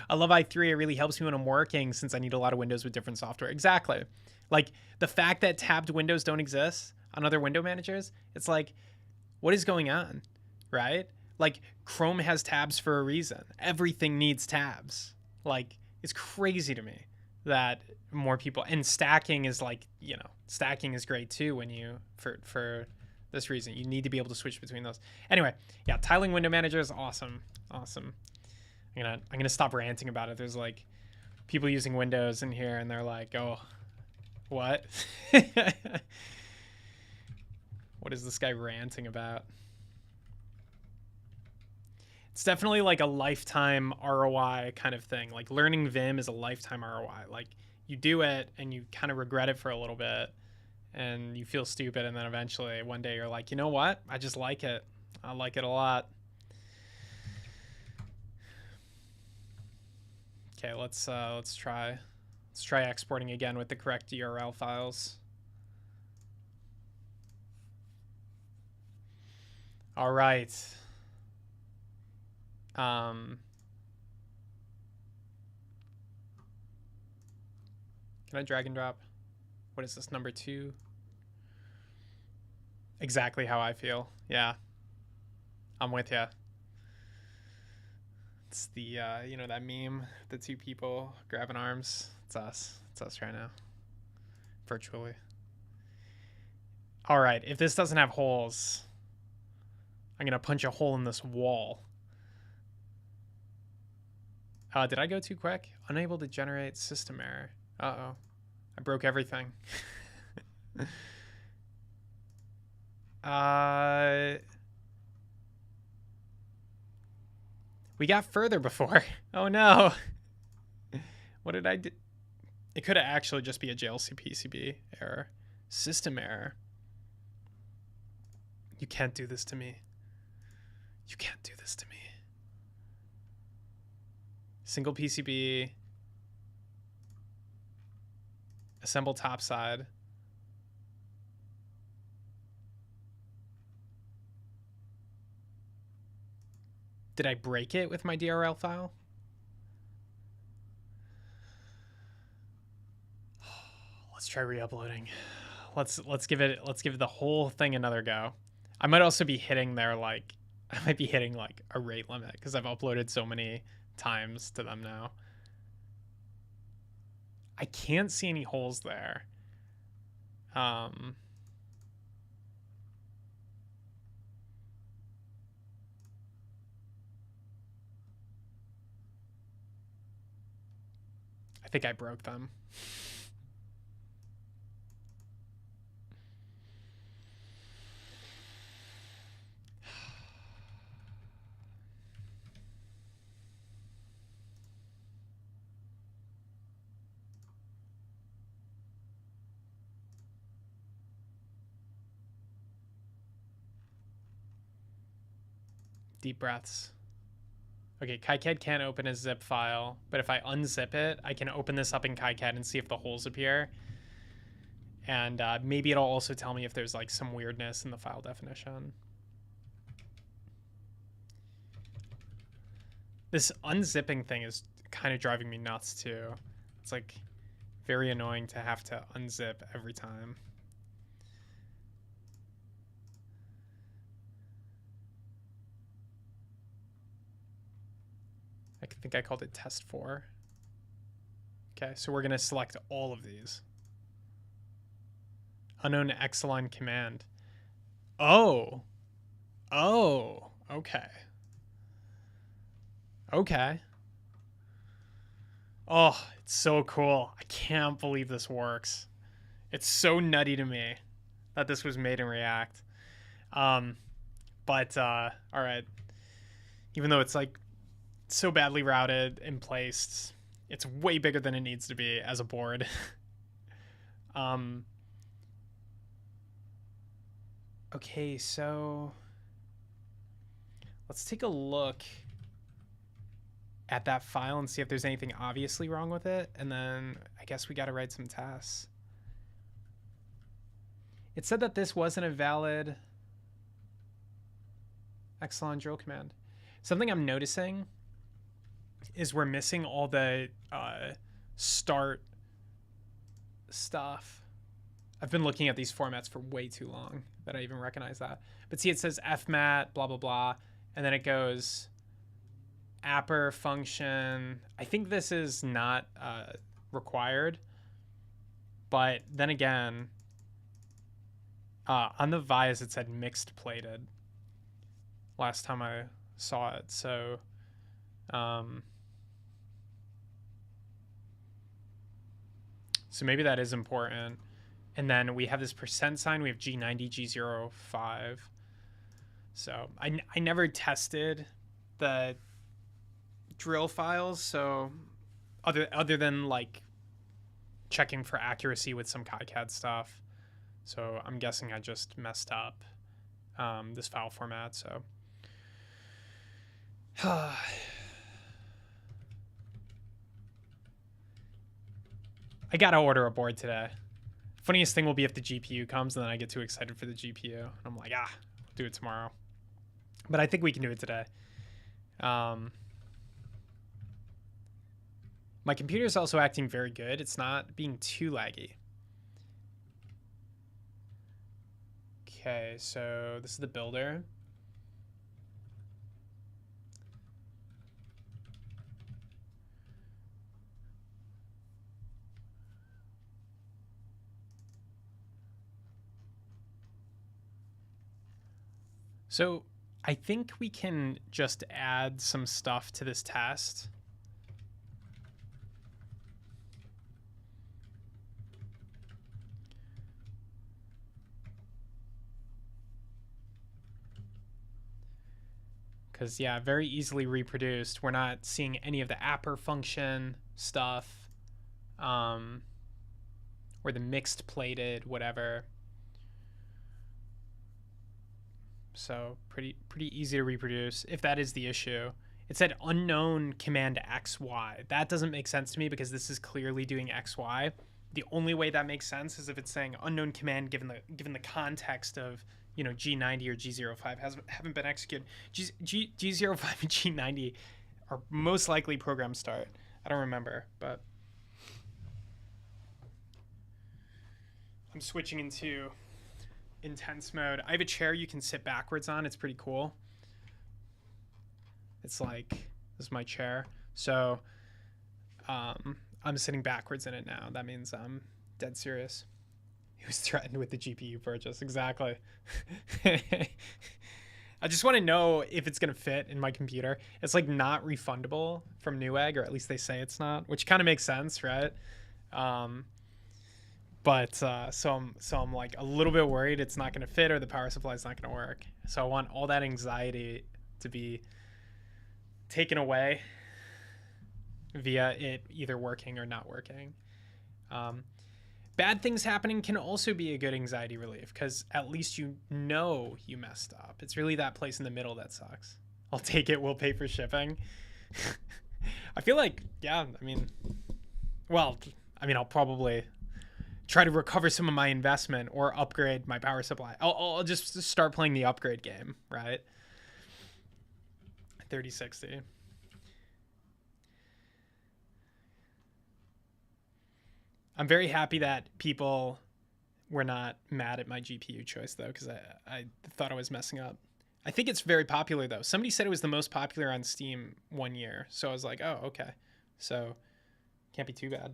I love i3. It really helps me when I'm working, since I need a lot of windows with different software. Exactly. Like the fact that tabbed windows don't exist on other window managers, it's like, what is going on, right? Like Chrome has tabs for a reason. Everything needs tabs. Like, it's crazy to me that more people, and stacking is like, you know, stacking is great too when you, for this reason, you need to be able to switch between those. Anyway, yeah, tiling window manager is awesome. Awesome. I'm gonna stop ranting about it. There's like people using Windows in here and they're like, oh, what? What is this guy ranting about? It's definitely like a lifetime ROI kind of thing. Like learning Vim is a lifetime ROI. Like you do it and you kind of regret it for a little bit and you feel stupid, and then eventually one day you're like, you know what? I just like it. I like it a lot. Okay, let's try exporting again with the correct URL files. All right. Can I drag and drop? What is this, number 2? exactly how I feel. Yeah, I'm with you. It's the you know that meme, the two people grabbing arms. It's us. It's us right now, virtually. All right. If this doesn't have holes, I'm gonna punch a hole in this wall. Did I go too quick? Unable to generate system error. Uh-oh. I broke everything. We got further before. Oh no. What did I do? It could actually just be a JLC PCB error. System error. You can't do this to me. You can't do this to me. Single PCB. Assemble top side. Did I break it with my DRL file? Let's try re-uploading. Let's give it the whole thing another go. I might also be hitting their I might be hitting like a rate limit because I've uploaded so many times to them now. I can't see any holes there. I think I broke them. Deep breaths. Okay, KiCad can't open a zip file, but if I unzip it, I can open this up in KiCad and see if the holes appear. And maybe it'll also tell me if there's like some weirdness in the file definition. This unzipping thing is kind of driving me nuts too. It's like very annoying to have to unzip every time. I think I called it test 4. Okay, so we're going to select all of these. Unknown X-line command. Oh. Oh, okay. Okay. Oh, it's so cool. I can't believe this works. It's so nutty to me that this was made in React. All right. Even though it's like so badly routed and placed, it's way bigger than it needs to be as a board. Okay, so let's take a look at that file and see if there's anything obviously wrong with it, and then I guess we got to write some tests. It said that this wasn't a valid Exelon drill command. Something I'm noticing is we're missing all the start stuff. I've been looking at these formats for way too long that I even recognize that. But see, it says fmat, blah, blah, blah. And then it goes apper function. I think this is not required. But then again, on the Vias, it said mixed plated last time I saw it. So, so maybe that is important. And then we have this percent sign. We have G90, G05. So I never tested the drill files. So other than like checking for accuracy with some KiCad stuff. So I'm guessing I just messed up this file format. So I gotta order a board today. Funniest thing will be if the GPU comes and then I get too excited for the GPU. And I'm like, I'll do it tomorrow. But I think we can do it today. My computer is also acting very good. It's not being too laggy. Okay, so this is the builder. So I think we can just add some stuff to this test. Because, yeah, very easily reproduced. We're not seeing any of the Apper function stuff, or the mixed plated, whatever. So pretty easy to reproduce if that is the issue. It said unknown command XY. That doesn't make sense to me because this is clearly doing XY. The only way that makes sense is if it's saying unknown command given the context of, you know, G90 or G05 haven't been executed. G05 and G90 are most likely program start. I don't remember, but I'm switching into intense mode. I have a chair you can sit backwards on. It's pretty cool. It's like, this is my chair. So I'm sitting backwards in it now. That means I'm dead serious. He was threatened with the GPU purchase. Exactly. I just want to know if it's going to fit in my computer. It's like not refundable from Newegg, or at least they say it's not, which kind of makes sense, right? But so I'm like a little bit worried it's not going to fit or the power supply is not going to work. So I want all that anxiety to be taken away via it either working or not working. Bad things happening can also be a good anxiety relief because at least you know you messed up. It's really that place in the middle that sucks. I'll take it. We'll pay for shipping. I feel like, yeah, I'll probably try to recover some of my investment or upgrade my power supply. I'll just start playing the upgrade game, right? 3060. I'm very happy that people were not mad at my GPU choice, though, because I thought I was messing up. I think it's very popular, though. Somebody said it was the most popular on Steam 1 year. So I was like, oh, okay. So can't be too bad.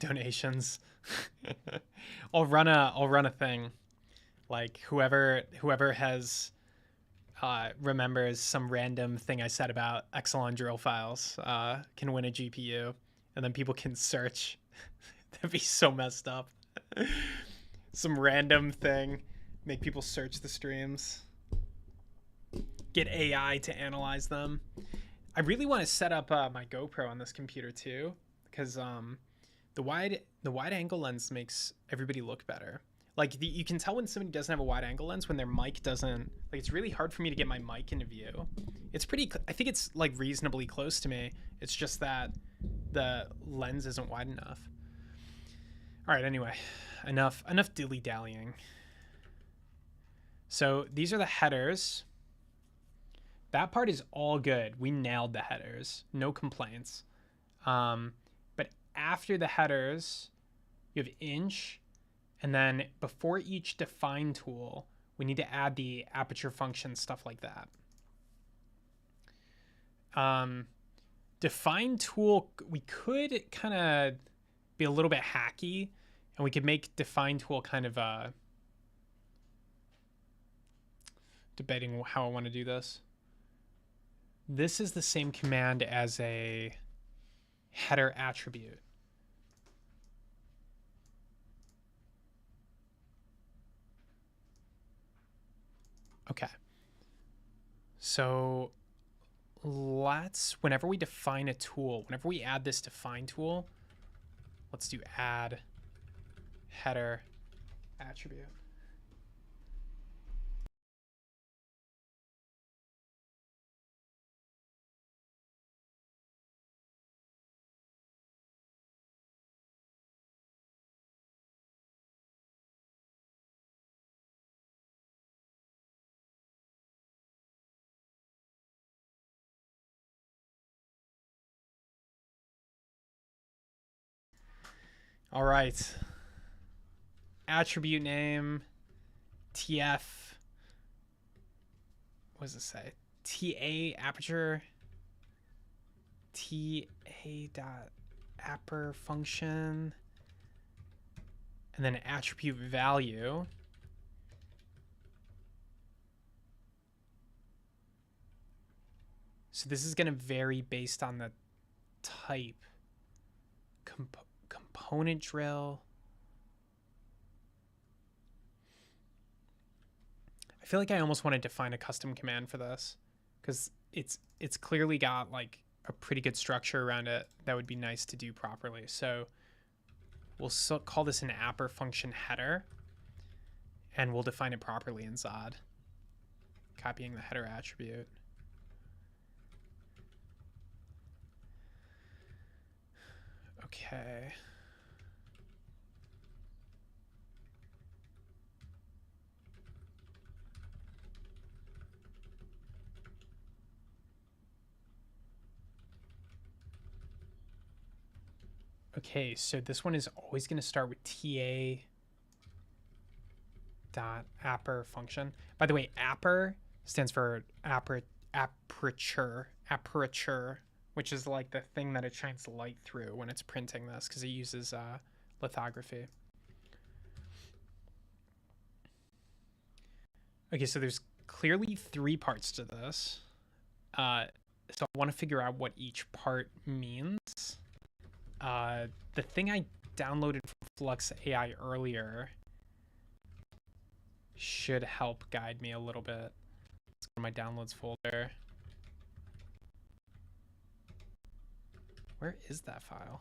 Donations. I'll run a thing. Like whoever has remembers some random thing I said about Exelon drill files can win a GPU, and then people can search. That'd be so messed up. Some random thing, make people search the streams, get AI to analyze them. I really want to set up my GoPro on this computer too, because the wide angle lens makes everybody look better. Like you can tell when somebody doesn't have a wide angle lens when their mic doesn't, like, it's really hard for me to get my mic into view. It's I think it's like reasonably close to me. It's just that the lens isn't wide enough. All right, anyway, enough dilly-dallying. So these are the headers. That part is all good. We nailed the headers. No complaints. But after the headers, you have inch. And then before each define tool, we need to add the aperture function, stuff like that. Define tool, we could kind of be a little bit hacky, and we could make define tool kind of debating how I want to do this. This is the same command as a header attribute. Okay. So whenever we define a tool, whenever we add this define tool, let's do add header attribute. All right. attribute name, TF, what does it say? TA aperture, TA dot apper function, and then attribute value. So this is going to vary based on the type. Component drill. I feel like I almost want to define a custom command for this, because it's clearly got like a pretty good structure around it that would be nice to do properly. So we'll call this an apper function header, and we'll define it properly in Zod, copying the header attribute. Okay. Okay, so this one is always going to start with TA dot apper function. By the way, apper stands for aperture, which is like the thing that it shines light through when it's printing this, because it uses lithography. Okay, so there's clearly 3 parts to this. So I want to figure out what each part means. The thing I downloaded from Flux AI earlier should help guide me a little bit. Let's go to my downloads folder. Where is that file?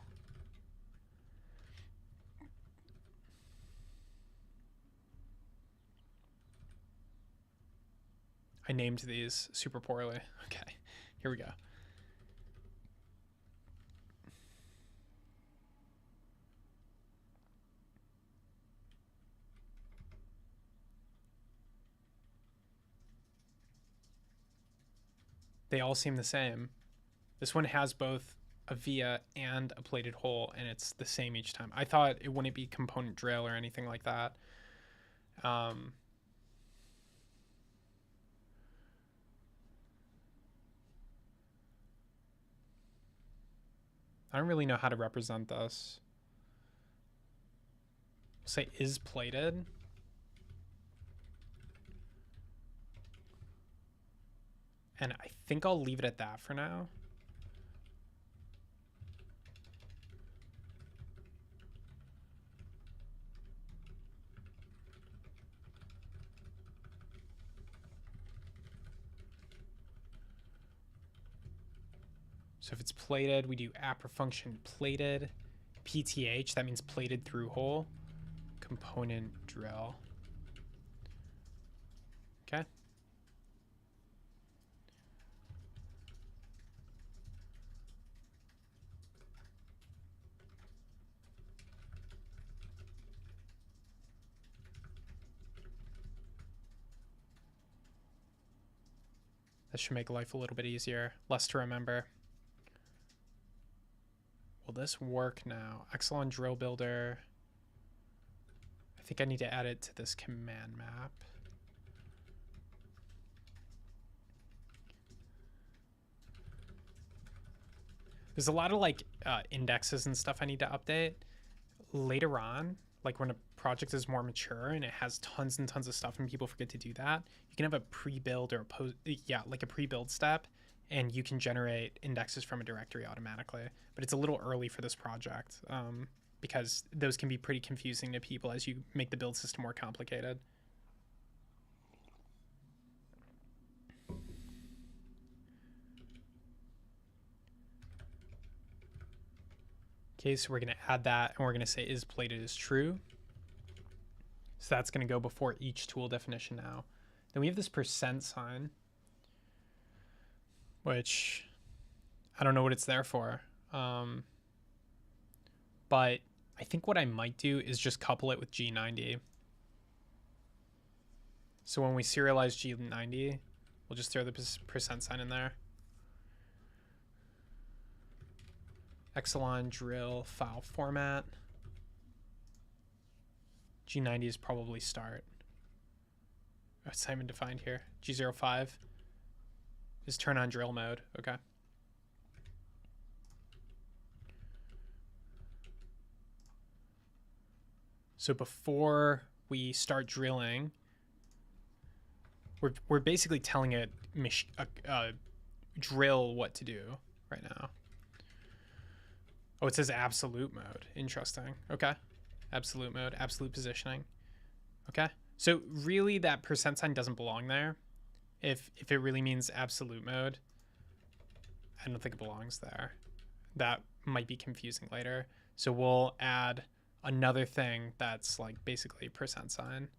I named these super poorly. Okay, here we go. They all seem the same. This one has both a via and a plated hole, and it's the same each time. I thought it wouldn't be component drill or anything like that. I don't really know how to represent this. We'll say is plated. And I think I'll leave it at that for now. So if it's plated, we do apper function plated, PTH, that means plated through hole, component drill. Okay. This should make life a little bit easier, less to remember. Will this work now? Exelon drill builder. I think I need to add it to this command map. There's a lot of like indexes and stuff I need to update later on. Like when a project is more mature and it has tons and tons of stuff and people forget to do that, you can have a pre-build or a post, like a pre-build step, and you can generate indexes from a directory automatically. But it's a little early for this project because those can be pretty confusing to people as you make the build system more complicated. Okay, so we're going to add that, and we're going to say is plated is true. So that's going to go before each tool definition now. Then we have this percent sign, which I don't know what it's there for. But I think what I might do is just couple it with G90. So when we serialize G90, we'll just throw the percent sign in there. Exelon drill file format. G90 is probably start. Oh, it's time defined here. G05 is turn on drill mode. Okay. So before we start drilling, we're basically telling it drill what to do right now. Oh, it says absolute mode. Interesting. Okay. Absolute mode, absolute positioning. Okay. So really that percent sign doesn't belong there. If it really means absolute mode, I don't think it belongs there. That might be confusing later. So we'll add another thing that's like basically percent sign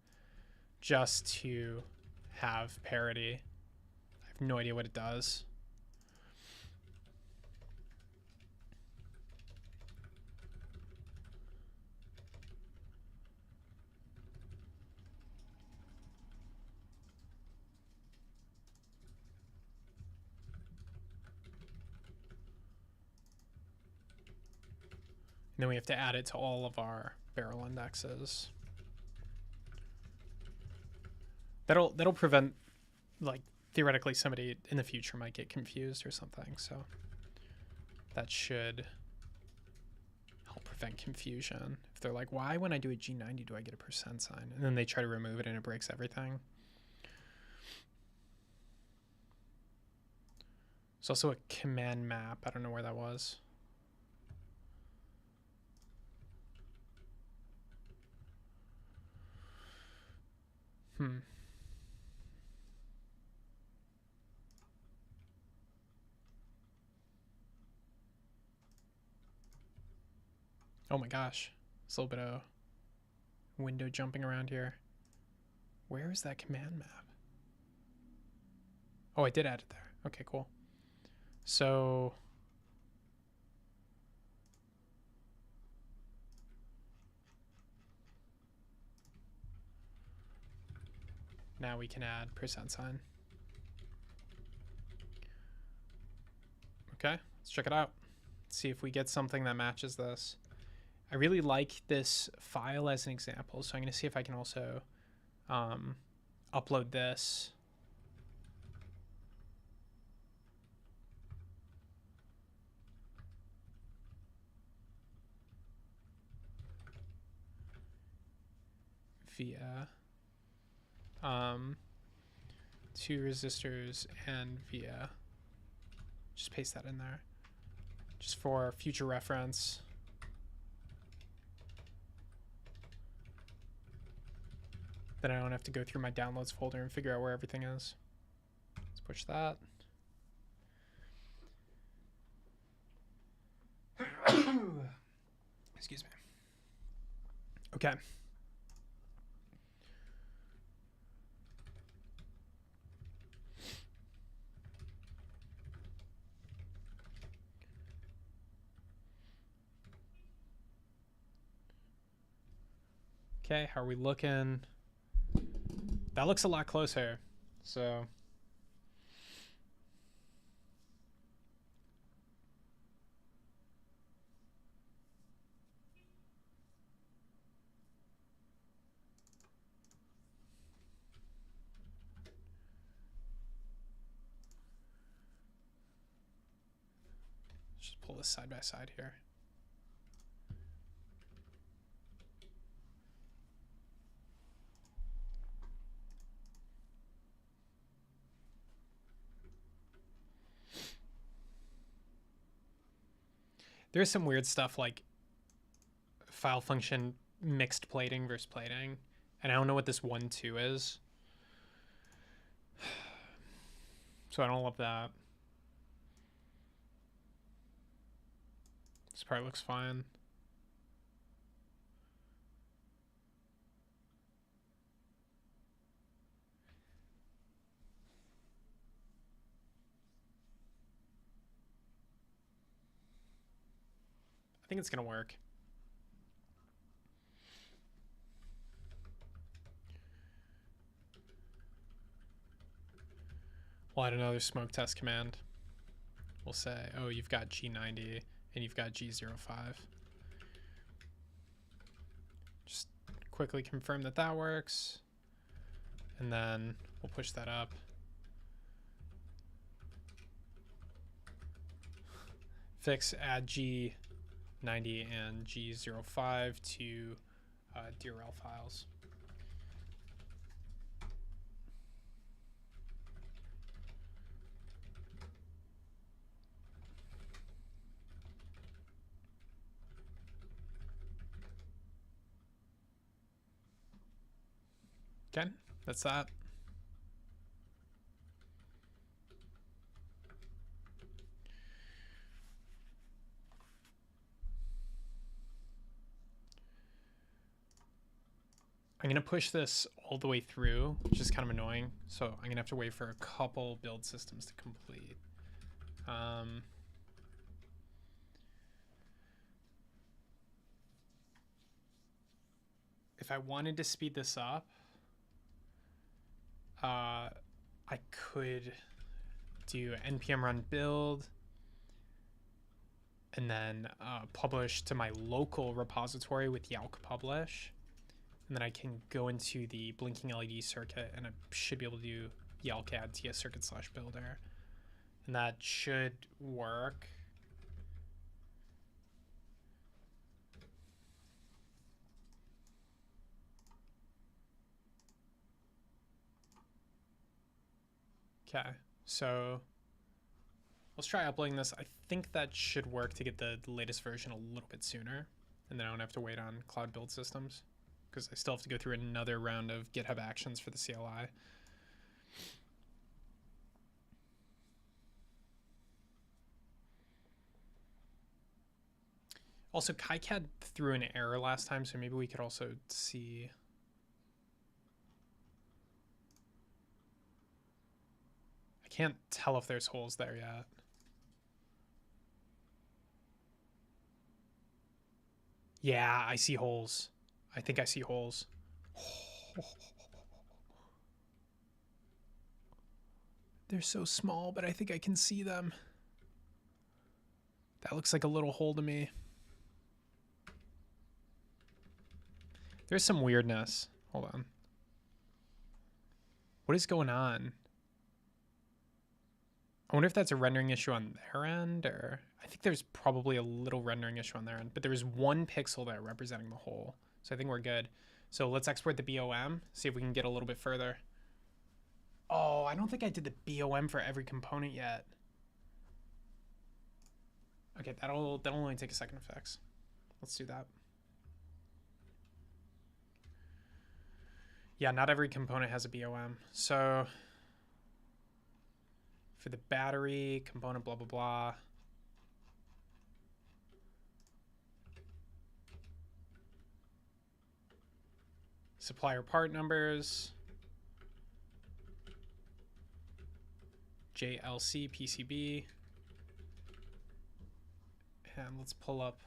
just to have parity. I have no idea what it does. And then we have to add it to all of our barrel indexes. That'll prevent, like, theoretically somebody in the future might get confused or something. So that should help prevent confusion. If they're like, why when I do a G90 do I get a percent sign? And then they try to remove it and it breaks everything. There's also a command map. I don't know where that was. Oh my gosh. There's a little bit of window jumping around here. Where is that command map? Oh, I did add it there. Okay, cool. So now we can add percent sign. Okay, let's check it out. Let's see if we get something that matches this. I really like this file as an example, so I'm going to see if I can also upload this. Via 2 resistors and via, just paste that in there just for future reference. Then I don't have to go through my downloads folder and figure out where everything is. Let's push that. Excuse me. Okay. Okay, how are we looking? That looks a lot closer. So just pull this side by side here. There's some weird stuff like file function mixed plating versus plating. And I don't know what this 1-2 is. So I don't love that. This part looks fine. I think it's gonna work. We'll add another smoke test command. We'll say, oh, you've got G90 and you've got G05. Just quickly confirm that that works. And then we'll push that up. Fix add G90 and G05 to DRL files. Okay, that's that. I'm going to push this all the way through, which is kind of annoying. So I'm going to have to wait for a couple build systems to complete. If I wanted to speed this up, I could do npm run build and then publish to my local repository with Yalk publish. And then I can go into the blinking LED circuit and I should be able to do Yalk add ts circuit / builder. And that should work. Okay, so let's try uploading this. I think that should work to get the latest version a little bit sooner. And then I don't have to wait on cloud build systems, because I still have to go through another round of GitHub actions for the CLI. Also, KiCad threw an error last time, so maybe we could also see. I can't tell if there's holes there yet. Yeah, I see holes. I think I see holes. They're so small, but I think I can see them. That looks like a little hole to me. There's some weirdness. Hold on. What is going on? I wonder if that's a rendering issue on their end, or I think there's probably a little rendering issue on their end, but there was one pixel there representing the hole. So I think we're good. So let's export the BOM, see if we can get a little bit further. Oh, I don't think I did the BOM for every component yet. Okay, that'll only take a second to fix. Let's do that. Yeah, not every component has a BOM. So for the battery component, blah, blah, blah. Supplier part numbers. JLC PCB. And let's pull up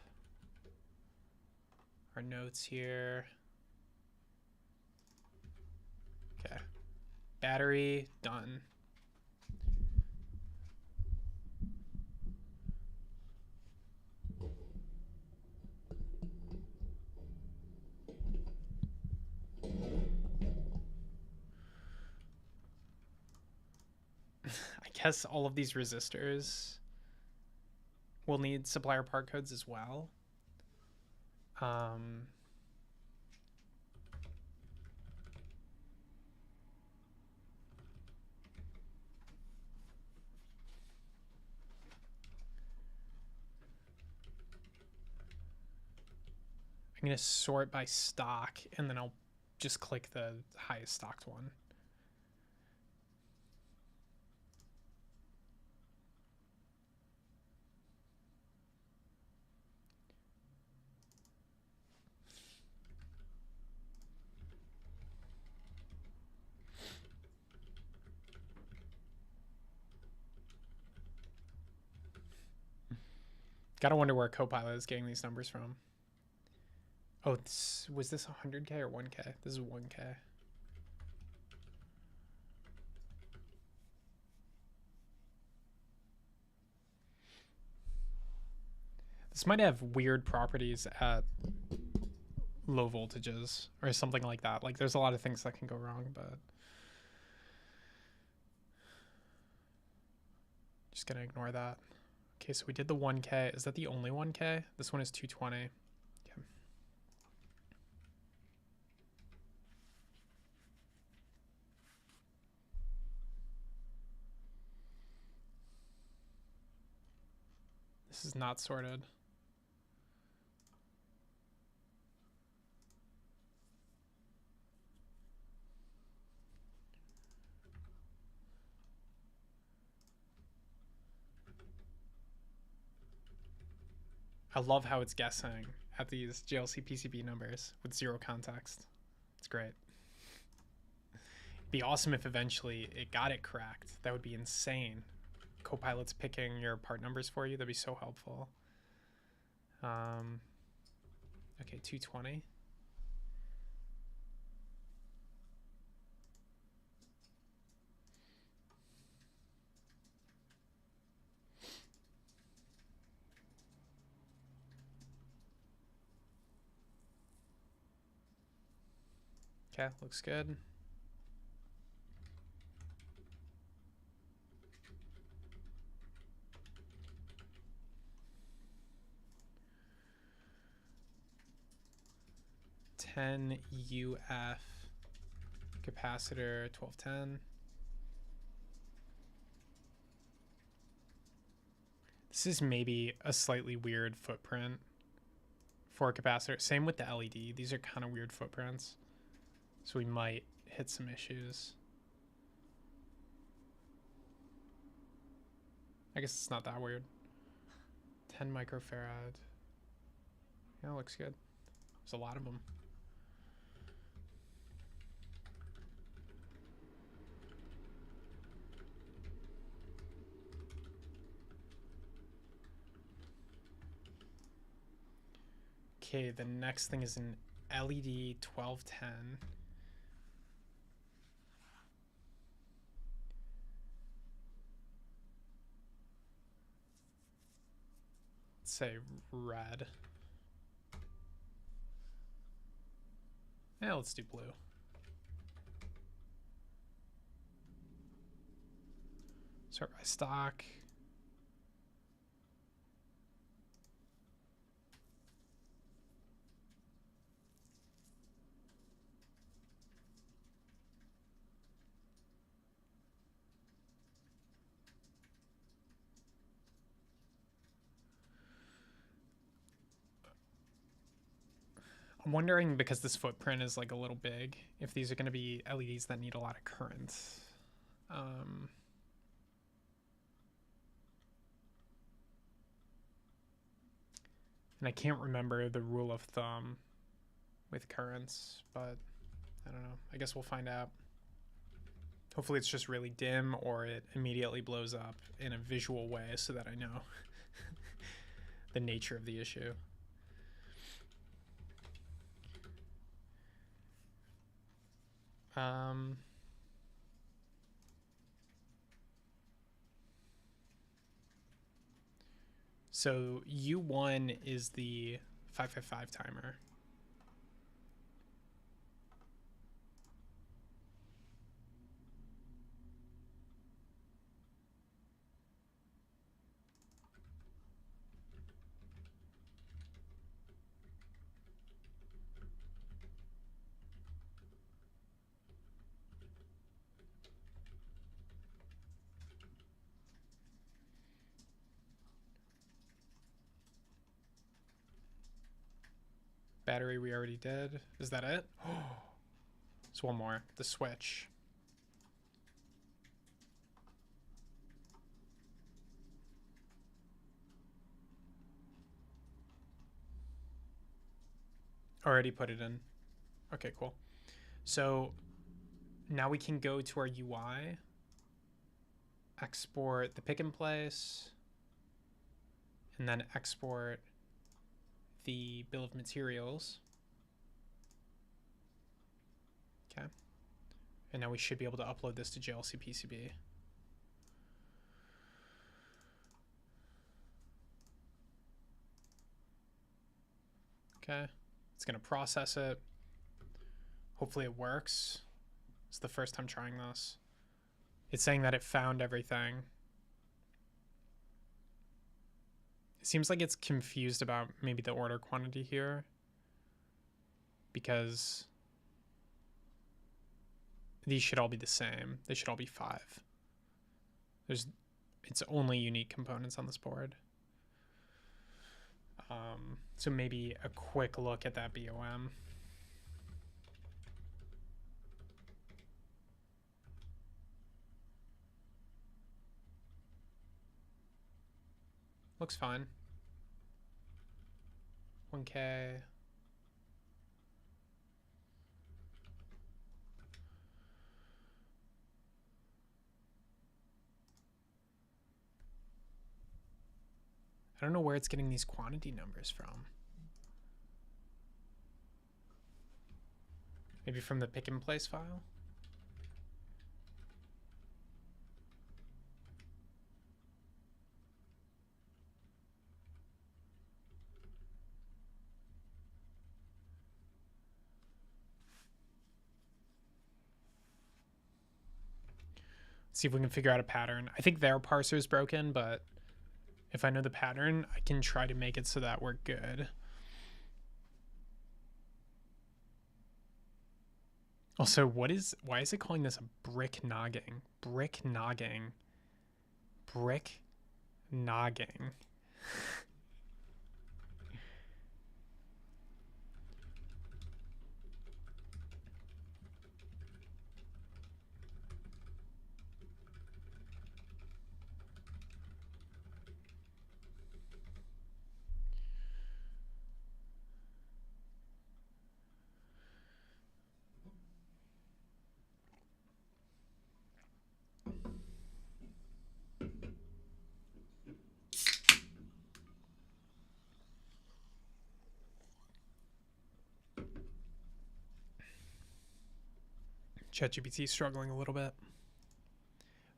our notes here. Okay. Battery, done. I guess all of these resistors will need supplier part codes as well. I'm going to sort by stock, and then I'll just click the highest stocked one. Gotta wonder where Copilot is getting these numbers from. Oh, was this 100K or 1K? This is 1K. This might have weird properties at low voltages or something like that. Like there's a lot of things that can go wrong, but just gonna ignore that. Okay, so we did the 1K. Is that the only 1K? This one is 220. Okay. This is not sorted. I love how it's guessing at these JLC PCB numbers with zero context. It's great. It'd be awesome if eventually it got it correct. That would be insane. Copilot's picking your part numbers for you. That'd be so helpful. Okay, 220. Okay, looks good. UF capacitor 1210. This is maybe a slightly weird footprint for a capacitor. Same with the LED. These are kind of weird footprints. So we might hit some issues. I guess it's not that weird. 10 microfarad. Yeah, looks good. There's a lot of them. Okay, the next thing is an LED 1210. Let's say red. Yeah, let's do blue. Start by stock. I'm wondering, because this footprint is like a little big, if these are going to be LEDs that need a lot of current. And I can't remember the rule of thumb with currents, but I don't know. I guess we'll find out. Hopefully it's just really dim, or it immediately blows up in a visual way so that I know the nature of the issue. So U1 is the 555 timer. Battery we already did. Is that it? It's one more. The switch. Already put it in. Okay, cool. So now we can go to our UI, export the pick and place, and then export the bill of materials. Okay. And now we should be able to upload this to JLC PCB. Okay. It's going to process it. Hopefully it works. It's the first time trying this. It's saying that it found everything. It seems like it's confused about maybe the order quantity here, because these should all be the same. They should all be 5. It's only unique components on this board. So maybe a quick look at that BOM. Looks fine. 1K. I don't know where it's getting these quantity numbers from. Maybe from the pick and place file? See if we can figure out a pattern. I think their parser is broken, but if I know the pattern, I can try to make it so that we're good. Also, why is it calling this a brick nogging? Brick nogging. Brick nogging. ChatGPT is struggling a little bit.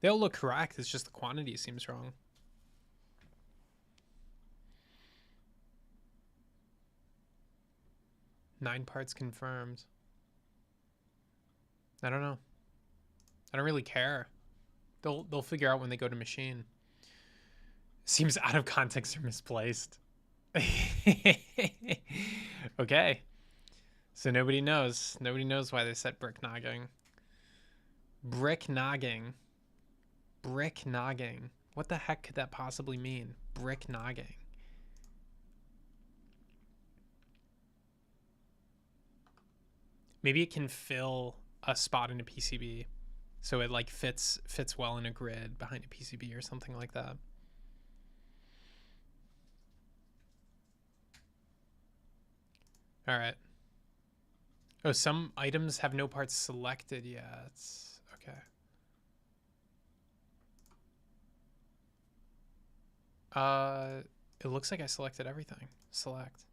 They all look correct. It's just the quantity seems wrong. Nine parts confirmed. I don't know. I don't really care. They'll figure out when they go to machine. Seems out of context or misplaced. Okay. So nobody knows. Nobody knows why they said brick nogging. Brick nogging. Brick nogging. What the heck could that possibly mean? Brick nogging. Maybe it can fill a spot in a PCB, so it like fits well in a grid behind a PCB or something like that. All right. Oh, some items have no parts selected yet. Okay. It looks like I selected everything. Select.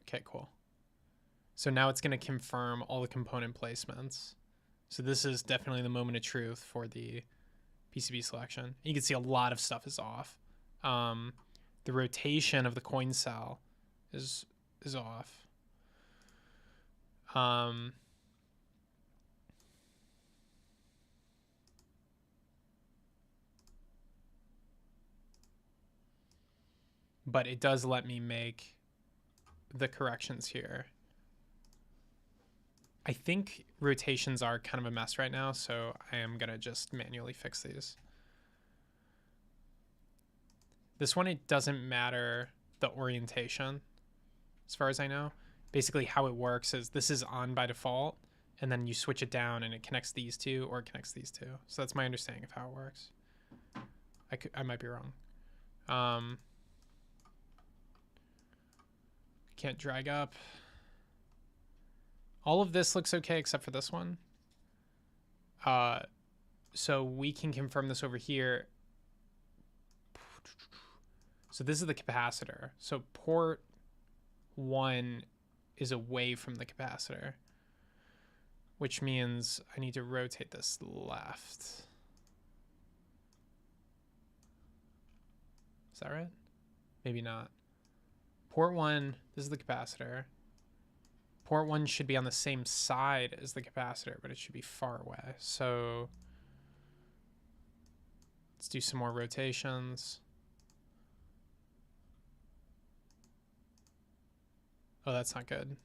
Okay, cool. So now it's going to confirm all the component placements. So this is definitely the moment of truth for the PCB selection. You can see a lot of stuff is off. The rotation of the coin cell is off. But it does let me make the corrections here. I think rotations are kind of a mess right now, so I am gonna just manually fix these. This one, it doesn't matter the orientation, as far as I know. Basically how it works is this is on by default, and then you switch it down and it connects these two or it connects these two. So that's my understanding of how it works. I might be wrong. Can't drag up. All of this looks okay except for this one. So we can confirm this over here. So this is the capacitor. So port 1 is away from the capacitor, which means I need to rotate this left. Is that right? Maybe not. Port 1, this is the capacitor. Port 1 should be on the same side as the capacitor, but it should be far away. So let's do some more rotations. Oh, that's not good.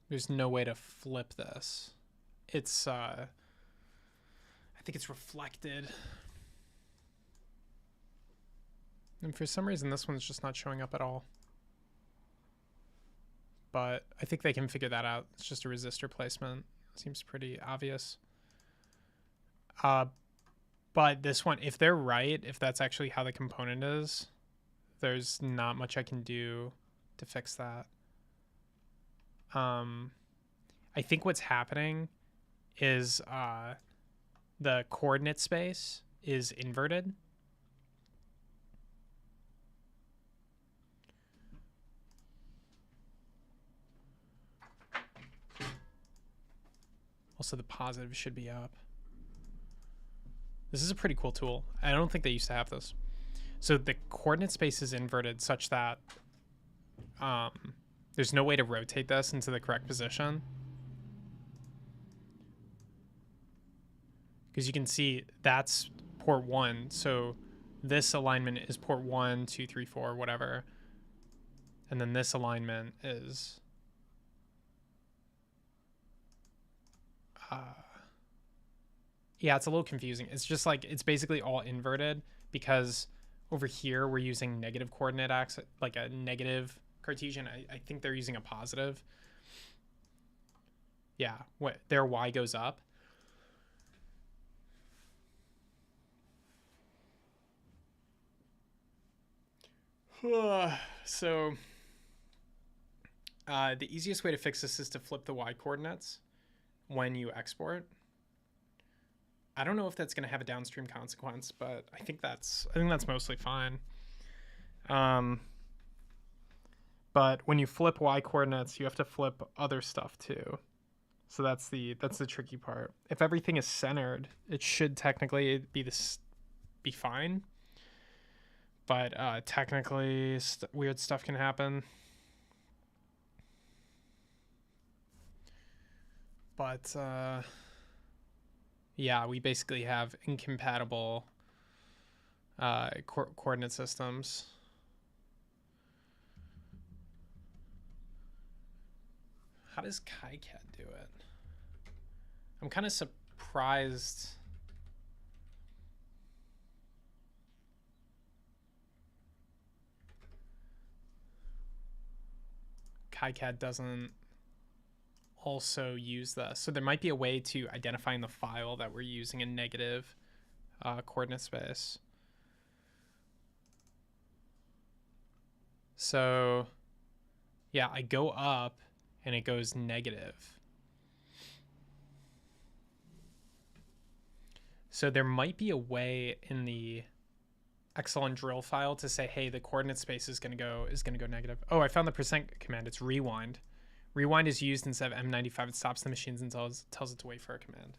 There's no way to flip this. It's, I think it's reflected. And for some reason, this one's just not showing up at all. But I think they can figure that out. It's just a resistor placement. Seems pretty obvious. But this one, if they're right, if that's actually how the component is, there's not much I can do to fix that. I think what's happening is the coordinate space is inverted. Also, the positive should be up. This is a pretty cool tool. I don't think they used to have this. So the coordinate space is inverted such that there's no way to rotate this into the correct position. Because you can see that's port 1. So this alignment is port 1, 2, 3, 4, whatever. And then this alignment is... yeah, it's a little confusing. It's just like, it's basically all inverted because over here we're using negative coordinate axis, like a negative Cartesian. I think they're using a positive. Yeah, what their y goes up. So the easiest way to fix this is to flip the y coordinates when you export. I don't know if that's going to have a downstream consequence, but I think that's mostly fine. But when you flip y coordinates, you have to flip other stuff too. So that's the tricky part. If everything is centered, it should technically be fine. But technically, weird stuff can happen. But yeah, we basically have incompatible coordinate systems. How does KiCad do it? I'm kind of surprised. KiCad doesn't also use this. So there might be a way to identify in the file that we're using a negative coordinate space. So yeah, I go up and it goes negative. So there might be a way in the Exelon drill file to say, hey, the coordinate space is gonna go negative. Oh, I found the % command. It's rewind. Rewind is used instead of M95. It stops the machines and tells it to wait for a command.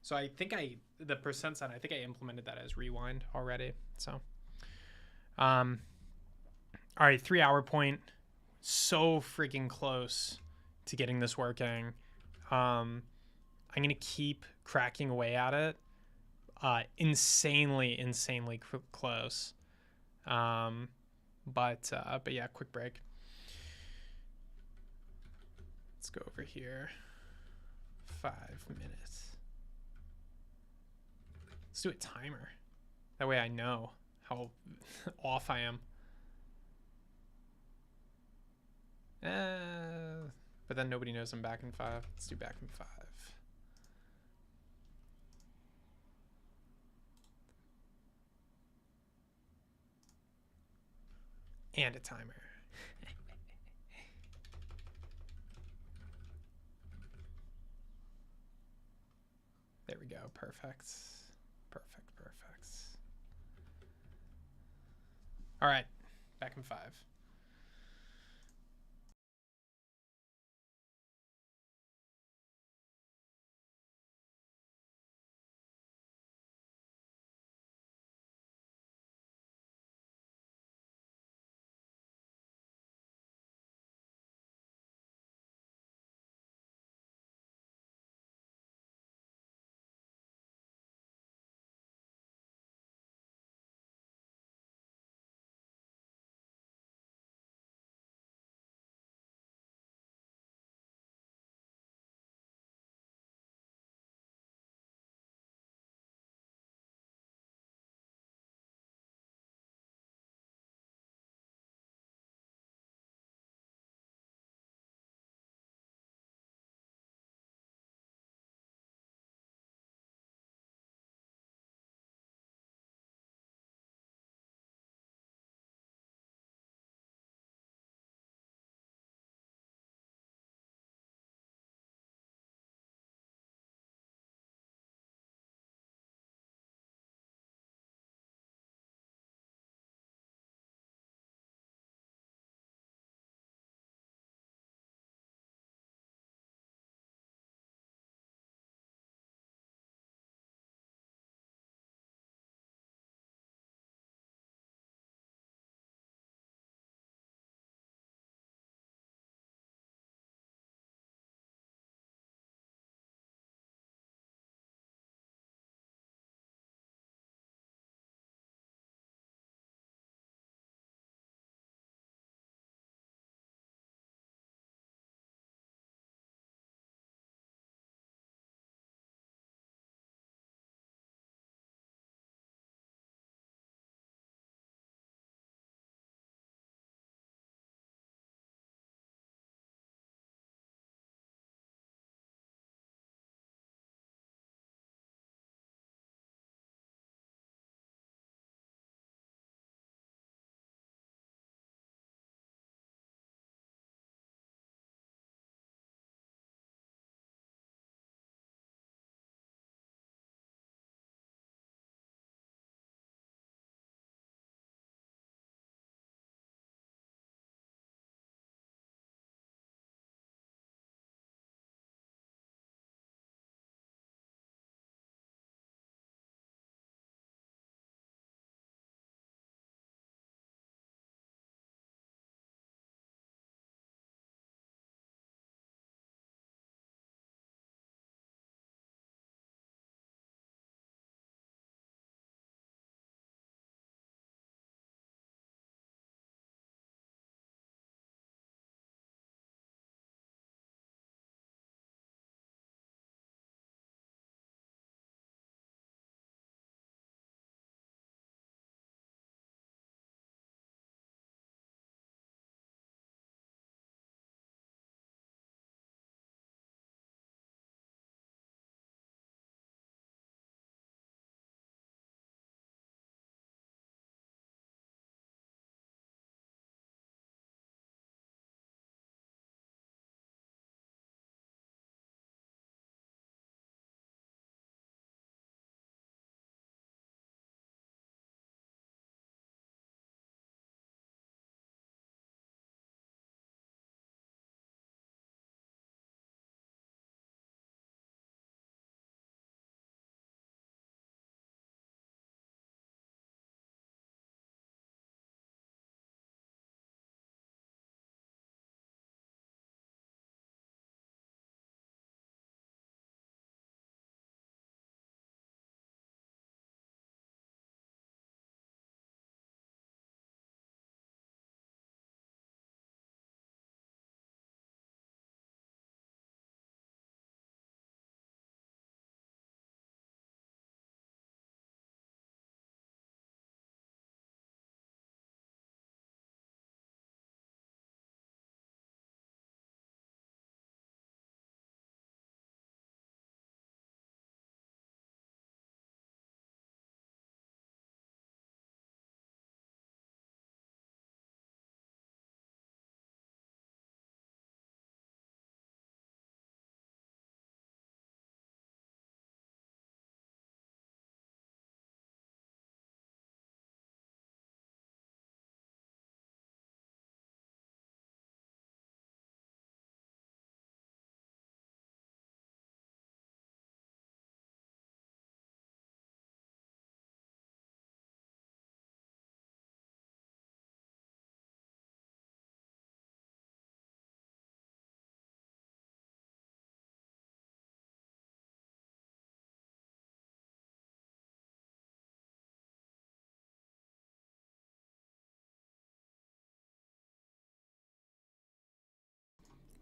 So I think the % sign, I think I implemented that as rewind already. So, all right, 3 hour point. So freaking close to getting this working. I'm gonna keep cracking away at it. Insanely close. But yeah, quick break. Let's go over here. 5 minutes. Let's do a timer. That way I know how off I am. But then nobody knows I'm back in 5. Let's do back in 5. And a timer. There we go. Perfect. All right. Back in 5.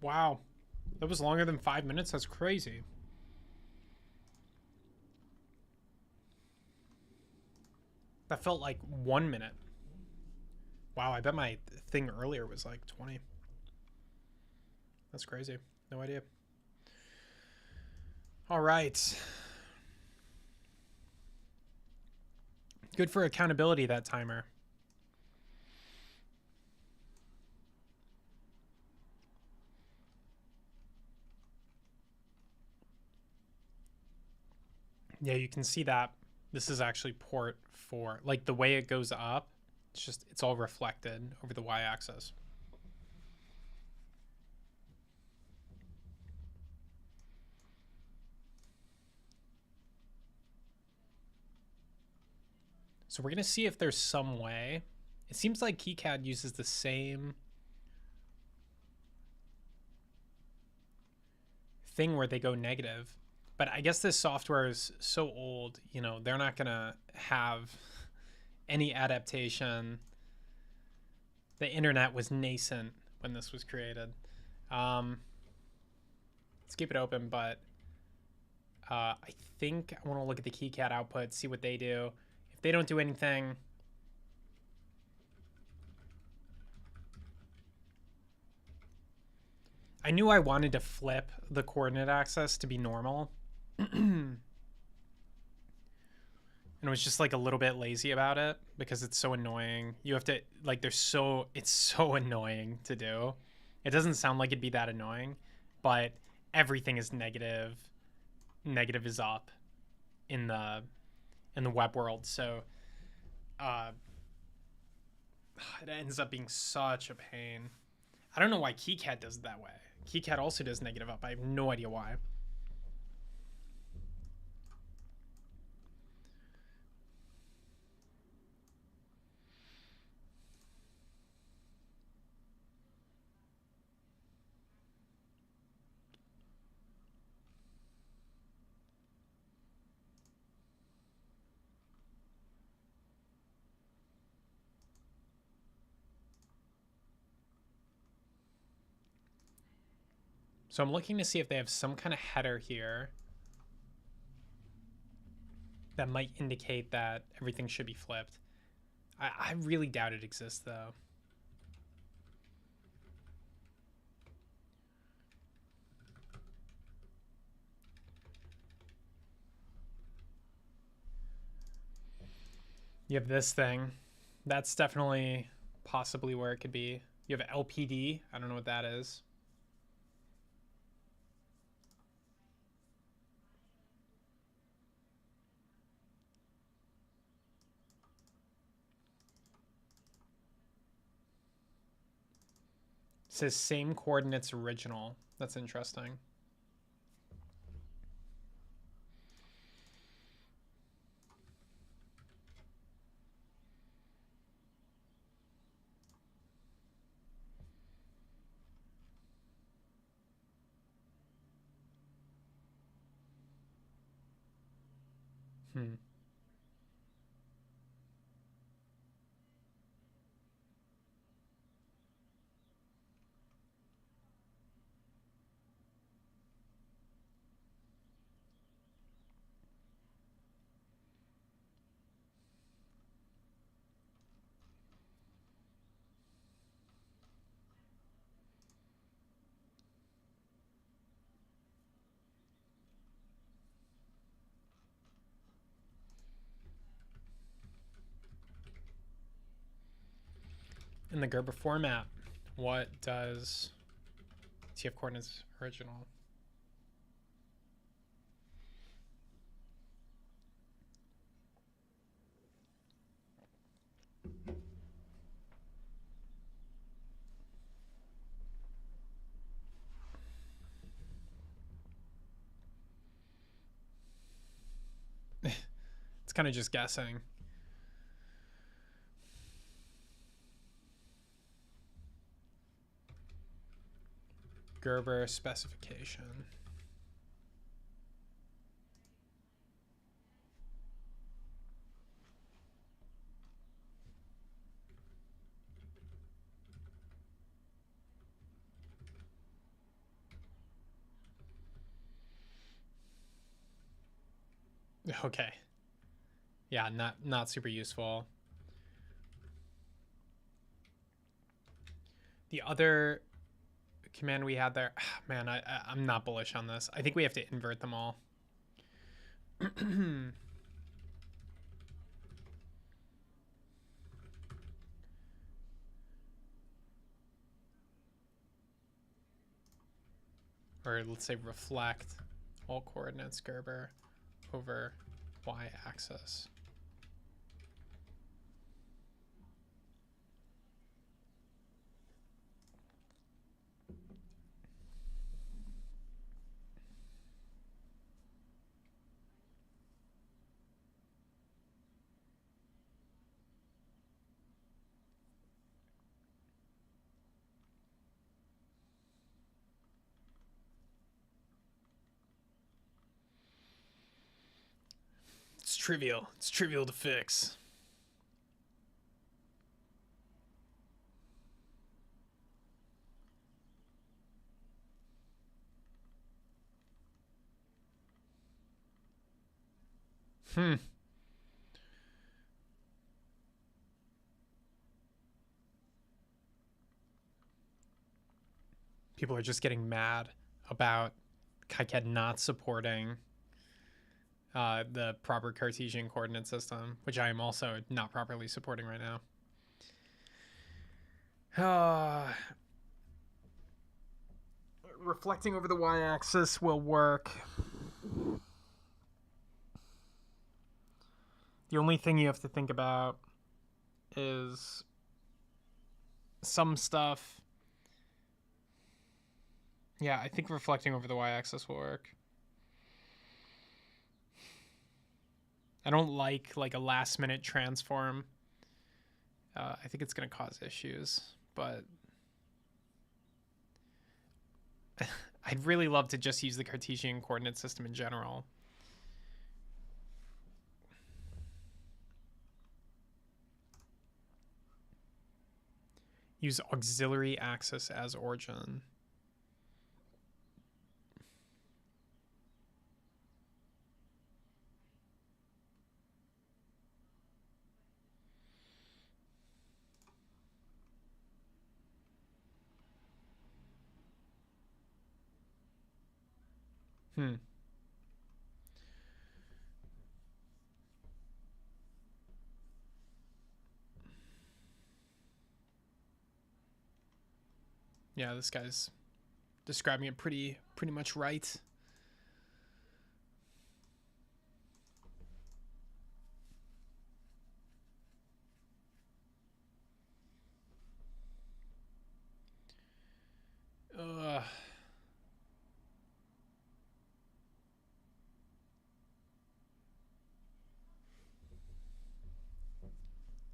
Wow. That was longer than 5 minutes? That's crazy. That felt like 1 minute. Wow, I bet my thing earlier was like 20. That's crazy. No idea. All right. Good for accountability, that timer. Yeah, you can see that this is actually port 4. Like the way it goes up, it's all reflected over the y-axis. So we're going to see if there's some way. It seems like KiCad uses the same thing where they go negative. But I guess this software is so old, you know, they're not going to have any adaptation. The internet was nascent when this was created. Let's keep it open, but I think I want to look at the KiCad output, see what they do. If they don't do anything, I knew I wanted to flip the coordinate axis to be normal. And I was just like a little bit lazy about it because it's so annoying. You have to like it's so annoying to do. It doesn't sound like it'd be that annoying, but everything is negative. Negative is up in the web world. So it ends up being such a pain. I don't know why KiCad does it that way. KiCad also does negative up. I have no idea why. So I'm looking to see if they have some kind of header here that might indicate that everything should be flipped. I really doubt it exists, though. You have this thing. That's definitely possibly where it could be. You have LPD. I don't know what that is. It says same coordinates original. That's interesting. Hmm. In the Gerber format, what does TF coordinates original? It's kind of just guessing. Gerber specification. Okay. Yeah, not super useful. The other command we had there, man, I'm not bullish on this. I think we have to invert them all. Or let's say reflect all coordinates Gerber over y-axis. It's trivial. It's trivial to fix. People are just getting mad about KiCad not supporting the proper Cartesian coordinate system, which I am also not properly supporting right now. Reflecting over the y-axis will work. The only thing you have to think about is some stuff. Yeah, I think reflecting over the y-axis will work. I don't like a last minute transform. I think it's going to cause issues, but I'd really love to just use the Cartesian coordinate system in general. Use auxiliary axis as origin. Yeah, this guy's describing it pretty much right.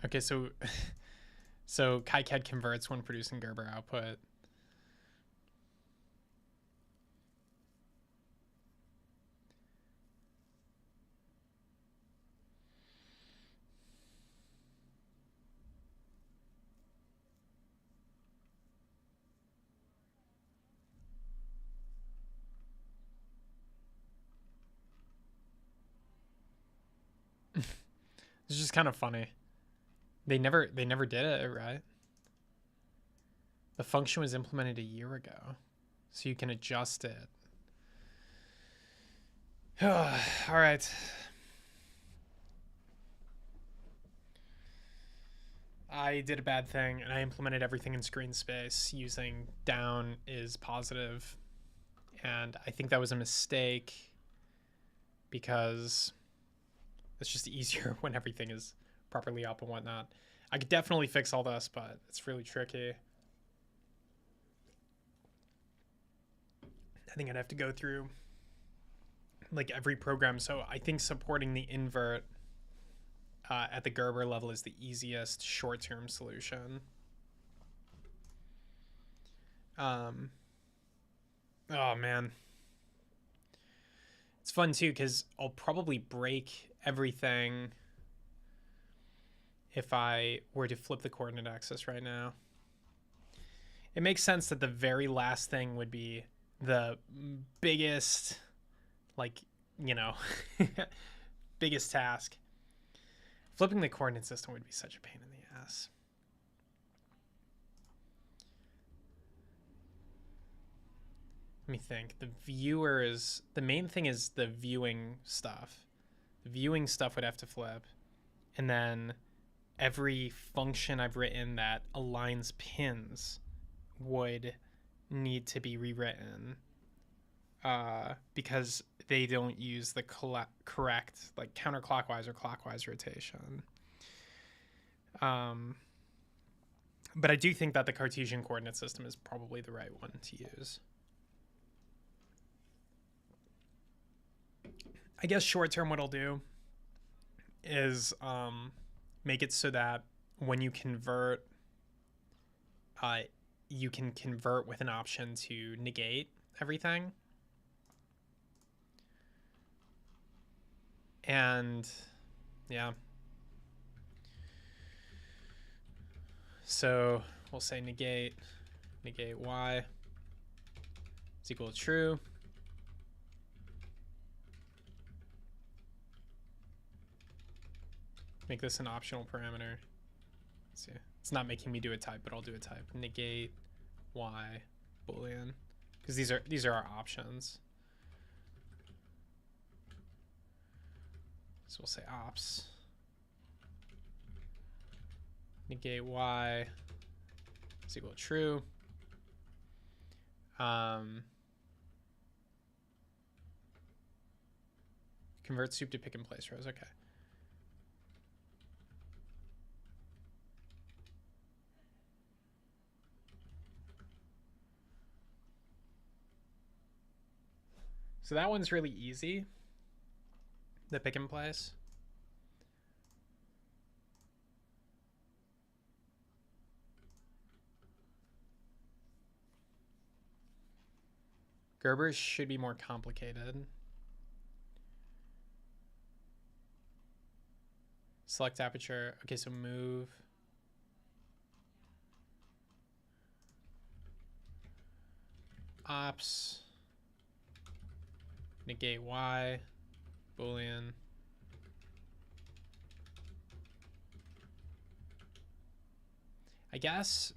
Okay, so KiCad converts when producing Gerber output. It's just kind of funny. They never did it, right? The function was implemented a year ago, so you can adjust it. All right. I did a bad thing, and I implemented everything in screen space using down is positive, and I think that was a mistake because it's just easier when everything is properly up and whatnot. I could definitely fix all this, but it's really tricky. I think I'd have to go through like every program. So I think supporting the invert at the Gerber level is the easiest short-term solution. Oh man. It's fun too, because I'll probably break everything if I were to flip the coordinate axis right now. It makes sense that the very last thing would be the biggest, like, you know, biggest task. Flipping the coordinate system would be such a pain in the ass. Let me think. The main thing is the viewing stuff. The viewing stuff would have to flip. And then every function I've written that aligns pins would need to be rewritten because they don't use the correct, like, counterclockwise or clockwise rotation. But I do think that the Cartesian coordinate system is probably the right one to use. I guess short term what I'll do is make it so that when you convert, you can convert with an option to negate everything. And yeah. So we'll say negate y is equal to true. Make this an optional parameter. Let's see. It's not making me do a type, but I'll do a type. Negate y boolean, because these are our options. So we'll say ops negate y is equal to true. Convert soup to pick and place rows. Okay. So that one's really easy, the pick and place. Gerber's should be more complicated. Select aperture. Okay, so move. Ops. Negate y. Boolean. I guess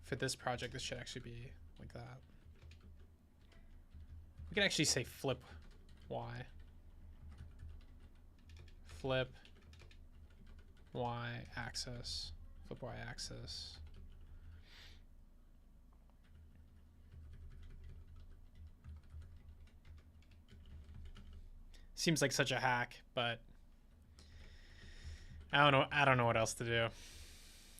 for this project, this should actually be like that. We could actually say flip y. Flip y axis. Flip y axis. Seems like such a hack, but I don't know what else to do.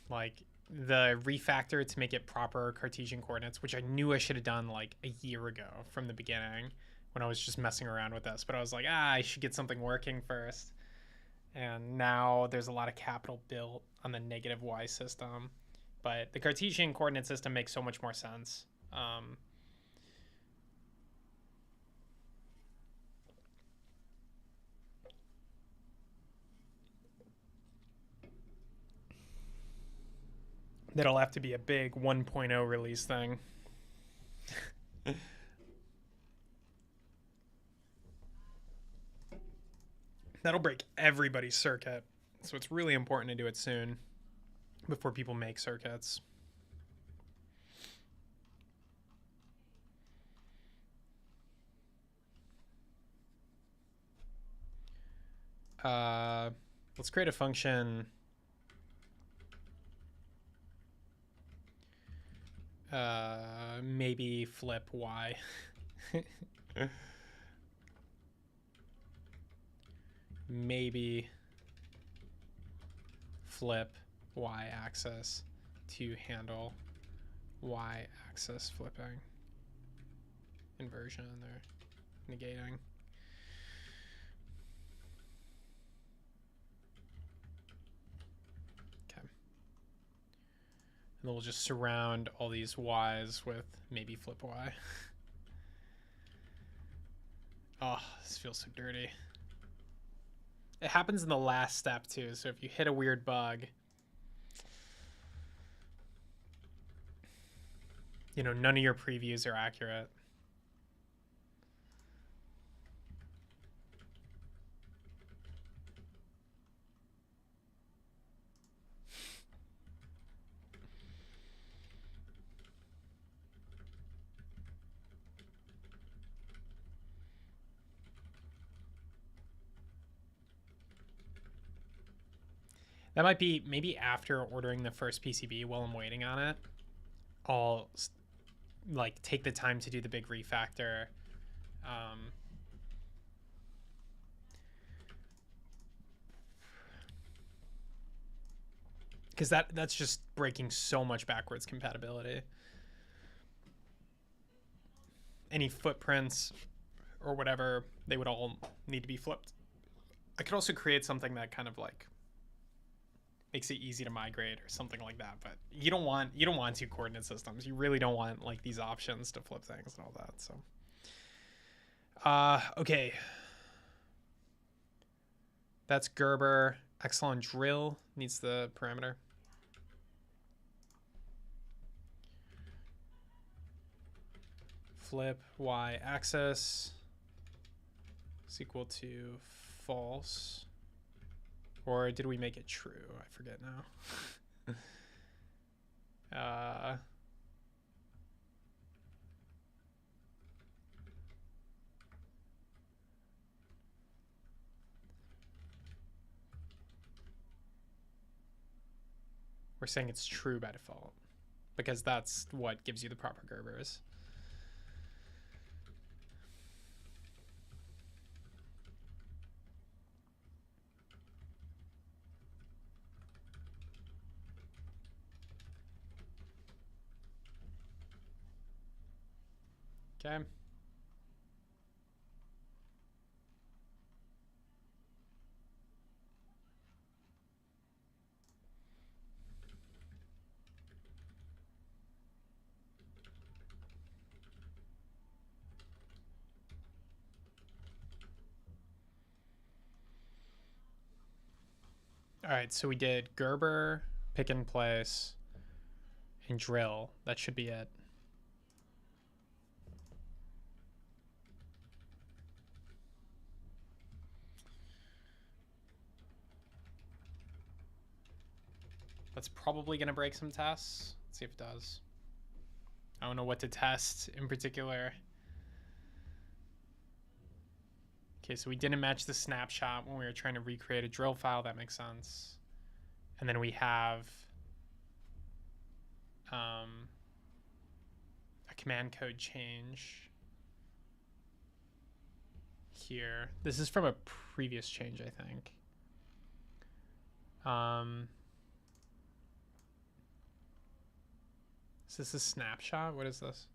Like the refactor to make it proper Cartesian coordinates, which I knew I should have done like a year ago from the beginning when I was just messing around with this, but I was like, I should get something working first. And now there's a lot of capital built on the negative y system, but the Cartesian coordinate system makes so much more sense. That'll have to be a big 1.0 release thing. That'll break everybody's circuit. So it's really important to do it soon before people make circuits. Let's create a function. Maybe flip y. Maybe flip y axis to handle y axis flipping. Inversion or negating. And then we'll just surround all these y's with maybe flip y. Oh, this feels so dirty. It happens in the last step too, so if you hit a weird bug, you know, none of your previews are accurate. That might be maybe after ordering the first PCB while I'm waiting on it. I'll like take the time to do the big refactor. Because that's just breaking so much backwards compatibility. Any footprints or whatever, they would all need to be flipped. I could also create something that kind of like makes it easy to migrate or something like that, but you don't want two coordinate systems. You really don't want like these options to flip things and all that. So okay, that's Gerber. Exelon drill needs the parameter. Flip y axis is equal to false. Or did we make it true? I forget now. We're saying it's true by default because that's what gives you the proper Gerbers. Okay. All right, so we did Gerber, pick and place, and drill. That should be it. That's probably going to break some tests. Let's see if it does. I don't know what to test in particular. Okay, so we didn't match the snapshot when we were trying to recreate a drill file. That makes sense. And then we have a command code change here. This is from a previous change, I think. Is this a snapshot? What is this?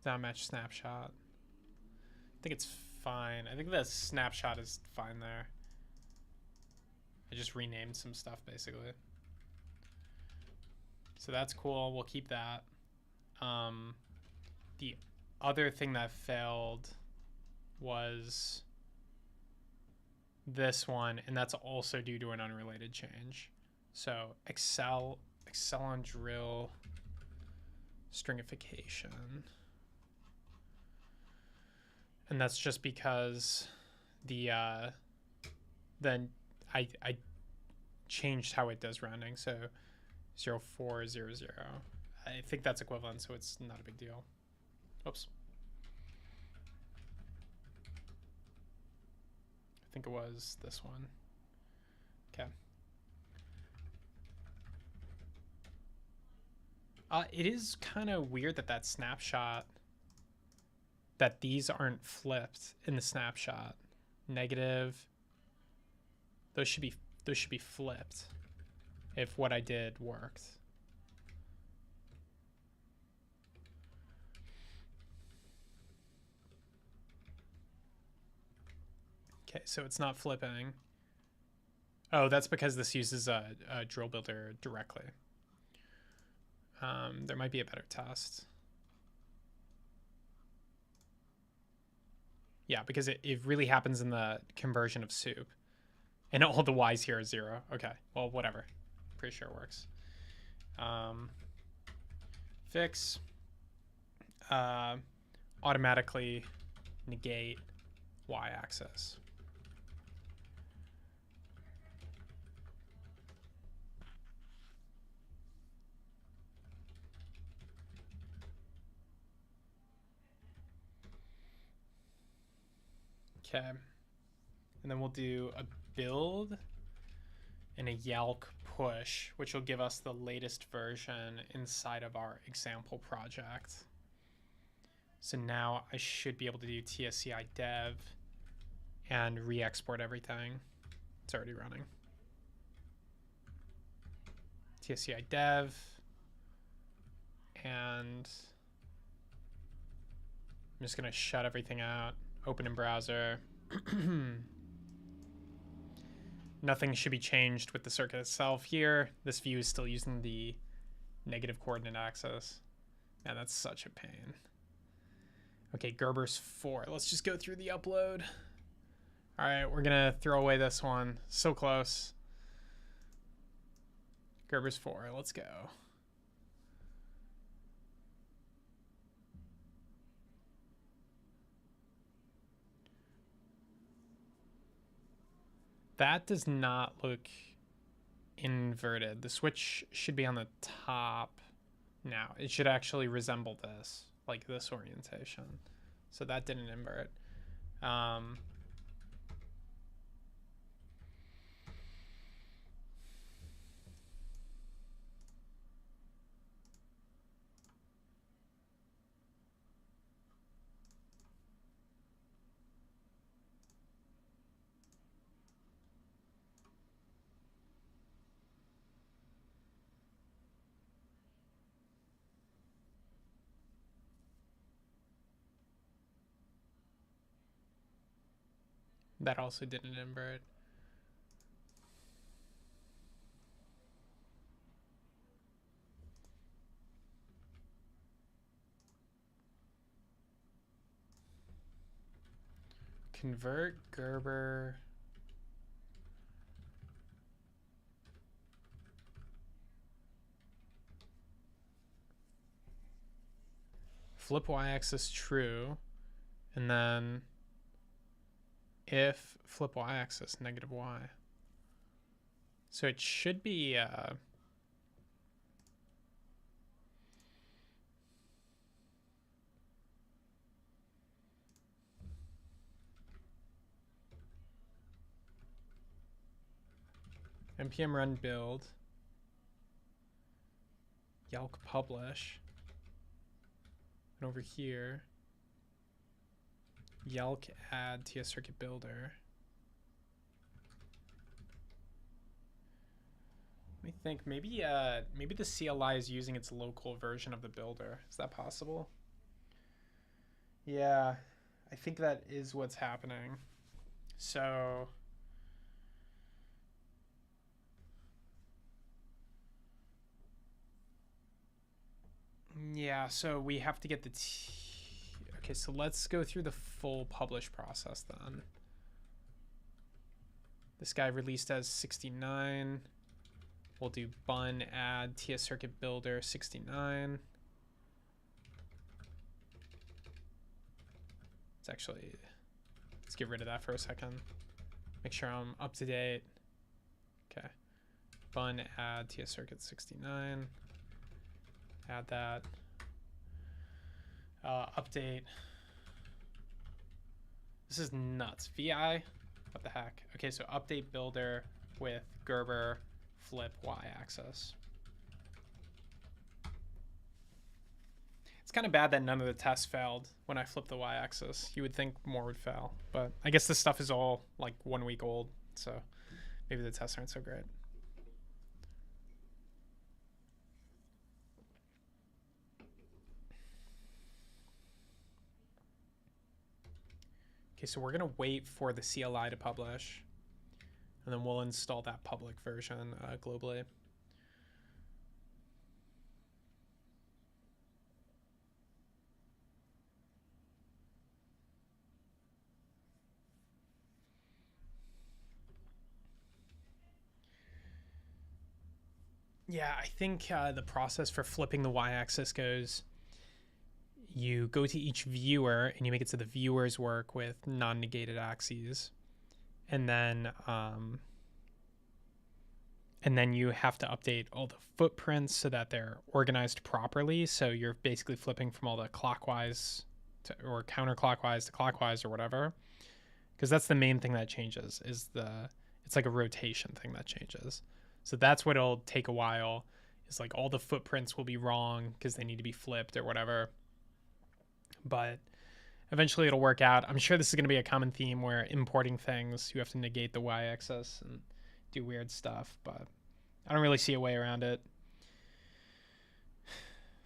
Down match snapshot. I think it's fine. I think the snapshot is fine there. I just renamed some stuff basically. So that's cool. We'll keep that. The other thing that failed was this one, and that's also due to an unrelated change. So Exelon drill stringification. And that's just because then I changed how it does rounding. So 0400. I think that's equivalent, so it's not a big deal. Oops. I think it was this one. Okay. It is kind of weird that snapshot, that these aren't flipped in the snapshot. Negative. Those should be flipped if what I did worked. Okay, so it's not flipping. Oh, that's because this uses a drill builder directly. There might be a better test. Yeah, because it really happens in the conversion of soup. And all the y's here are 0. Okay, well, whatever. Pretty sure it works. Fix. Automatically negate y-axis. Okay, and then we'll do a build and a Yalk push, which will give us the latest version inside of our example project. So now I should be able to do tsci dev and re-export everything. It's already running. tsci dev, and I'm just gonna shut everything out, open in browser. Nothing should be changed with the circuit itself here. This view is still using the negative coordinate axis. Man, that's such a pain. Okay, Gerber's 4. Let's just go through the upload. All right, we're gonna throw away this one. So close. Gerber's 4, let's go. That does not look inverted. The switch should be on the top now. It should actually resemble this, like this orientation. So that didn't invert. That also didn't invert. Convert Gerber. Flip y-axis true, and then if flip y-axis negative y. So it should be npm run build Yalk publish, and over here Yalk add TS circuit builder. Let me think. Maybe maybe the CLI is using its local version of the builder. Is that possible? Yeah, I think that is what's happening. So yeah, so we have to get the okay, so let's go through the full publish process then. This guy released as 69. We'll do bun add TS circuit builder 69. Let's get rid of that for a second. Make sure I'm up to date. Okay. Bun add TS circuit 69. Add that. Update. This is nuts. VI? What the heck? Okay, so update builder with Gerber flip y-axis. It's kind of bad that none of the tests failed when I flipped the y-axis. You would think more would fail, but I guess this stuff is all like 1 week old, so maybe the tests aren't so great. Okay, so we're gonna wait for the CLI to publish, and then we'll install that public version globally. Yeah, I think the process for flipping the y-axis goes, you go to each viewer and you make it so the viewers work with non-negated axes, and then you have to update all the footprints so that they're organized properly. So you're basically flipping from all the clockwise to, or counterclockwise to clockwise or whatever, because that's the main thing that changes is it's It's like a rotation thing that changes. So that's what it'll take a while. Is like all the footprints will be wrong because they need to be flipped or whatever. But eventually it'll work out. I'm sure this is going to be a common theme where importing things, you have to negate the y-axis and do weird stuff, but I don't really see a way around it.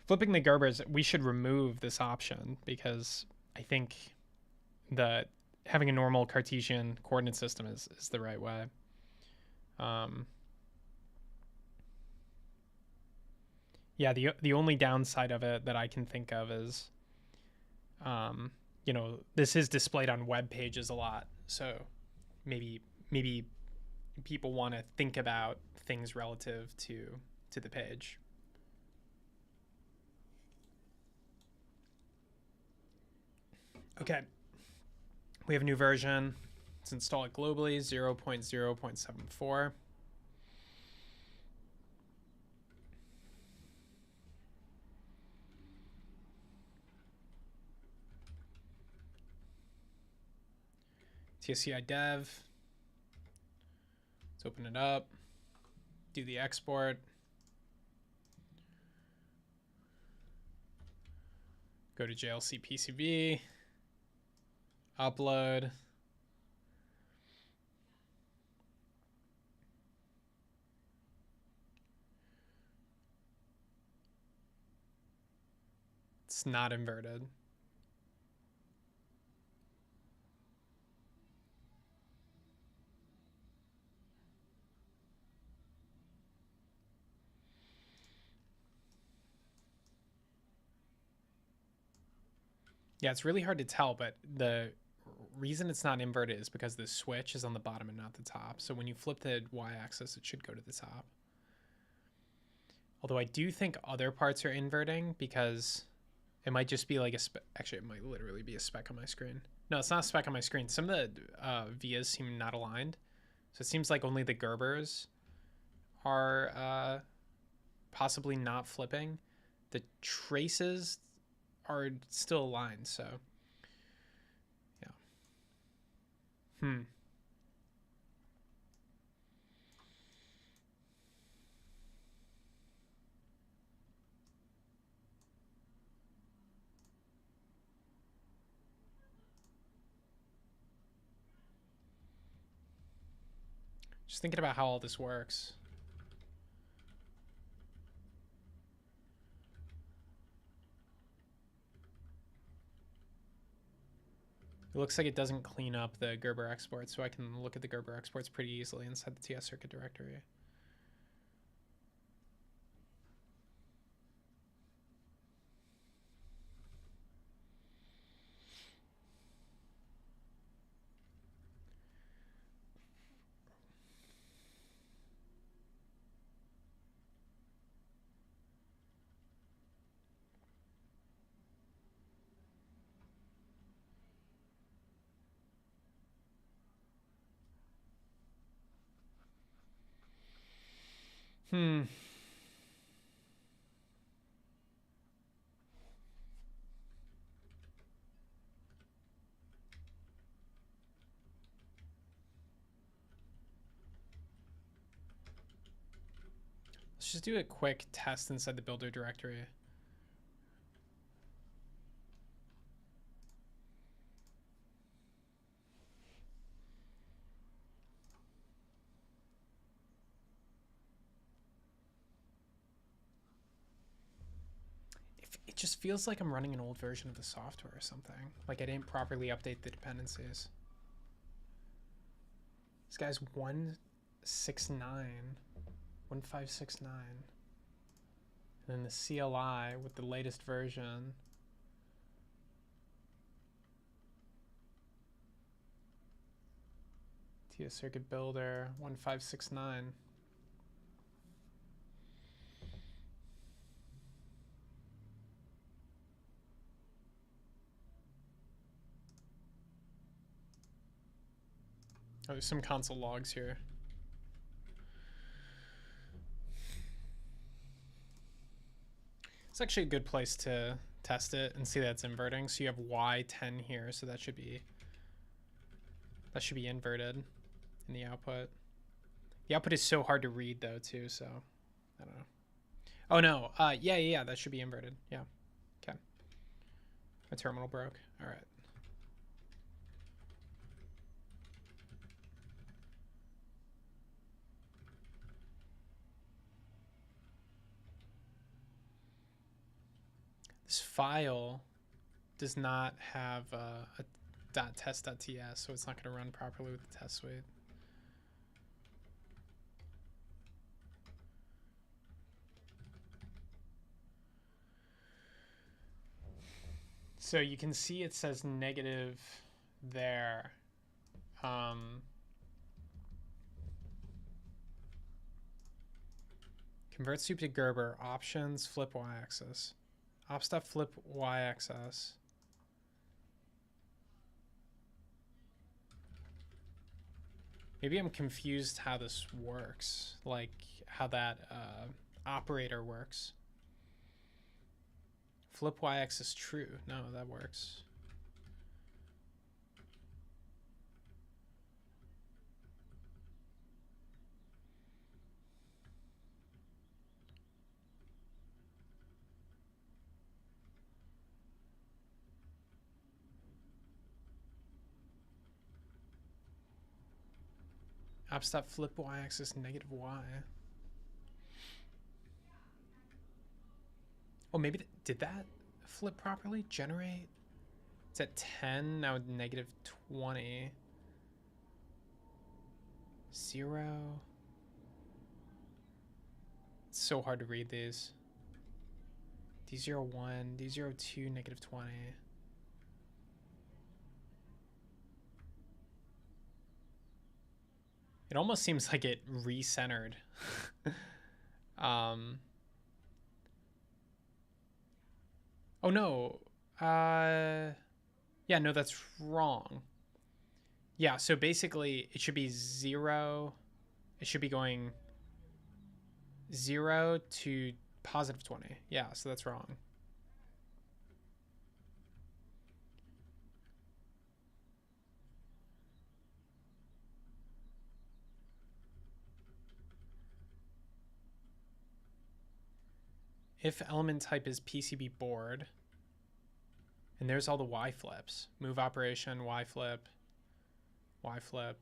Flipping the Gerbers, we should remove this option because I think that having a normal Cartesian coordinate system is the right way. Yeah, the only downside of it that I can think of is, you know, this is displayed on web pages a lot, so maybe people want to think about things relative to the page. Okay, we have a new version. Let's install it globally, 0.0.74. TSCI dev. Let's open it up. Do the export. Go to JLC PCB. Upload. It's not inverted. Yeah, it's really hard to tell, but the reason it's not inverted is because the switch is on the bottom and not the top. So when you flip the y-axis, it should go to the top. Although I do think other parts are inverting because it might just be like a actually, it might literally be a speck on my screen. No, it's not a speck on my screen. Some of the vias seem not aligned. So it seems like only the Gerbers are possibly not flipping. The traces are still aligned, so yeah. Just thinking about how all this works. It looks like it doesn't clean up the Gerber export, so I can look at the Gerber exports pretty easily inside the TS circuit directory. Let's just do a quick test inside the builder directory. It just feels like I'm running an old version of the software or something. Like I didn't properly update the dependencies. This guy's 1569. And then the CLI with the latest version. TS Circuit Builder 1569. Oh, there's some console logs here. It's actually a good place to test it and see that it's inverting. So you have Y10 here, so that should be inverted in the output. The output is so hard to read though too, so I don't know. Oh no, yeah, that should be inverted. Yeah, okay. My terminal broke. All right. This file does not have a .test.ts, so it's not going to run properly with the test suite. So you can see it says negative there. Convert soup to Gerber. Options, flip y-axis. Op stuff, flip y-axis. Maybe I'm confused how this works, like how that operator works. Flip y-axis true. No, that works. Op flip y-axis negative y. Oh, maybe did that flip properly? Generate. It's at 10 now. Negative 20. 0. It's so hard to read these. D01, D02, negative 20. It almost seems like it recentered. Oh no. Yeah, no, that's wrong. Yeah, so basically it should be 0. It should be going 0 to positive 20. Yeah, so that's wrong. If element type is PCB board, and there's all the Y flips. Move operation, Y flip, Y flip.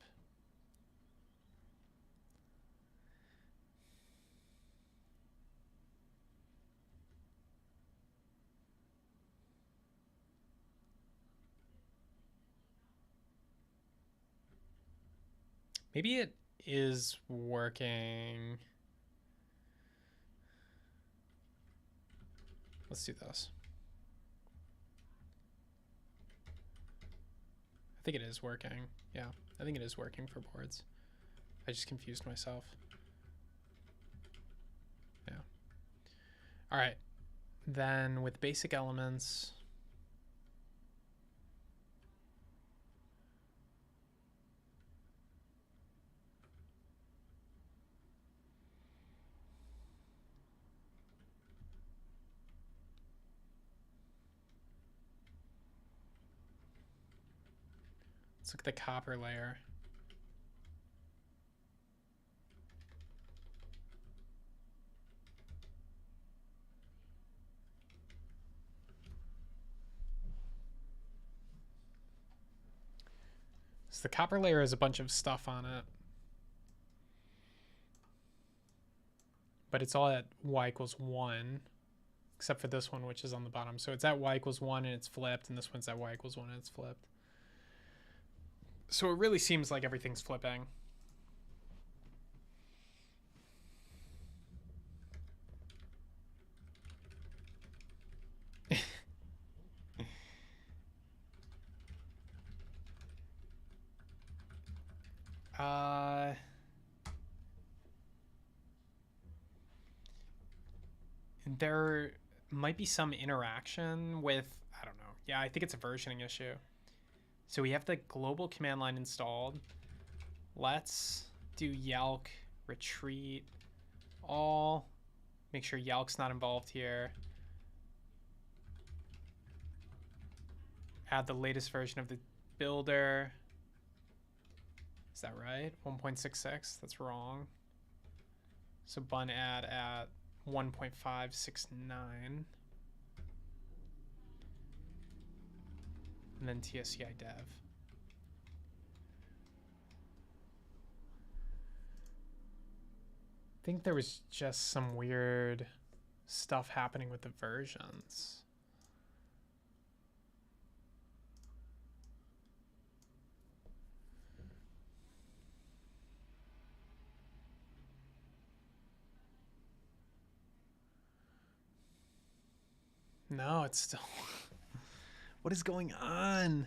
Maybe it is working. Let's do this. I think it is working. Yeah, I think it is working for boards. I just confused myself. Yeah. All right. Then with basic elements, let's look at the copper layer. So the copper layer has a bunch of stuff on it, but it's all at y equals 1, except for this one, which is on the bottom. So it's at y equals 1 and it's flipped, and this one's at y equals 1 and it's flipped. So it really seems like everything's flipping. There might be some interaction with, I don't know. Yeah, I think it's a versioning issue. So we have the global command line installed. Let's do Yelk retreat all. Make sure Yelk's not involved here. Add the latest version of the builder. Is that right? 1.66. That's wrong. So bun add at 1.569. And then TSCI dev. I think there was just some weird stuff happening with the versions. No, it's still... What is going on?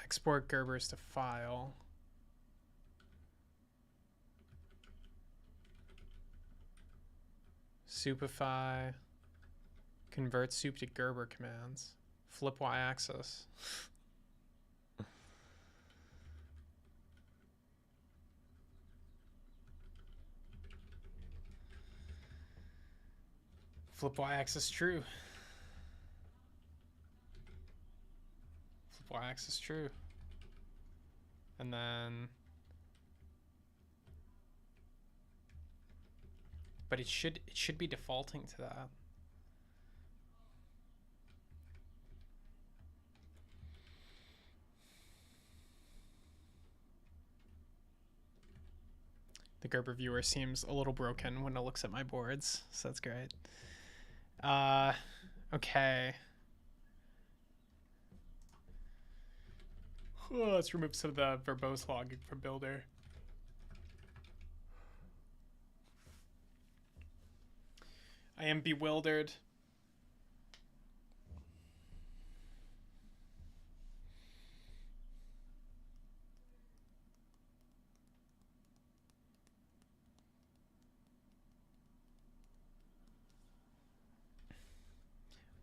Export Gerbers to file. Soupify. Convert soup to Gerber commands. Flip y-axis. Flip y-axis true. Flip y-axis true. And then... But it should be defaulting to that. The Gerber viewer seems a little broken when it looks at my boards, so that's great. Okay. Oh, let's remove some of the verbose logging from Builder. I am bewildered.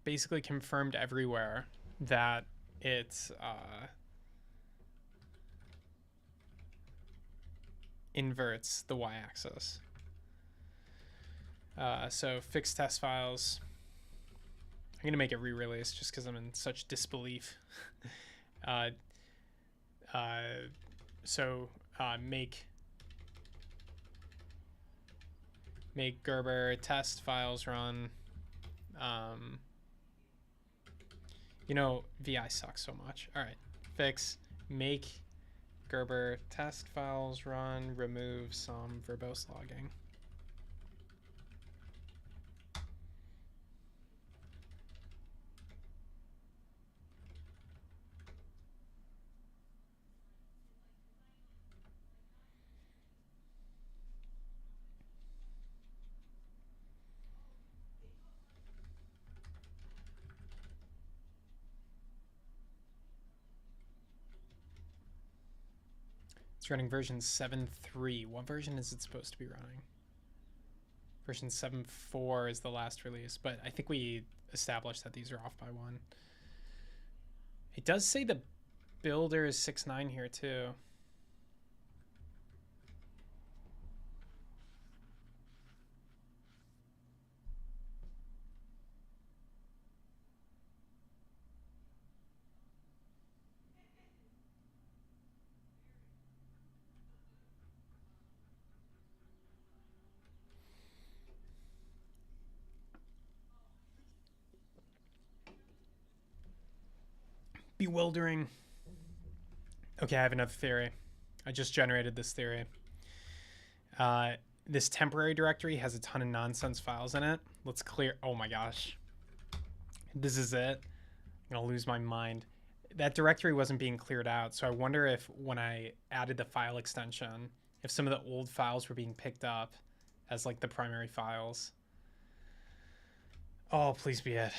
Basically confirmed everywhere that it's inverts the y-axis. So fixed test files. I'm gonna make it re-release just because I'm in such disbelief. Make Gerber test files run. You know, VI sucks so much. All right, fix make Gerber test files run. Remove some verbose logging. It's running version 7.3. What version is it supposed to be running? Version 7.4 is the last release, but I think we established that these are off by one. It does say the builder is 6.9 here too. Bewildering. Okay, I have another theory. I just generated this theory. This temporary directory has a ton of nonsense files in it. Let's clear. Oh my gosh. This is it. I'm going to lose my mind. That directory wasn't being cleared out. So I wonder if when I added the file extension, if some of the old files were being picked up as like the primary files. Oh, please be it.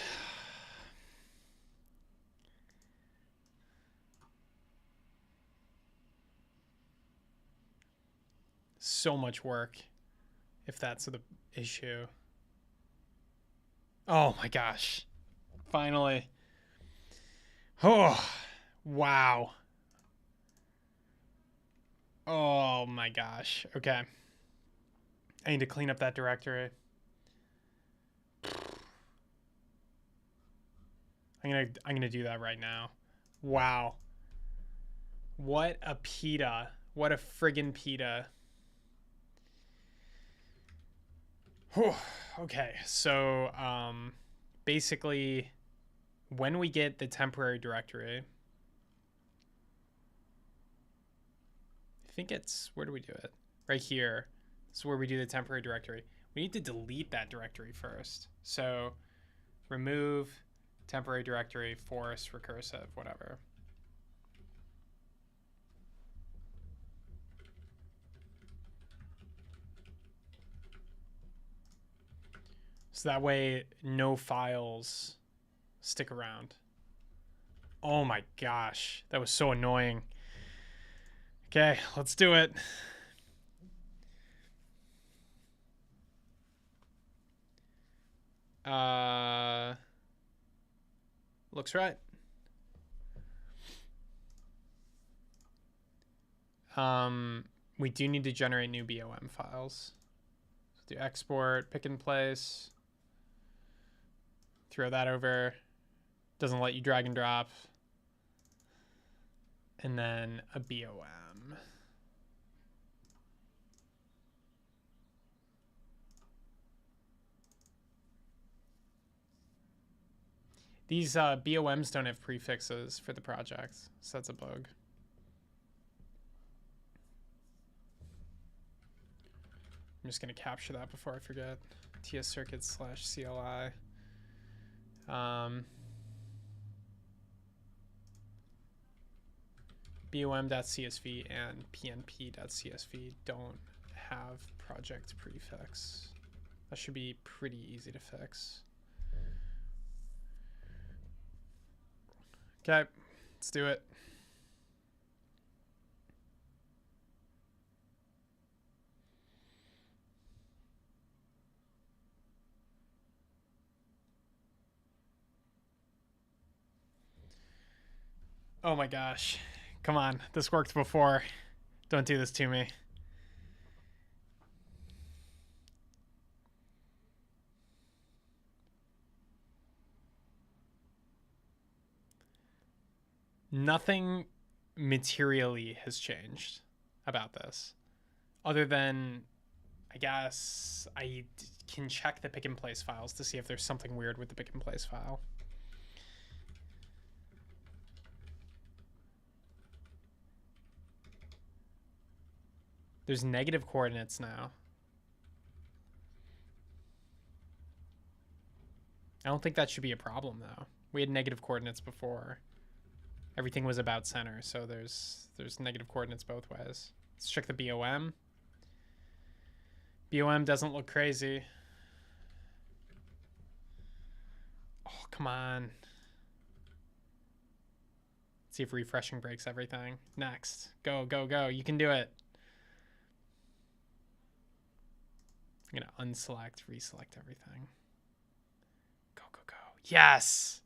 so much work if that's the issue. Oh my gosh. Finally. Oh, wow. Oh my gosh. Okay. I need to clean up that directory. I'm gonna do that right now. Wow. What a pita. What a friggin' pita. Whew. Okay, so basically when we get the temporary directory, I think it's, where do we do it? Right here. This is where we do the temporary directory. We need to delete that directory first. So remove temporary directory, force, recursive, whatever. So that way no files stick around. Oh my gosh, that was so annoying. Okay, let's do it. Looks right. We do need to generate new BOM files. So do export, pick and place. Throw that over. Doesn't let you drag and drop. And then a BOM. These BOMs don't have prefixes for the project, so that's a bug. I'm just going to capture that before I forget. tscircuits/CLI. BOM.csv and PNP.csv don't have project prefix. That should be pretty easy to fix. Okay, let's do it. Oh my gosh. Come on, this worked before. Don't do this to me. Nothing materially has changed about this, other than, I guess, I can check the pick and place files to see if there's something weird with the pick and place file. There's negative coordinates now. I don't think that should be a problem, though. We had negative coordinates before. Everything was about center, so there's negative coordinates both ways. Let's check the BOM. BOM doesn't look crazy. Oh, come on. Let's see if refreshing breaks everything. Next. Go, go, go. You can do it. I'm going to unselect, reselect everything. Go, go, go. Yes!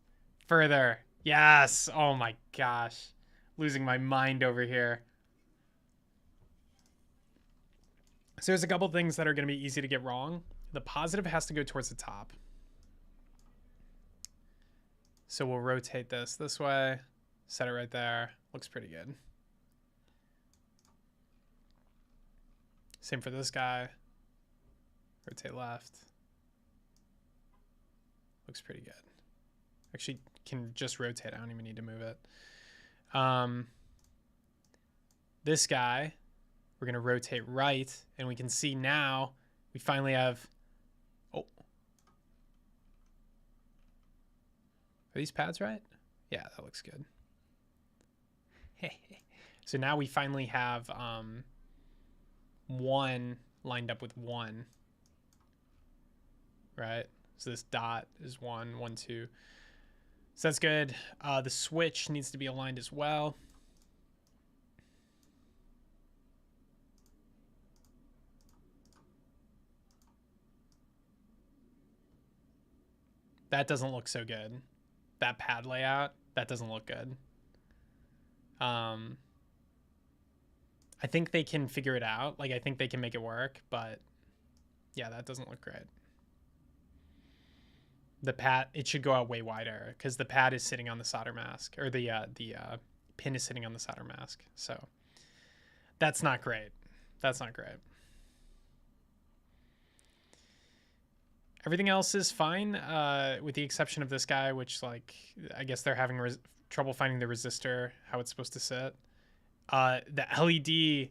Further. Yes! Oh my gosh. Losing my mind over here. So there's a couple things that are going to be easy to get wrong. The positive has to go towards the top. So we'll rotate this way. Set it right there. Looks pretty good. Same for this guy. Rotate left. Looks pretty good. Actually, can just rotate. I don't even need to move it. This guy, we're going to rotate right. And we can see now we finally have... Oh. Are these pads right? Yeah, that looks good. So now we finally have 1 lined up with 1. Right? So this dot is 1, 1, 2. So that's good. The switch needs to be aligned as well. That doesn't look so good. That pad layout, that doesn't look good. I think they can figure it out. Like, I think they can make it work, but yeah, that doesn't look great. The pad, it should go out way wider because the pad is sitting on the solder mask, or the pin is sitting on the solder mask. So that's not great. That's not great. Everything else is fine, with the exception of this guy, which, like, I guess they're having trouble finding the resistor, how it's supposed to sit. The LED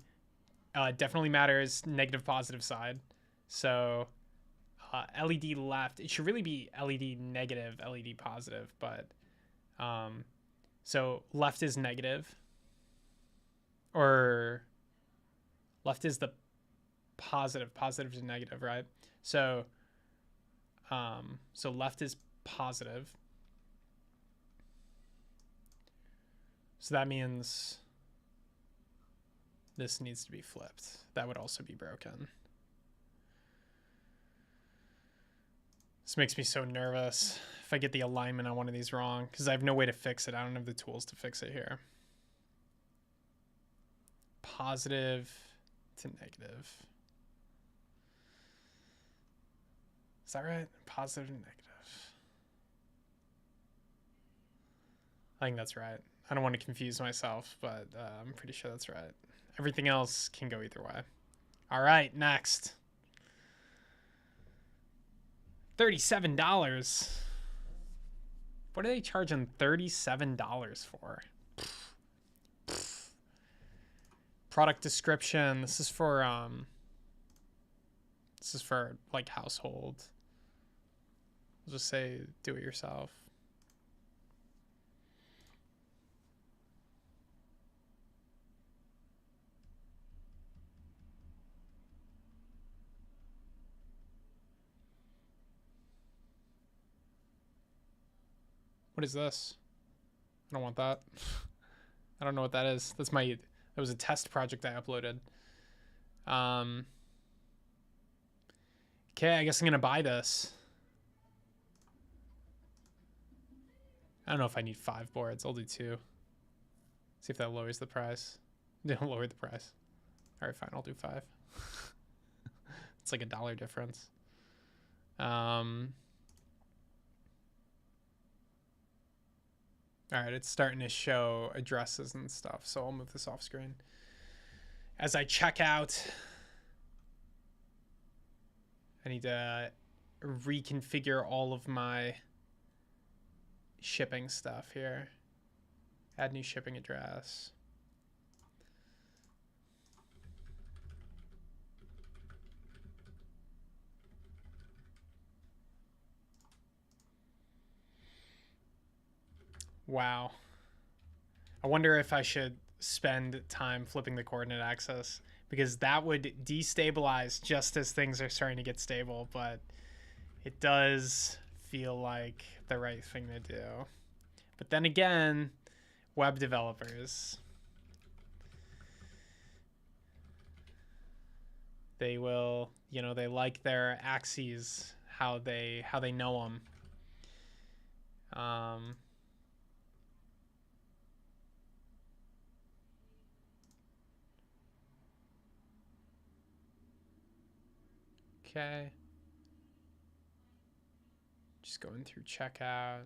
definitely matters, negative, positive side. So LED left, it should really be LED negative, LED positive, but so left is negative, or left is the positive, positive to negative, right? So so left is positive. So that means this needs to be flipped. That would also be broken. This makes me so nervous if I get the alignment on one of these wrong, because I have no way to fix it. I don't have the tools to fix it here. Positive to negative. Is that right? Positive and negative. I think that's right. I don't want to confuse myself, but I'm pretty sure that's right. Everything else can go either way. All right, next. $37. What are they charging $37 for? Product description. This is for like household. I'll just say do it yourself. What is this? I don't want that. I don't know what that is. That was a test project I uploaded. Okay, I guess I'm gonna buy this. I don't know if I need 5 boards. I'll do 2. See if that lowers the price. They don't lower the price. All right, fine. I'll do 5. It's like $1 difference. All right, it's starting to show addresses and stuff, so I'll move this off screen. As I check out, I need to reconfigure all of my shipping stuff here. Add new shipping address. Wow. I wonder if I should spend time flipping the coordinate axis, because that would destabilize just as things are starting to get stable, but it does feel like the right thing to do. But then again, web developers, they will, you know, they like their axes, how they know them. Okay. Just going through checkout.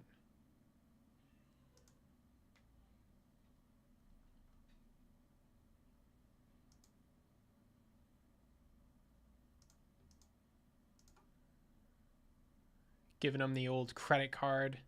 Giving them the old credit card.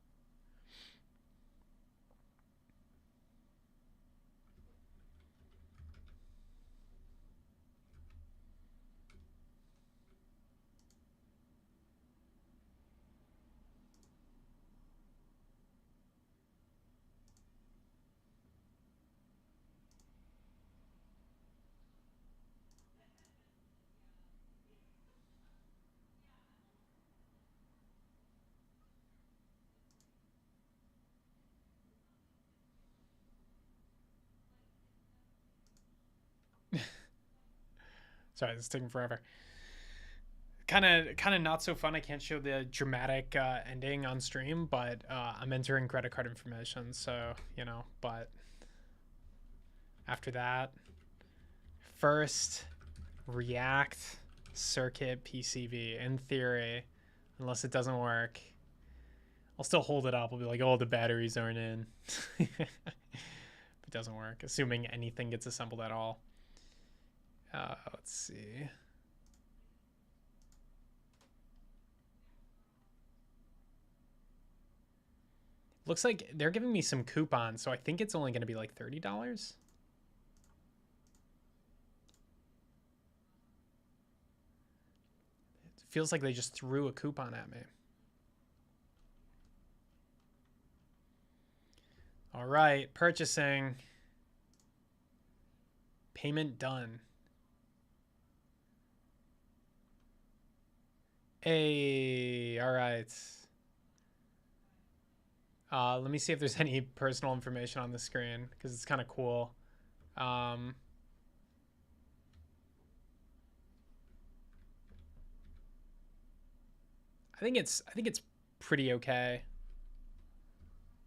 Sorry, this is taking forever. kind of not so fun. I can't show the dramatic ending on stream, but I'm entering credit card information, so you know. But after that, first React circuit PCB. In theory, unless it doesn't work, I'll still hold it up. I'll be like, oh, the batteries aren't in. If it doesn't work, assuming anything gets assembled at all. Let's see. Looks like they're giving me some coupons, so I think it's only going to be like $30. It feels like they just threw a coupon at me. All right, purchasing. Payment done. Hey, all right. Let me see if there's any personal information on the screen because it's kind of cool. I think it's pretty okay.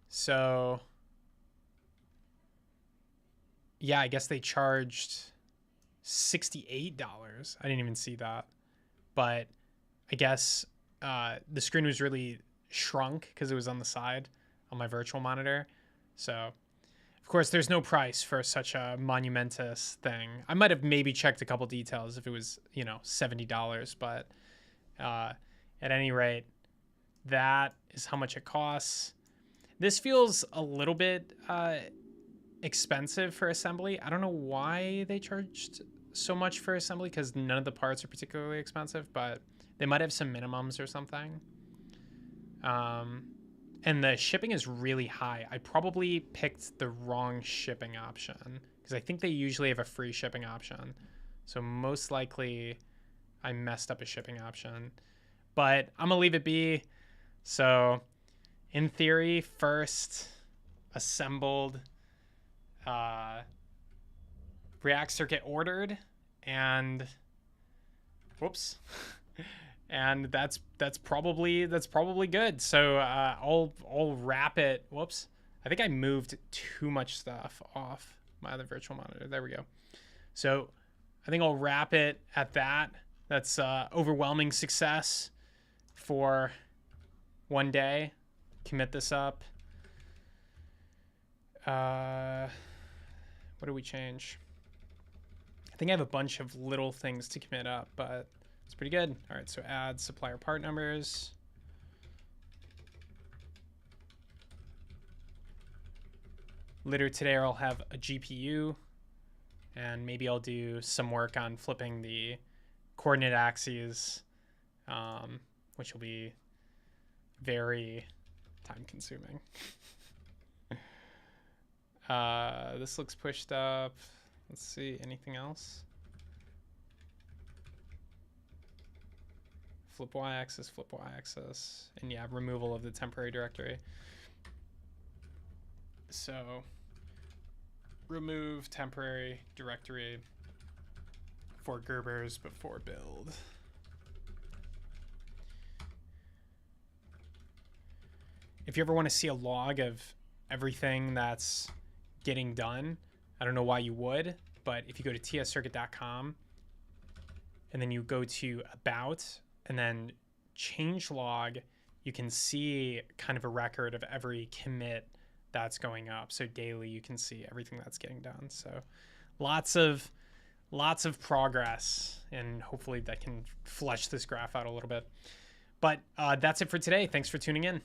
So yeah, I guess they charged $68. I didn't even see that, but I guess the screen was really shrunk because it was on the side on my virtual monitor. So of course there's no price for such a monumentous thing. I might have maybe checked a couple details if it was, you know, $70, but at any rate, that is how much it costs. This feels a little bit expensive for assembly. I don't know why they charged so much for assembly because none of the parts are particularly expensive, but they might have some minimums or something. And the shipping is really high. I probably picked the wrong shipping option because I think they usually have a free shipping option. So most likely I messed up a shipping option, but I'm gonna leave it be. So in theory, first assembled React circuit ordered, and whoops. And that's probably good. So I'll wrap it. Whoops. I think I moved too much stuff off my other virtual monitor. There we go. So I think I'll wrap it at that. That's overwhelming success for one day. Commit this up. What do we change? I think I have a bunch of little things to commit up, but it's pretty good. All right, so add supplier part numbers. Later today, I'll have a GPU, and maybe I'll do some work on flipping the coordinate axes, which will be very time-consuming. This looks pushed up. Let's see, anything else? Flip y-axis, and yeah, removal of the temporary directory. So remove temporary directory for Gerbers before build. If you ever want to see a log of everything that's getting done, I don't know why you would, but if you go to tscircuit.com and then you go to About and then change log, you can see kind of a record of every commit that's going up. So daily you can see everything that's getting done. So lots of progress, and hopefully that can flesh this graph out a little bit. But that's it for today. Thanks for tuning in.